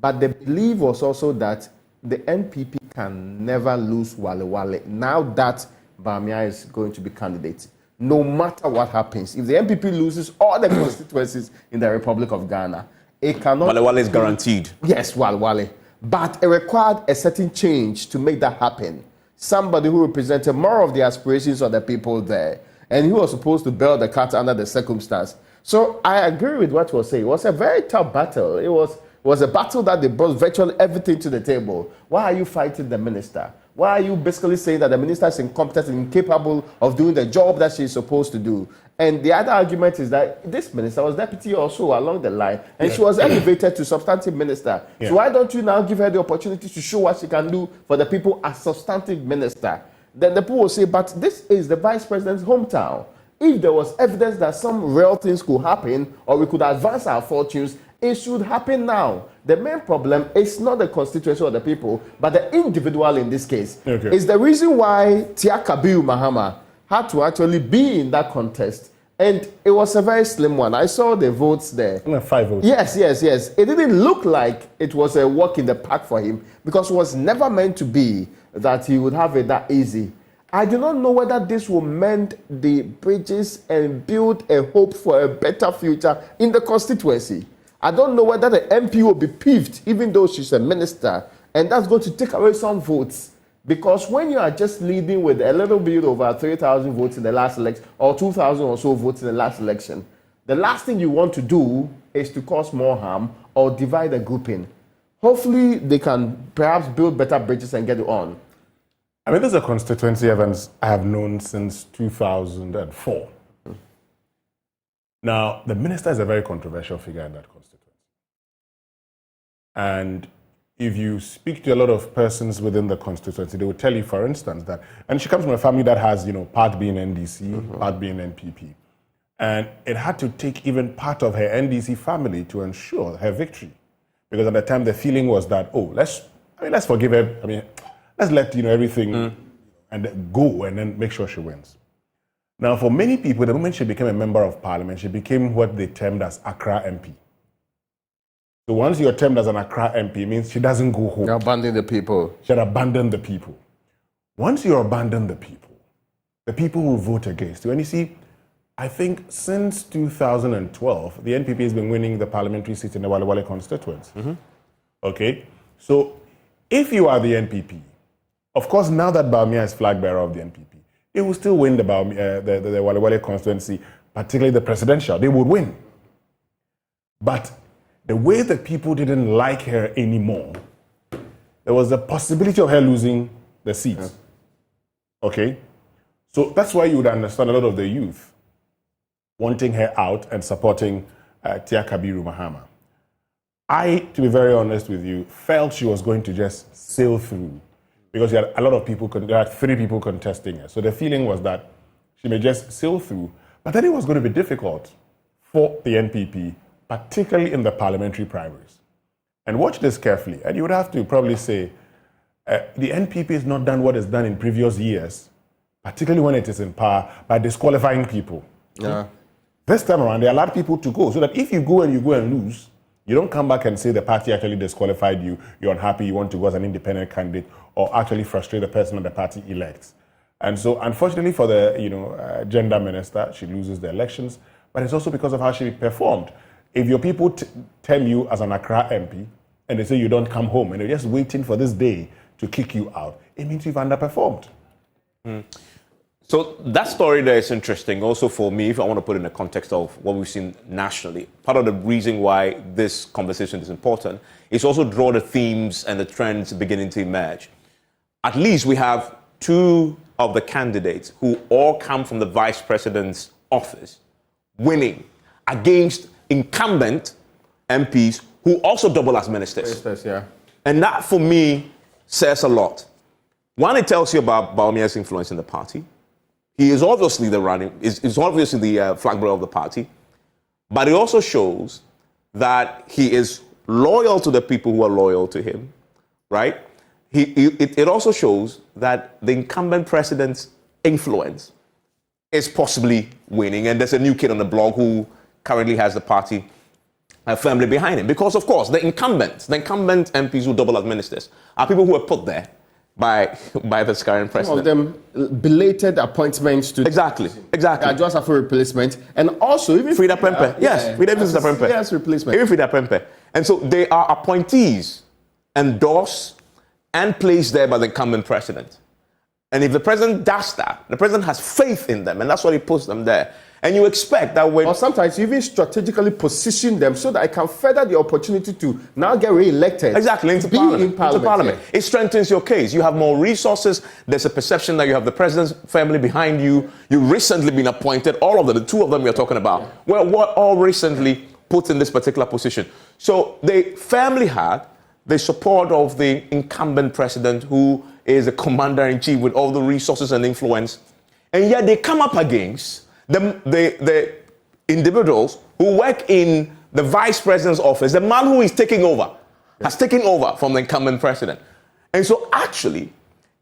But the belief was also that the NPP can never lose Walewale now that Bamia is going to be candidate. No matter what happens, if the NPP loses all the constituencies in the Republic of Ghana, it cannot... Walewale is guaranteed. Yes, Walewale. But it required a certain change to make that happen. Somebody who represented more of the aspirations of the people there, and he was supposed to bail the cat under the circumstance. So I agree with what you were saying. It was a very tough battle. It was a battle that they brought virtually everything to the table. Why are you fighting the minister? Why are you basically saying that the minister is incompetent and incapable of doing the job that she's supposed to do? And the other argument is that this minister was deputy also along the line, and she was elevated to substantive minister. So why don't you now give her the opportunity to show what she can do for the people as substantive minister? Then the people will say, but this is the vice president's hometown. If there was evidence that some real things could happen or we could advance our fortunes, it should happen now. The main problem is not the constituency or the people, but the individual in this case. It's the reason why Tia Kabiru Mahama had to actually be in that contest. And it was a very slim one. I saw the votes there. 5 votes. Yes. It didn't look like it was a walk in the park for him because it was never meant to be that he would have it that easy. I do not know whether this will mend the bridges and build a hope for a better future in the constituency. I don't know whether the MP will be peeved, even though she's a minister, and that's going to take away some votes. Because when you are just leading with a little bit over 3,000 votes in the last election, or 2,000 or so votes in the last election, the last thing you want to do is to cause more harm or divide the grouping. Hopefully, they can perhaps build better bridges and get it on. I mean, this is a constituency, Evans, I have known since 2004. Now, the minister is a very controversial figure in that constituency. And if you speak to a lot of persons within the constituency, they will tell you, for instance, that, and she comes from a family that has, part being NDC, part being NPP. And it had to take even part of her NDC family to ensure her victory. Because at the time, the feeling was that, let's forgive her. Let's let everything and go and then make sure she wins. Now, for many people, the moment she became a member of parliament, she became what they termed as Accra MP. So once you're termed as an Accra MP, it means she doesn't go home. You abandon the people. She had abandoned the people. Once you abandon the people will vote against you. And you see, I think since 2012, the NPP has been winning the parliamentary seats in the Walewale constituency. Okay? So if you are the NPP, of course, now that Bawumia is flag bearer of the NPP, they will still win the Walewale constituency, particularly the presidential. They would win. But the way the people didn't like her anymore, there was a possibility of her losing the seats. Okay? So that's why you would understand a lot of the youth wanting her out and supporting Tia Kabiru Mahama. I, to be very honest with you, felt she was going to just sail through because you had a lot of people, there had 3 people contesting her. So the feeling was that she may just sail through, but then it was going to be difficult for the NPP, particularly in the parliamentary primaries. And watch this carefully, and you would have to probably say, the NPP has not done what it's done in previous years, particularly when it is in power, by disqualifying people. This time around, they allowed people to go, so that if you go and lose, you don't come back and say the party actually disqualified you, you're unhappy, you want to go as an independent candidate, or actually frustrate the person that the party elects. And so, unfortunately for the gender minister, she loses the elections, but it's also because of how she performed. If your people tell you as an Accra MP, and they say you don't come home, and they're just waiting for this day to kick you out, it means you've underperformed. So that story there is interesting also for me, if I want to put it in the context of what we've seen nationally. Part of the reason why this conversation is important is also draw the themes and the trends beginning to emerge. At least we have 2 of the candidates who all come from the vice president's office winning against incumbent MPs who also double as ministers. And that for me says a lot. One, it tells you about Bawumia's influence in the party. He is obviously is obviously the flag bearer of the party, but it also shows that he is loyal to the people who are loyal to him, right? It also shows that the incumbent president's influence is possibly winning, and there's a new kid on the block who currently has the party firmly behind him. Because, of course, the incumbent MPs who double as ministers are people who are put there by the current president. Some of them belated appointments to exactly Adwoa Safo replacement, and also even Frida Pempe. Yes, replacement. Even Frida Pempe. And so they are appointees endorsed and placed there by the incumbent president. And if the president does that, the president has faith in them, and that's why he puts them there. And you expect that when... Or sometimes you even strategically position them so that it can further the opportunity to now get re-elected. Exactly, into Parliament. Yeah. It strengthens your case. You have more resources. There's a perception that you have the president's family behind you. You've recently been appointed. All of them, the two of them you're talking about, were all recently put in this particular position. So they firmly had the support of the incumbent president, who is a commander-in-chief with all the resources and influence. And yet they come up against the individuals who work in the vice president's office, the man who is taking over, has taken over from the incumbent president. And so actually,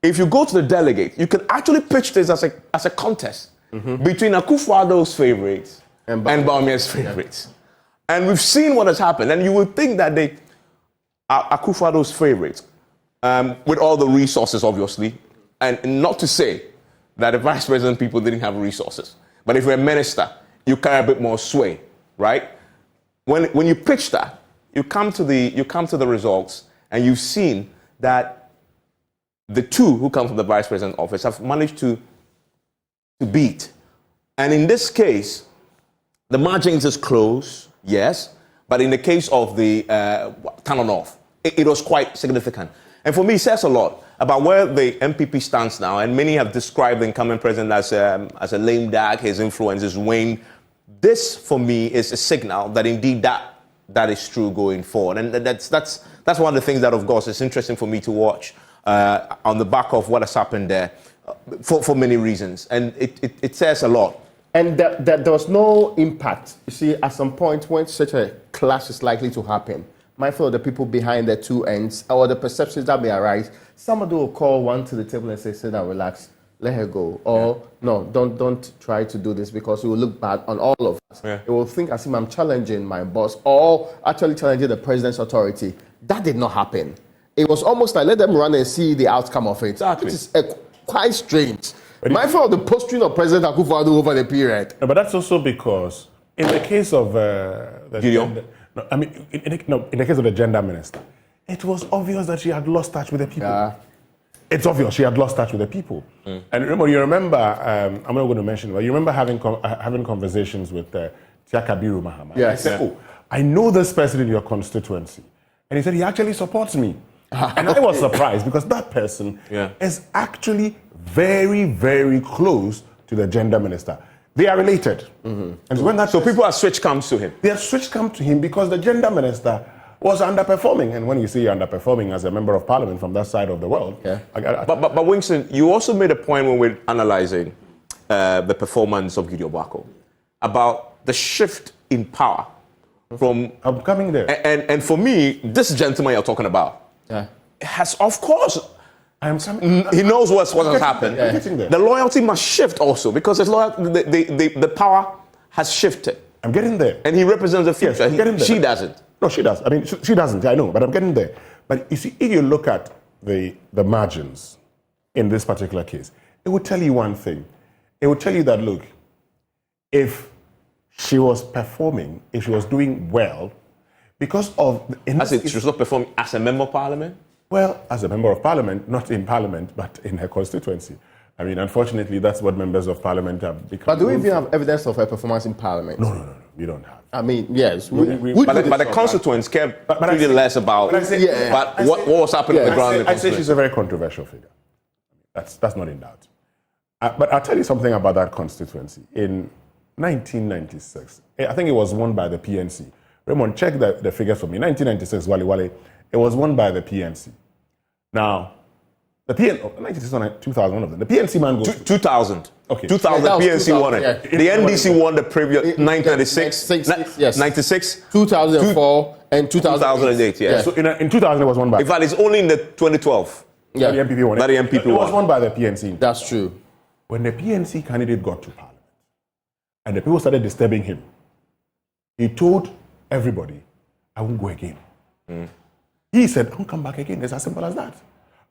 if you go to the delegate, you can actually pitch this as a contest between Akufo-Addo's favorites and Bawumia's favorites. And we've seen what has happened. And you would think that they are Akufo-Addo's favorites, with all the resources, obviously, and not to say that the vice president people didn't have resources. But if you're a minister, you carry a bit more sway, right? When you pitch that, you come to the results, and you've seen that the two who come from the vice president's office have managed to beat. And in this case, the margins is close, yes, but in the case of the Tano North, it was quite significant. And for me, it says a lot about where the NPP stands now, and many have described the incumbent president as a lame duck, his influence is waned. This, for me, is a signal that indeed that is true going forward. And that's one of the things that, of course, is interesting for me to watch on the back of what has happened there for many reasons. And it says a lot. And there was no impact. You see, at some point when such a clash is likely to happen, mindful of the people behind the two ends or the perceptions that may arise, somebody will call one to the table and say, sit down, relax, let her go. Or, no, don't try to do this because it will look bad on all of us. Yeah. It will think as if I'm challenging my boss or actually challenging the president's authority. That did not happen. It was almost like, let them run and see the outcome of it. Exactly. Which is quite strange. Mindful of the posturing of President Akufo-Addo over the period. No, but that's also because in the case of Gideon? In the case of the gender minister, it was obvious that she had lost touch with the people. It's obvious she had lost touch with the people. And remember, you remember, I'm not going to mention, but you remember having conversations with Tiakabiru Mahama. Yes. I said, I know this person in your constituency. And he said, he actually supports me. And I was surprised because that person is actually very, very close to the gender minister. They are related. And so people are switch comes to him. They are switch come to him because the gender minister was underperforming. And when you say you're underperforming as a member of parliament from that side of the world. But Winston, you also made a point when we're analysing the performance of Gideon Boako about the shift in power from... I'm coming there. And for me, this gentleman you're talking about has, of course... he knows what has happened. The loyalty must shift also because the power has shifted. I'm getting there. And he represents the future. Yes, I'm getting there. She doesn't. No, she does. I mean, she doesn't. I know, but I'm getting there. But you see, if you look at the margins in this particular case, it would tell you one thing. It would tell you that, look, if she was performing, if she was doing well, because of... She was not performing as a member of parliament? Well, as a member of parliament, not in parliament, but in her constituency. I mean, unfortunately, that's what members of parliament have become. But do we even have evidence of her performance in parliament? No, we don't have. I mean, yes. But the constituents care pretty less about what was happening on the ground. I say she's a very controversial figure. That's not in doubt. But I'll tell you something about that constituency. In 1996, I think it was won by the PNC. Raymond, check the figures for me. 1996, Walewale. It was won by the PNC. Now, the PNC, 1996, 2000, one of them. The PNC man goes... 2000. Okay. 2000, the PNC won it. Yeah. The NDC won the previous 1996. 96. 2004 and 2008. Yeah. So in 2000, it was won by... In fact, it's only in the 2012. Yeah. The MPP won it. That the MPP won. It was won by the PNC. That's true. When the PNC candidate got to parliament and the people started disturbing him, he told everybody, I won't go again. He said, I won't come back again. It's as simple as that.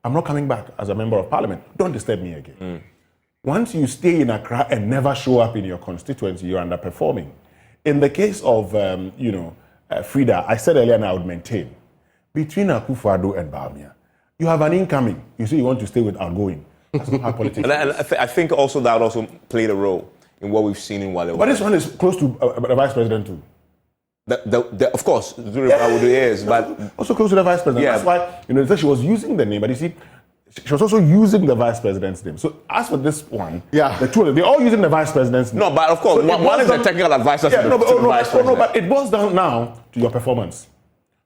I'm not coming back as a member of parliament. Don't disturb me again. Once you stay in Accra and never show up in your constituency, you're underperforming. In the case of, Frida, I said earlier and I would maintain, between Akufo-Addo and Bawumia, you have an incoming. You say you want to stay with outgoing. That's not how politics I think also that also played a role in what we've seen in Walewale. But this one is close to the vice president too. Of course, but also close to the vice president. Yeah. That's why, she was using the name, but you see, she was also using the vice president's name. So as for this one, the two of them, they're all using the vice president's name. No, but of course, So one is the technical advisor to the vice president. but it boils down now to your performance.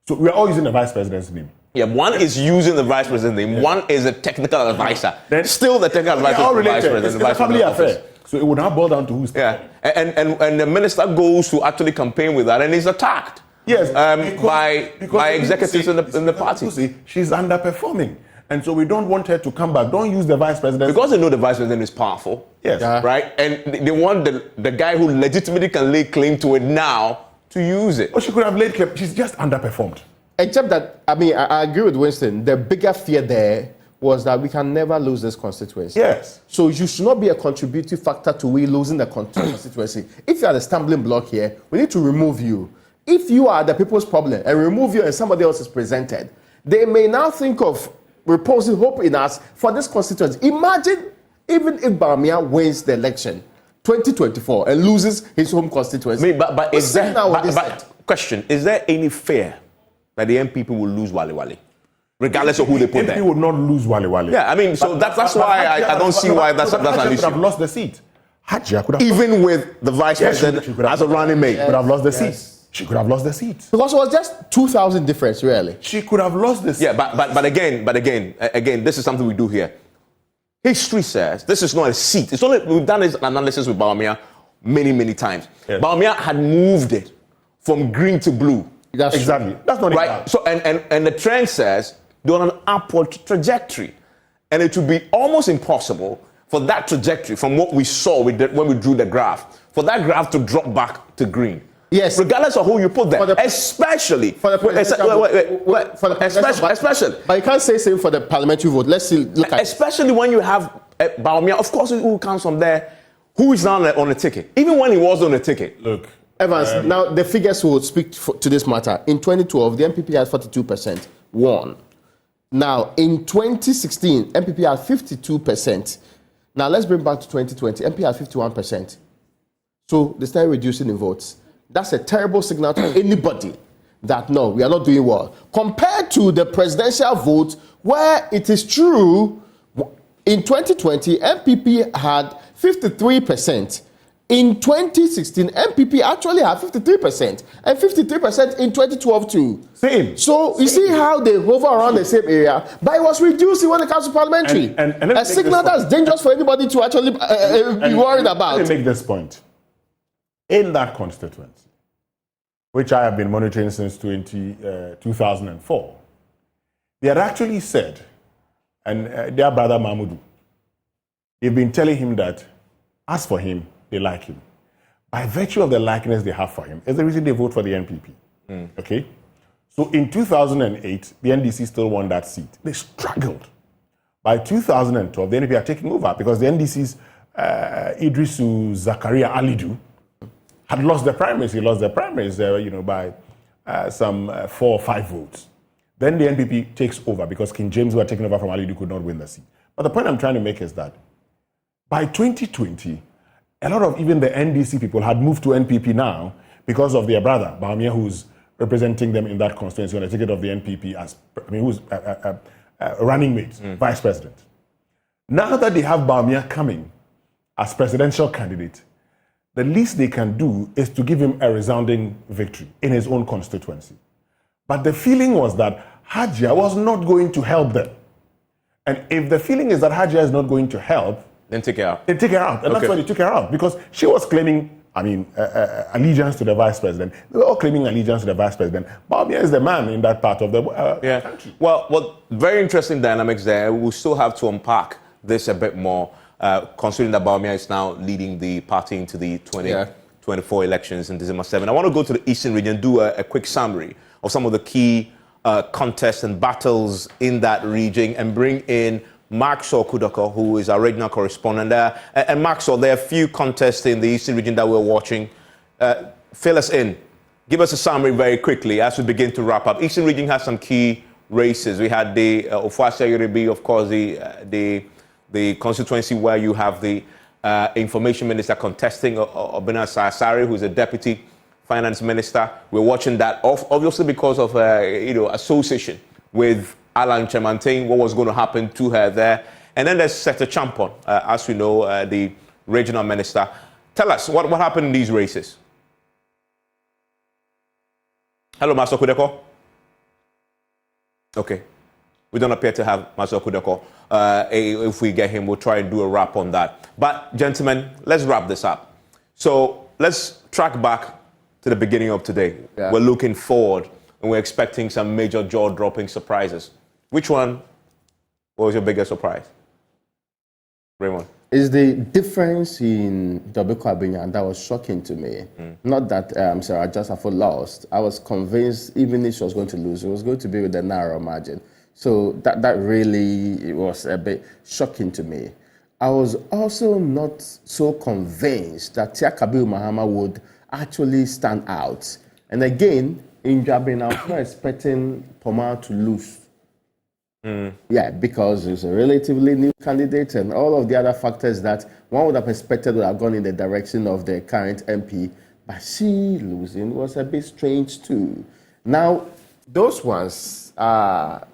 So we are all using the vice president's name. Yeah, one is using the vice president's name. One is a technical advisor. Then still the technical advisor to the vice president. It's a family affair. So it would now boil down to who's and the minister goes to actually campaign with that and is attacked. Yes, by executives in the party. She's underperforming. And so we don't want her to come back. Don't use the vice president. Because they know the vice president is powerful. Yes. Right? And they want the guy who legitimately can lay claim to it now to use it. Oh, she could have laid claim. She's just underperformed. Except that, I agree with Winston. The bigger fear there was that we can never lose this constituency. Yes. So you should not be a contributing factor to we losing the constituency. If you are the stumbling block here, we need to remove you. If you are the people's problem and remove you and somebody else is presented, they may now think of reposing hope in us for this constituency. Imagine even if Bawumia wins the election 2024 and loses his home constituency. But question, is there any fear that the NPP will lose Walewale? Regardless of who they put there. NPP would not lose Walewale. Yeah, I mean, so that's why I don't see why that's an issue. Could have lost the seat. Hajia could have even with the vice president as a running mate. Could have lost the seat. She could have lost the seat. Because it was just 2,000 difference, really. She could have lost the seat. Yeah, but again, this is something we do here. History says this is not a seat. It's only we've done this analysis with Bawumia many times. Yes. Bawumia had moved it from green to blue. That's exactly. That's not right. So and the trend says they're on an upward trajectory, and it would be almost impossible for that trajectory from what we saw when we drew the graph, for that graph to drop back to green. Yes. Regardless of who you put there, especially for the especially. But you can't say same for the parliamentary vote. Let's see. Look at especially when you have Bawumia. Of course, who comes from there? Who is now on the ticket? Even when he was on the ticket. Look, Evans. Now the figures will speak to this matter. In 2012, the NPP had 42% won. Now in 2016, NPP had 52%. Now let's bring back to 2020. NPP had 51%. So they started reducing in votes. That's a terrible signal to anybody that no, we are not doing well. Compared to the presidential vote, where it is true, in 2020, NPP had 53%. In 2016, NPP actually had 53%, and 53% in 2012 too. Same. So you see how they hover around the same area, but it was reducing when it comes to parliamentary. And a signal that's dangerous for anybody to actually be worried about. Let me make this point. In that constituency, which I have been monitoring since 2004, they had actually said, and their brother Mahmoud, they've been telling him that, as for him, they like him. By virtue of the likeness they have for him, is the reason they vote for the NPP. Okay? So in 2008, the NDC still won that seat. They struggled. By 2012, the NPP are taking over because the NDC's Idrisu Zakaria Alidu had lost the primaries. He lost the primaries by some 4 or 5 votes. Then the NPP takes over because King James, who had taken over from Alidu, could not win the seat. But the point I'm trying to make is that by 2020, a lot of even the NDC people had moved to NPP now because of their brother, Bawumia, who's representing them in that constituency on the ticket of the NPP who's a running mate, vice president. Now that they have Bawumia coming as presidential candidate, the least they can do is to give him a resounding victory in his own constituency. But the feeling was that Hajia was not going to help them. And if the feeling is that Hajia is not going to help, then take her out. They take her out. And that's why they took her out. Because she was claiming, allegiance to the vice president. They were all claiming allegiance to the vice president. Bawumia is the man in that part of the country. Well, very interesting dynamics there. We'll still have to unpack this a bit more. Considering that Bawumia is now leading the party into the 2024 elections in December 7. I want to go to the Eastern Region, do a quick summary of some of the key contests and battles in that region, and bring in Maxwell Kudoko, who is our regional correspondent there. And Maxwell, there are a few contests in the Eastern Region that we're watching. Fill us in. Give us a summary very quickly as we begin to wrap up. Eastern Region has some key races. We had the Ofuasa Yorubi, of course, the constituency where you have the Information Minister contesting Obina Sasari, who's a Deputy Finance Minister. We're watching that, obviously because of association with Alan Chemanting, what was going to happen to her there. And then there's Seta Champon, as we know, the regional minister. Tell us, what happened in these races? Hello, Master Kudeko. Okay. We don't appear to have Master Kudeko. If we get him, we'll try and do a wrap on that. But, gentlemen, let's wrap this up. So, let's track back to the beginning of today. Yeah. We're looking forward, and we're expecting some major jaw-dropping surprises. Which one was your biggest surprise? Raymond? Is the difference in Dome-Kwabenya, and that was shocking to me. Not that Sarah Safo lost. I was convinced even if she was going to lose, it was going to be with a narrow margin. So that really was a bit shocking to me. I was also not so convinced that Tia Kabiru Mahama would actually stand out. And again, in Jabin, I was not expecting Poma to lose. Yeah, because he's a relatively new candidate and all of the other factors that one would have expected would have gone in the direction of the current MP. But she losing was a bit strange too. Now, those ones are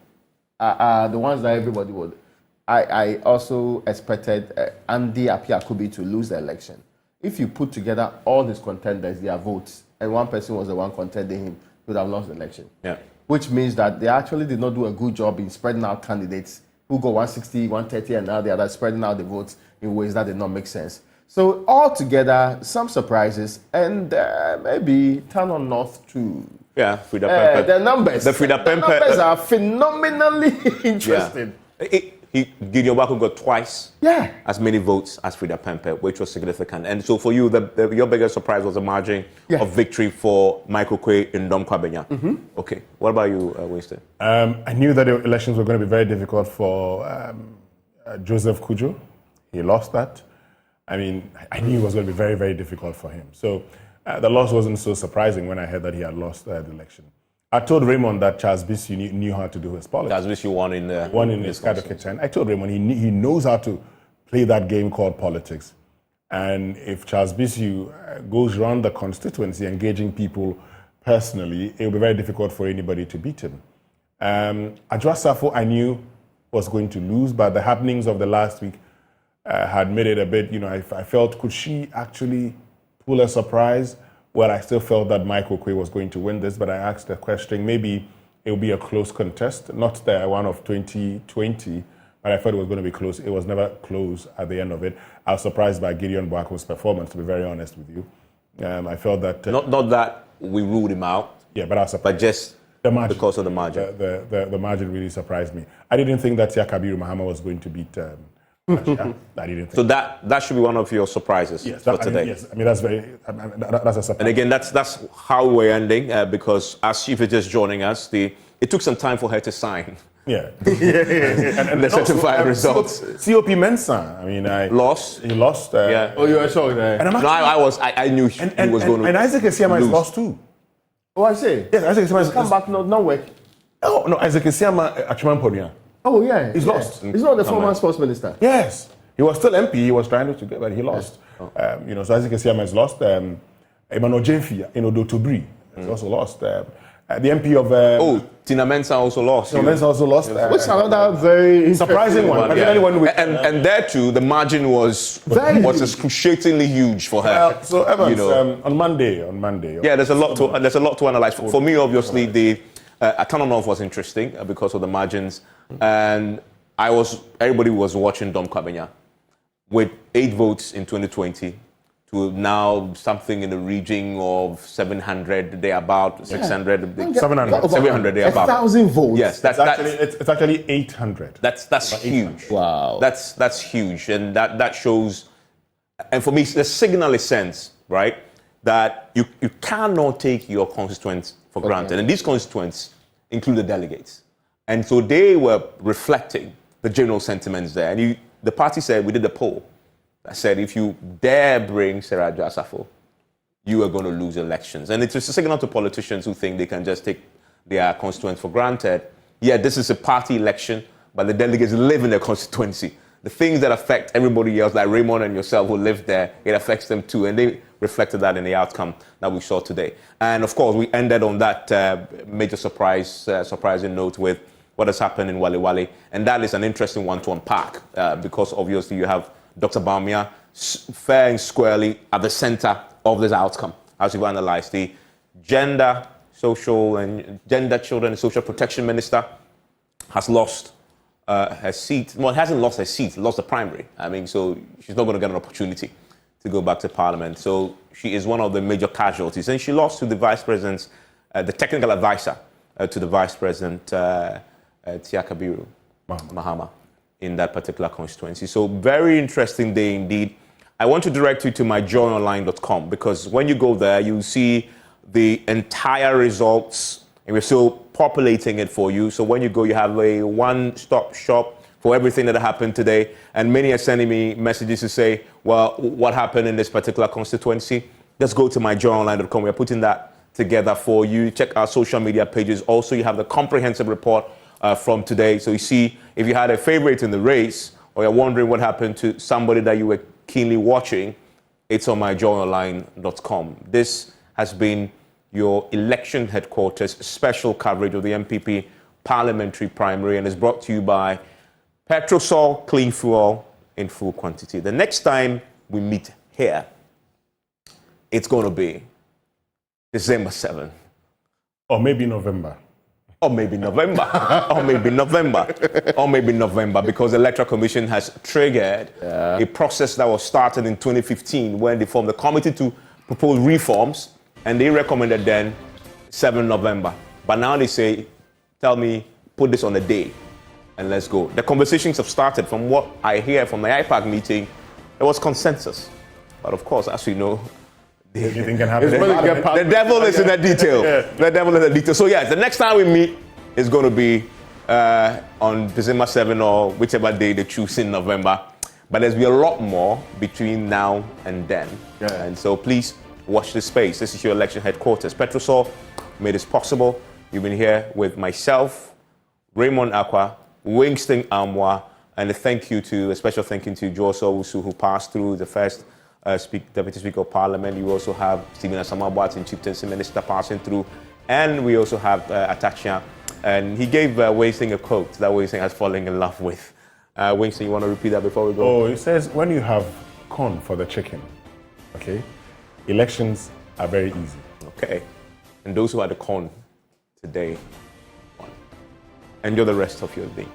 the ones that everybody would. I also expected Andy Apiakubi to lose the election. If you put together all these contenders, their votes, and one person was the one contending him, he would have lost the election. Yeah. Which means that they actually did not do a good job in spreading out candidates who got 160, 130, and now the other spreading out the votes in ways that did not make sense. So altogether, some surprises, and maybe Tano North too. Yeah, Frida Pempe. The numbers. The numbers are phenomenally interesting. Yeah. Gideon Boako got twice as many votes as Frida Pempe, which was significant. And so for you, your biggest surprise was the margin of victory for Michael Quay in Dome-Kwabenya. Okay. What about you, Winston? I knew that the elections were going to be very difficult for Joseph Kujo. He lost that. I mean, I knew it was going to be very, very difficult for him. So the loss wasn't so surprising when I heard that he had lost the election. I told Raymond that Charles Bissey knew how to do his politics. Charles Bissey won in his Kitchen. I told Raymond he knows how to play that game called politics. And if Charles Bissey goes around the constituency engaging people personally, it will be very difficult for anybody to beat him. Adwoa Safo I knew was going to lose, but the happenings of the last week had made it a bit, I felt, could she actually pull a surprise? Well, I still felt that Michael Quay was going to win this, but I asked the question, maybe it will be a close contest, not the one of 2020, but I thought it was going to be close. It was never close at the end of it. I was surprised by Gideon Boako's performance, to be very honest with you. I felt that... Not that we ruled him out. Yeah, but I was surprised. But just the margin, because of the margin. The margin really surprised me. I didn't think that Tia Kabiru Mahama was going to beat... I didn't think so that should be one of your surprises for today. That's a surprise. And again, that's how we're ending because as Chief is just joining us, it took some time for her to sign. Yeah. and the certified results. COP Mensa. I lost. He lost. Oh, you were shocked. I knew he was going to. And Isaac Esiama is lost too. Oh, I see. Yes, Isaac Esiama is come back. No work. Oh no, Isaac Esiama Achuman Ponia. Oh, yeah. He's lost. He's not the former sports minister. Yes. He was still MP. He was trying to get, but he lost. So Isaac Esiama is lost. Emmanuel Jemfi, Dotobri, is also lost. The MP of... Tina Mensa also lost. Tina Mensa also lost. Which is another very surprising one. And there too, the margin was excruciatingly huge for her. So Evans, on Monday. Yeah, there's a lot to analyze. For me, obviously, the Tano North was interesting because of the margins, and everybody was watching Dome-Kwabenya with 8 votes in 2020 to now something in the region of 700. They're about 600. 700. They're about 1,000 votes. Yes, it's actually 800. That's huge. Wow. That's huge, and that shows. And for me, the signal is sense, right? That you cannot take your constituents for granted. And these constituents include the delegates. And so they were reflecting the general sentiments there. And the party said, we did a poll that said, if you dare bring Sarah Safo, you are going to lose elections. And it's a signal to politicians who think they can just take their constituents for granted. Yeah, this is a party election, but the delegates live in their constituency. the things that affect everybody else, like Raymond and yourself who live there, it affects them too. And they reflected that in the outcome that we saw today. And of course, we ended on that major surprising note with what has happened in Walewale. And that is an interesting one to unpack because obviously you have Dr. Bawumia fair and squarely at the center of this outcome, as we've analyzed. The Gender, Children and Social Protection Minister has lost her seat. Well, hasn't lost her seat, lost the primary. I mean, so she's not going to get an opportunity to go back to Parliament. So she is one of the major casualties. And she lost to the Vice President's, the technical advisor to the Vice President, Tiakabiru Mahama, in that particular constituency. So very interesting day indeed. I want to direct you to myjoyonline.com because when you go there, you see the entire results, and we're still populating it for you. So when you go, you have a one-stop shop for everything that happened today. And many are sending me messages to say, well, what happened in this particular constituency? Just go to myjoyonline.com. We're putting that together for you. Check our social media pages. Also, you have the comprehensive report from today. So you see, if you had a favorite in the race, or you're wondering what happened to somebody that you were keenly watching, it's on myjoyonline.com. This has been your election headquarters special coverage of the NPP Parliamentary Primary and is brought to you by Petrosol Clean Fuel in full quantity. The next time we meet here, it's going to be December 7th. Or maybe November. Or maybe November. Or maybe November. Or maybe November, because the Electoral Commission has triggered a process that was started in 2015 when they formed the committee to propose reforms, and they recommended then 7 November. But now they say, tell me, put this on a day, and let's go. The conversations have started. From what I hear from the IPAC meeting, there was consensus. But of course, as we know, anything can happen. The devil is in the detail. The devil is in the detail. So yes, the next time we meet is going to be on December 7 or whichever day they choose in November. But there's be a lot more between now and then. Yeah. And so please watch this space. This is your election headquarters. Petrosol made this possible. You've been here with myself, Raymond Akwa, Winston Amwa, and a special thank you to Joe Sowusu, who passed through the first Deputy Speaker of Parliament. You also have Stephen Asamabwat and Chieftaincy Minister passing through. And we also have Atachia. And he gave Winston a quote that Winston has fallen in love with. Winston, you want to repeat that before we go? Oh, it says, when you have corn for the chicken, okay, elections are very easy. Okay. And those who had the corn today, enjoy the rest of your day.